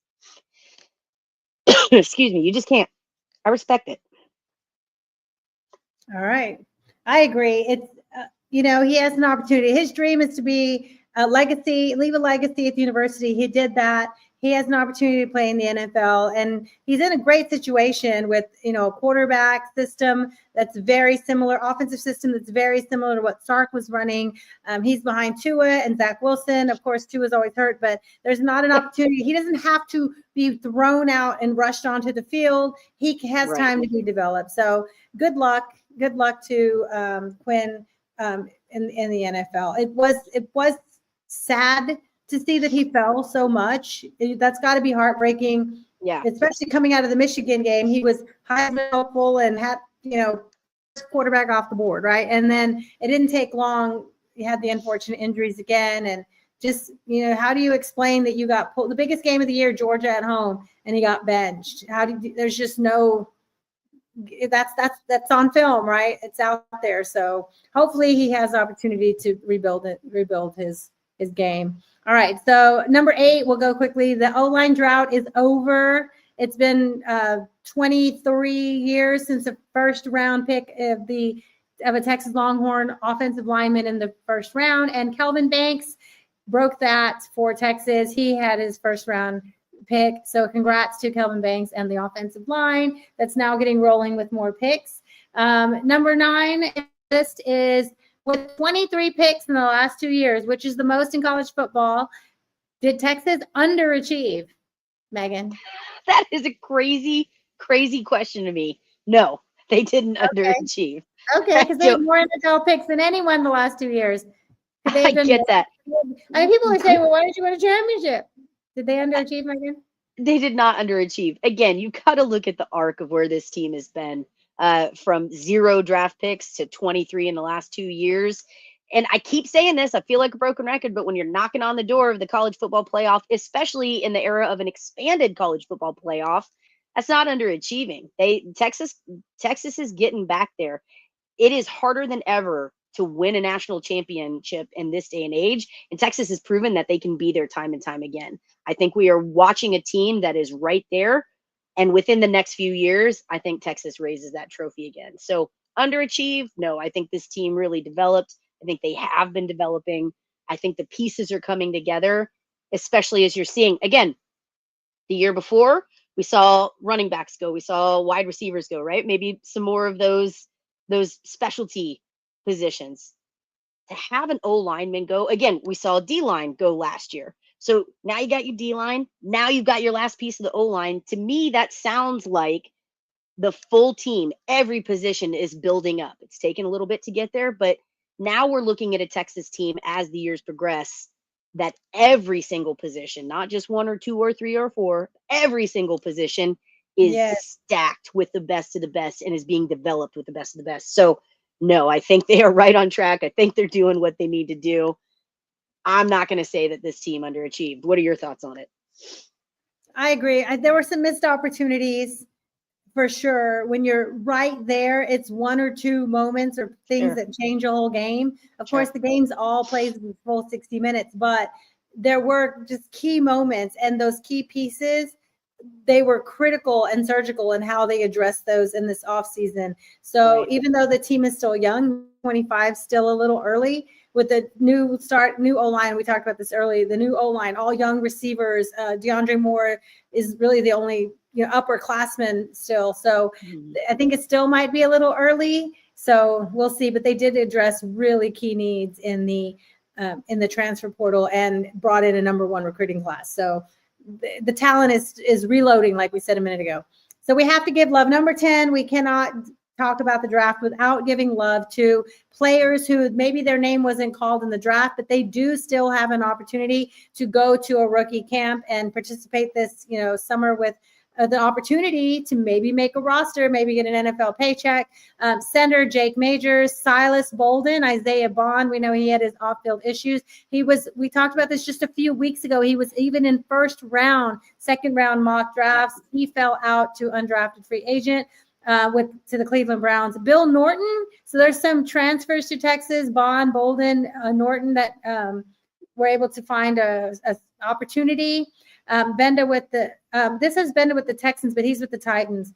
Excuse me. You just can't. I respect it. All right. I agree. It's, he has an opportunity. His dream is to be a legacy, leave a legacy at the university. He did that. He has an opportunity to play in the NFL, and he's in a great situation with, a quarterback system that's very similar, offensive system that's very similar to what Sark was running. He's behind Tua and Zach Wilson. Of course, Tua's always hurt, but there's not an opportunity. He doesn't have to be thrown out and rushed onto the field. He has time to be developed. So good luck. Good luck to Quinn in the NFL. It was sad to see that he fell so much. That's got to be heartbreaking. Yeah. Especially coming out of the Michigan game. He was highly hopeful and had, quarterback off the board, right? And then it didn't take long. He had the unfortunate injuries again. And just, how do you explain that you got pulled? The biggest game of the year, Georgia at home, and he got benched. There's just no, that's on film, right? It's out there. So hopefully he has opportunity to rebuild his game. All right. So number 8, we'll go quickly. The O-line drought is over. It's been 23 years since the first round pick of a Texas Longhorn offensive lineman in the first round. And Kelvin Banks broke that for Texas. He had his first round pick. So congrats to Kelvin Banks and the offensive line that's now getting rolling with more picks. Number 9 in the list is with 23 picks in the last 2 years, which is the most in college football. Did Texas underachieve, Megan? That is a crazy, crazy question to me. No, they didn't underachieve. Okay, because they had more NFL picks than anyone the last 2 years. I get that. I mean, people are saying, well, why did you win a championship? Did they underachieve, Megan? They did not underachieve. Again, you got to look at the arc of where this team has been from 0 draft picks to 23 in the last 2 years. And I keep saying this, I feel like a broken record, but when you're knocking on the door of the college football playoff, especially in the era of an expanded college football playoff, that's not underachieving. Texas is getting back there. It is harder than ever to win a national championship in this day and age. And Texas has proven that they can be there time and time again. I think we are watching a team that is right there. And within the next few years, I think Texas raises that trophy again. So underachieve? No, I think this team really developed. I think they have been developing. I think the pieces are coming together, especially as you're seeing, again, the year before, we saw running backs go. We saw wide receivers go, right? Maybe some more of those those specialty positions. To have an O lineman go, again, we saw D line go last year. So now you got your D line. Now you've got your last piece of the O line. To me, that sounds like the full team, every position is building up. It's taken a little bit to get there, but now we're looking at a Texas team as the years progress that every single position, not just one or two or three or four, every single position is Yes. stacked with the best of the best and is being developed with the best of the best. So, no, I think they are right on track. I think they're doing what they need to do. I'm not going to say that this team underachieved. What are your thoughts on it? I agree. There were some missed opportunities for sure. When you're right there, it's one or two moments or things that change a whole game. Of course, the game's all plays the full 60 minutes, but there were just key moments, and those key pieces, they were critical and surgical in how they addressed those in this offseason. So even though the team is still young, 25, still a little early with the new O-line. We talked about this early, the new O-line, all young receivers. DeAndre Moore is really the only upperclassman still. So I think it still might be a little early. So we'll see, but they did address really key needs in the transfer portal and brought in a number one recruiting class. So the talent is reloading, like we said a minute ago. So we have to give love. Number 10, we cannot talk about the draft without giving love to players who maybe their name wasn't called in the draft, but they do still have an opportunity to go to a rookie camp and participate this summer with the opportunity to maybe make a roster, maybe get an NFL paycheck. Center Jake Majors, Silas Bolden, Isaiah Bond. We know he had his off-field issues. We talked about this just a few weeks ago. He was even in second round mock drafts. He fell out to undrafted free agent to the Cleveland Browns. Bill Norton. So there's some transfers to Texas, Bond, Bolden, Norton that were able to find a opportunity. Benda with this has Benda with the Texans, but he's with the Titans.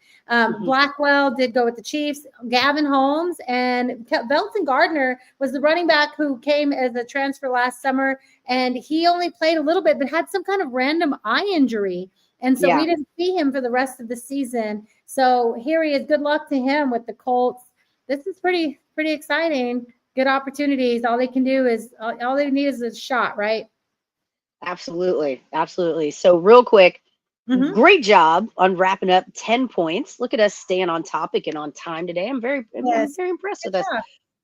Blackwell did go with the Chiefs. Gavin Holmes and Belton Gardner was the running back who came as a transfer last summer, and he only played a little bit, but had some kind of random eye injury. And so we didn't see him for the rest of the season. So here he is. Good luck to him with the Colts. This is pretty exciting. Good opportunities. All they need is a shot, right? Absolutely. So real quick, great job on wrapping up 10 points. Look at us staying on topic and on time today. I'm very impressed with us.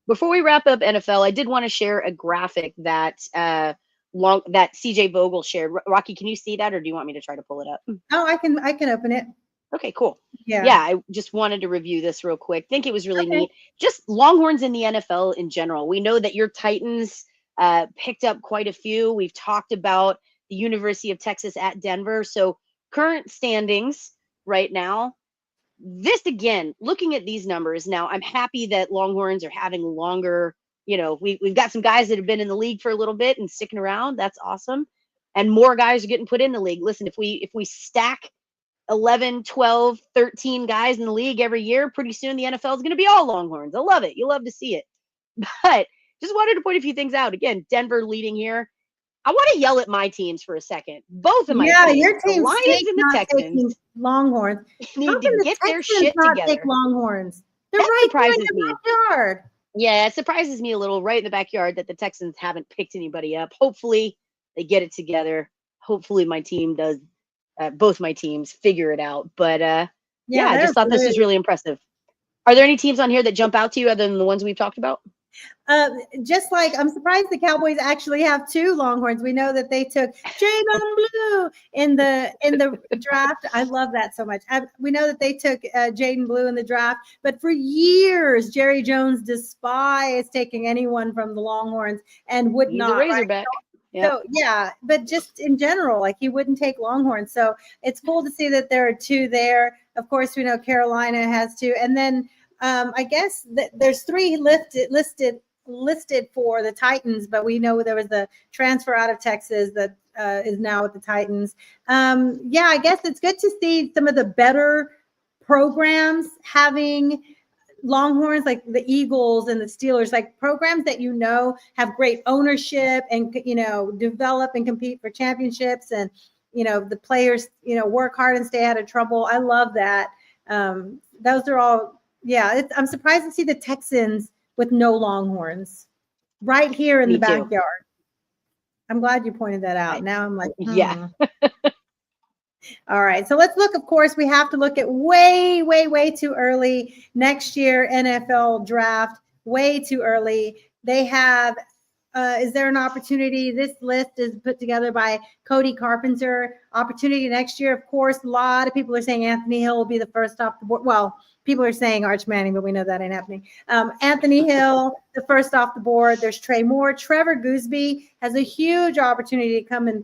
Before we wrap up NFL, I did want to share a graphic that that CJ Vogel shared. Rocky, can you see that, or do you want me to try to pull it up? Oh, I can open it. Okay, cool. Yeah, I just wanted to review this real quick. Think it was really neat. Just Longhorns in the NFL in general. We know that your Titans picked up quite a few. We've talked about the University of Texas at Denver. So current standings right now, this again, looking at these numbers now, I'm happy that Longhorns are having longer, we've got some guys that have been in the league for a little bit and sticking around. That's awesome. And more guys are getting put in the league. Listen, if we stack 11, 12, 13 guys in the league every year, pretty soon the NFL is going to be all Longhorns. I love it. You'll love to see it. But just wanted to point a few things out. Again, Denver leading here. I want to yell at my teams for a second. Both of my teams, your team, the Lions and the Texans, Longhorns need to get their shit together. Take Longhorns. They're that right surprises in me. the backyard. Yeah, it surprises me a little, right in the backyard, that the Texans haven't picked anybody up. Hopefully, they get it together. Hopefully, my team does. Both my teams figure it out. But I just thought this was really impressive. Are there any teams on here that jump out to you other than the ones we've talked about? Just like I'm surprised the Cowboys actually have two Longhorns. We know that they took Jaden Blue in the draft. I love that so much. We know that they took Jaden Blue in the draft, but for years Jerry Jones despised taking anyone from the Longhorns and would He's not. a Razorback. Right? Yep. So but just in general, like he wouldn't take Longhorns. So it's cool to see that there are two there. Of course, we know Carolina has two, and then I guess there's three listed for the Titans, but we know there was the transfer out of Texas that is now with the Titans. I guess it's good to see some of the better programs having Longhorns, like the Eagles and the Steelers, like programs that have great ownership and develop and compete for championships, and the players work hard and stay out of trouble. I love that. Those are all Yeah, I'm surprised to see the Texans with no Longhorns right here in Me the too. backyard. I'm glad you pointed that out. Now I'm like, Yeah. All right. So let's look. Of course, we have to look at way, way, way too early next year NFL draft. Way too early. They have. Is there an opportunity? This list is put together by Cody Carpenter. Opportunity next year, of course. A lot of people are saying Anthony Hill will be the first off the board. Well, people are saying Arch Manning, but we know that ain't happening. Anthony Hill, the first off the board. There's Trey Moore. Trevor Gooseby has a huge opportunity to come and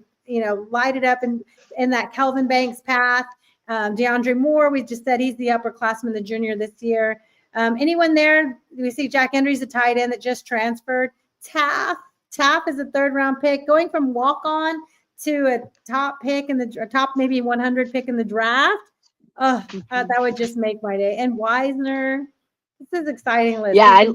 light it up in that Kelvin Banks path. DeAndre Moore, we just said he's the upperclassman, the junior this year. Anyone there? We see Jack Henry's a tight end that just transferred. Taff is a third-round pick, going from walk-on to a top pick in the top maybe 100 pick in the draft. That would just make my day. And Wisner, this is exciting list. Yeah,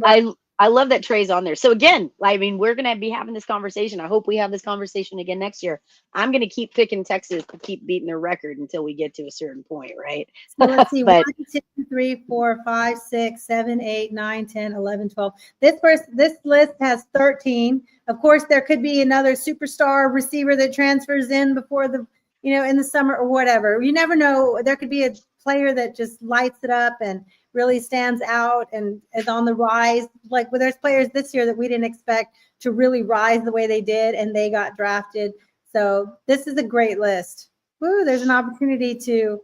I love that Trey's on there. So again, I mean, we're gonna be having this conversation. I hope we have this conversation again next year. I'm gonna keep picking Texas to keep beating their record until we get to a certain point, right? So let's see, But 1, 2, 3, 4, 5, 6, 7, 8, 9, 10, 11, 12. This list has 13. Of course, there could be another superstar receiver that transfers in before the, in the summer or whatever. You never know. There could be a player that just lights it up and really stands out and is on the rise. Like, well, there's players this year that we didn't expect to really rise the way they did, and they got drafted. So this is a great list. Woo, there's an opportunity to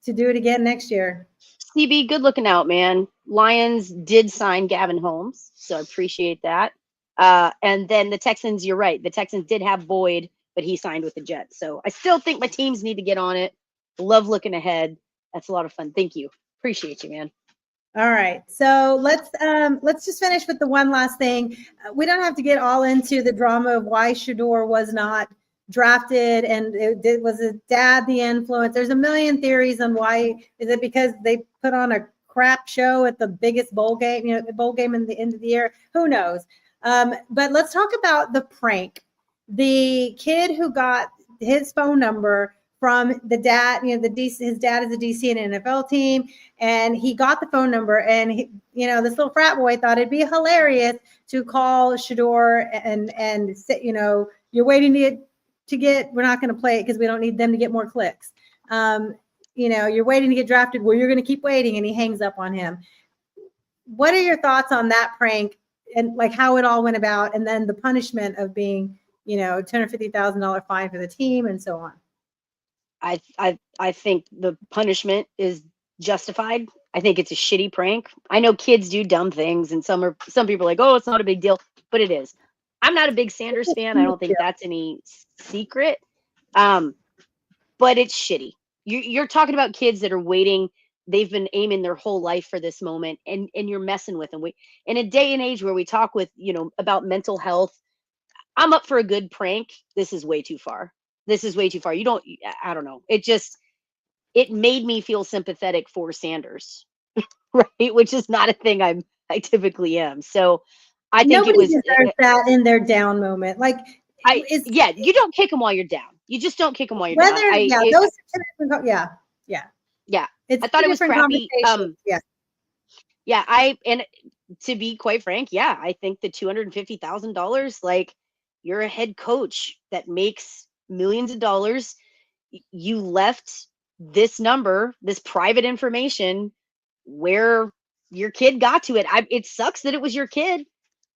do it again next year. CB, good looking out, man. Lions did sign Gavin Holmes, so I appreciate that. And then the Texans, you're right. The Texans did have Boyd, but he signed with the Jets. So I still think my teams need to get on it. Love looking ahead. That's a lot of fun. Thank you. Appreciate you, man. All right. So let's just finish with the one last thing. We don't have to get all into the drama of why Shador was not drafted and was his dad the influence. There's a million theories on why. Is it because they put on a crap show at the biggest bowl game, the bowl game in the end of the year? Who knows? But let's talk about the prank. The kid who got his phone number from the dad, the DC, his dad is a DC in an NFL team, and he got the phone number, and this little frat boy thought it'd be hilarious to call Shador and say, you're waiting to get, we're not going to play it because we don't need them to get more clicks. You're waiting to get drafted. Well, you're going to keep waiting, and he hangs up on him. What are your thoughts on that prank and like how it all went about, and then the punishment of being, $250,000 fine for the team and so on? I think the punishment is justified. I think it's a shitty prank. I know kids do dumb things, and some people are like, oh, it's not a big deal, but it is. I'm not a big Sanders fan. I don't think that's any secret. But it's shitty. You're talking about kids that are waiting. They've been aiming their whole life for this moment, and you're messing with them. In a day and age where we talk with, about mental health, I'm up for a good prank. This is way too far. I don't know. It made me feel sympathetic for Sanders, right? Which is not a thing I typically am. So I think nobody it was deserves that in their down moment. Like, you don't kick them while you're down. You just don't kick them while you're down. Yeah. It's I thought it was crappy. Yeah. And to be quite frank, I think the $250,000, like, you're a head coach that makes millions of dollars. You left this number, this private information, where your kid got to it. It sucks that it was your kid.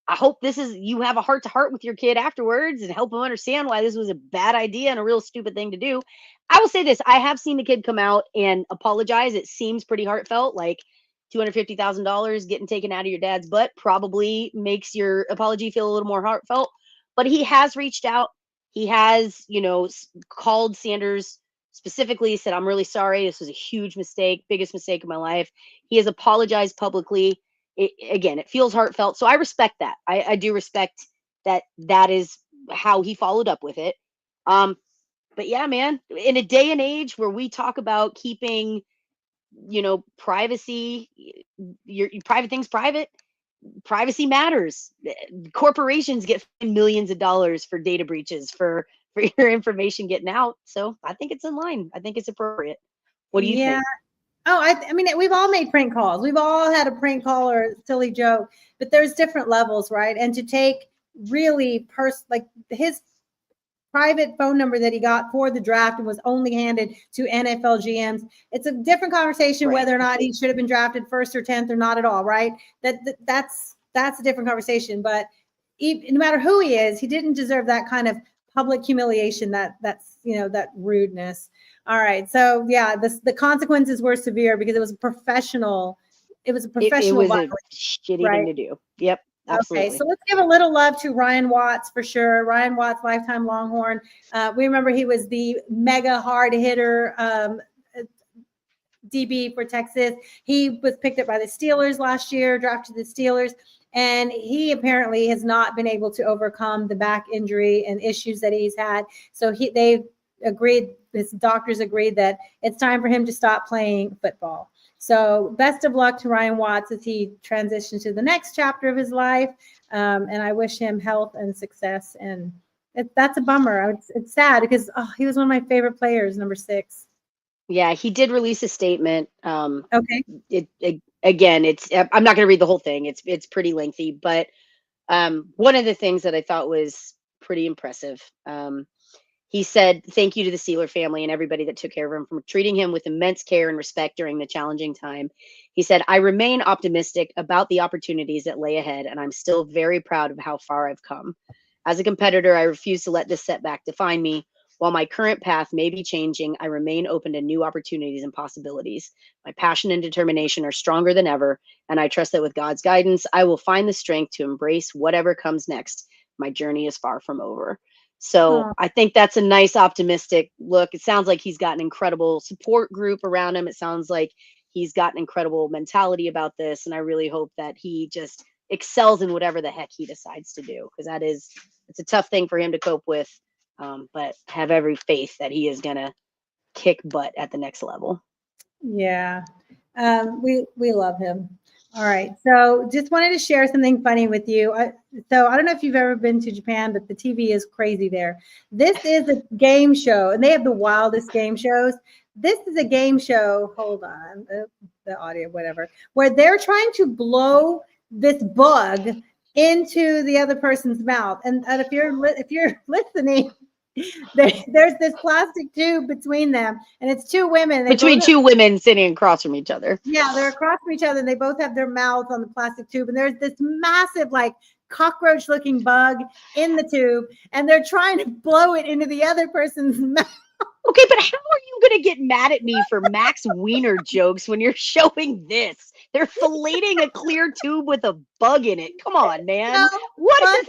I hope you have a heart to heart with your kid afterwards and help them understand why this was a bad idea and a real stupid thing to do. I will say this. I have seen the kid come out and apologize. It seems pretty heartfelt. Like, $250,000 getting taken out of your dad's butt probably makes your apology feel a little more heartfelt. But he has reached out. He has, called Sanders specifically, said, I'm really sorry. This was a huge mistake, biggest mistake of my life. He has apologized publicly. It feels heartfelt. So I respect that. I do respect that is how he followed up with it. But yeah, man, in a day and age where we talk about keeping, privacy, your private things private, privacy matters. Corporations get millions of dollars for data breaches for your information getting out. So I think it's in line. I think it's appropriate. What do you think? Oh, I mean, we've all made prank calls. We've all had a prank call or a silly joke, but there's different levels, right? And to take really like his private phone number that he got for the draft and was only handed to NFL GMs. It's a different conversation Right. whether or not he should have been drafted first or 10th or not at all, right? That's a different conversation. But no matter who he is, he didn't deserve that kind of public humiliation. That's that rudeness. All right, so yeah, the consequences were severe because it was a professional. It was a professional. It was violence, a shitty right? thing to do. Yep. Absolutely. Okay, so let's give a little love to Ryan Watts for sure. Ryan Watts, lifetime Longhorn. We remember he was the mega hard hitter DB for Texas. He was picked up by the Steelers last year, drafted the Steelers, and he apparently has not been able to overcome the back injury and issues that he's had. So they agreed, his doctors agreed that it's time for him to stop playing football. So best of luck to Ryan Watts as he transitions to the next chapter of his life. And I wish him health and success. And that's a bummer. It's sad because he was one of my favorite players, number 6. Yeah, he did release a statement. Okay. Again, I'm not going to read the whole thing. It's pretty lengthy, but one of the things that I thought was pretty impressive. He said, "Thank you to the Steeler family and everybody that took care of him, for treating him with immense care and respect during the challenging time." He said, "I remain optimistic about the opportunities that lay ahead, and I'm still very proud of how far I've come. As a competitor, I refuse to let this setback define me. While my current path may be changing, I remain open to new opportunities and possibilities. My passion and determination are stronger than ever, and I trust that with God's guidance, I will find the strength to embrace whatever comes next. My journey is far from over." So I think that's a nice optimistic look. It sounds like he's got an incredible support group around him. It sounds like he's got an incredible mentality about this. And I really hope that he just excels in whatever the heck he decides to do, because it's a tough thing for him to cope with. But have every faith that he is going to kick butt at the next level. Yeah. We love him. All right. So just wanted to share something funny with you. So I don't know if you've ever been to Japan, but the TV is crazy there. This is a game show, and they have the wildest game shows. This is a game show. Hold on. The audio, whatever, where they're trying to blow this bug into the other person's mouth. And if you're listening, there's this plastic tube between them, and it's two women. Between two women sitting across from each other. Yeah, they're across from each other, and they both have their mouths on the plastic tube. And there's this massive, like, cockroach-looking bug in the tube, and they're trying to blow it into the other person's mouth. Okay, but how are you going to get mad at me for Max Wiener jokes when you're showing this? They're filleting a clear tube with a bug in it. Come on, man. No, what is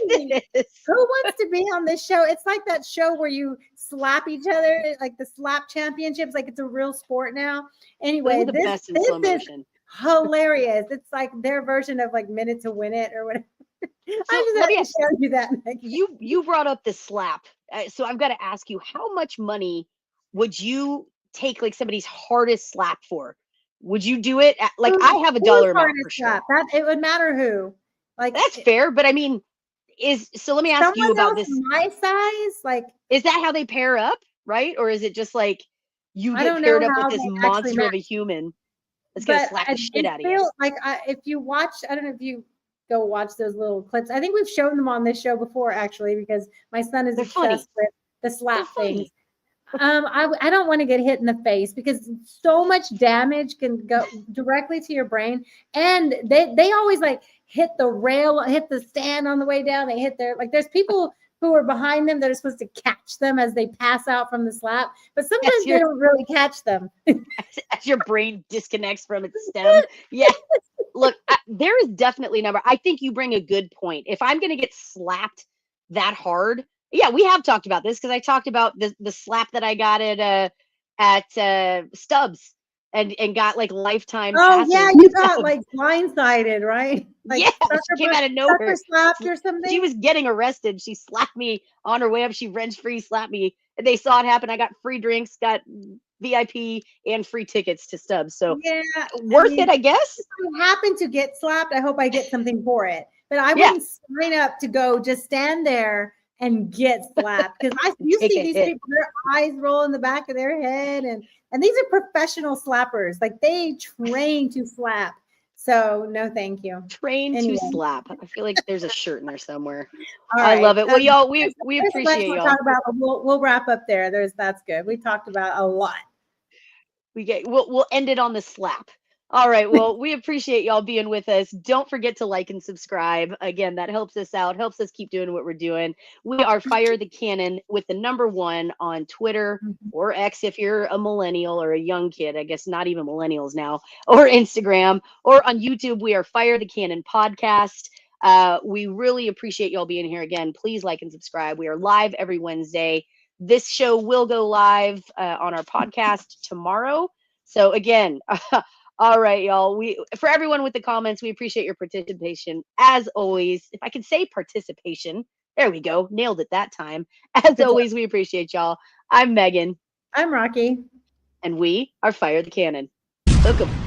this? Who wants to be on this show? It's like that show where you slap each other, like the slap championships, like it's a real sport now. Anyway, this is hilarious. It's like their version of like Minute to Win It or whatever. So I just have to show you that. You brought up the slap. So I've got to ask you, how much money would you take like somebody's hardest slap for? Would you do it? Like, I have a dollar amount for sure. That it would matter who. Like, that's fair, but I mean, let me ask you about this. My size, like, is that how they pair up, right? Or is it just like you get paired up with this monster of a human that's gonna slap the shit out of you? Like, if you watch, I don't know if you go watch those little clips. I think we've shown them on this show before, actually, because my son is obsessed with the slap things. I don't want to get hit in the face because so much damage can go directly to your brain. And they always like hit the rail, hit the stand on the way down. They hit there's people who are behind them that are supposed to catch them as they pass out from the slap, but sometimes they don't really catch them. As your brain disconnects from its stem. Yeah. Look, there is definitely a number. I think you bring a good point. If I'm going to get slapped that hard, yeah, we have talked about this because I talked about the slap that I got at Stubbs and got like lifetime. Oh yeah, you got like blindsided, right? Like, yeah, she came out of nowhere. Slapped or something. She was getting arrested. She slapped me on her way up. She wrenched free, slapped me. And they saw it happen. I got free drinks, got VIP and free tickets to Stubbs. So yeah, worth it, I guess. If I happen to get slapped, I hope I get something for it. But I wouldn't sign up to go just stand there and get slapped. Because you Take see a these hit. people, their eyes roll in the back of their head, and these are professional slappers. Like they train to slap. So no, thank you. Train Anyway. to slap. I feel like there's a shirt in there somewhere. All I right. love it. Well, y'all, we there's much appreciate we'll y'all. talk about, but we'll wrap up there. That's good. We talked about a lot. We'll end it on the slap. All right. Well, we appreciate y'all being with us. Don't forget to like and subscribe. Again, that helps us out, helps us keep doing what we're doing. We are Fire the Cannon with the #1 on Twitter or X if you're a millennial or a young kid. I guess not even millennials now, or Instagram, or on YouTube. We are Fire the Cannon Podcast. We really appreciate y'all being here again. Please like and subscribe. We are live every Wednesday. This show will go live on our podcast tomorrow. So again, all right, y'all. For everyone with the comments, we appreciate your participation as always. If I could say participation, there we go. Nailed it that time. As always, we appreciate y'all. I'm Megan. I'm Rocky. And we are Fire the Cannon. Hook 'em.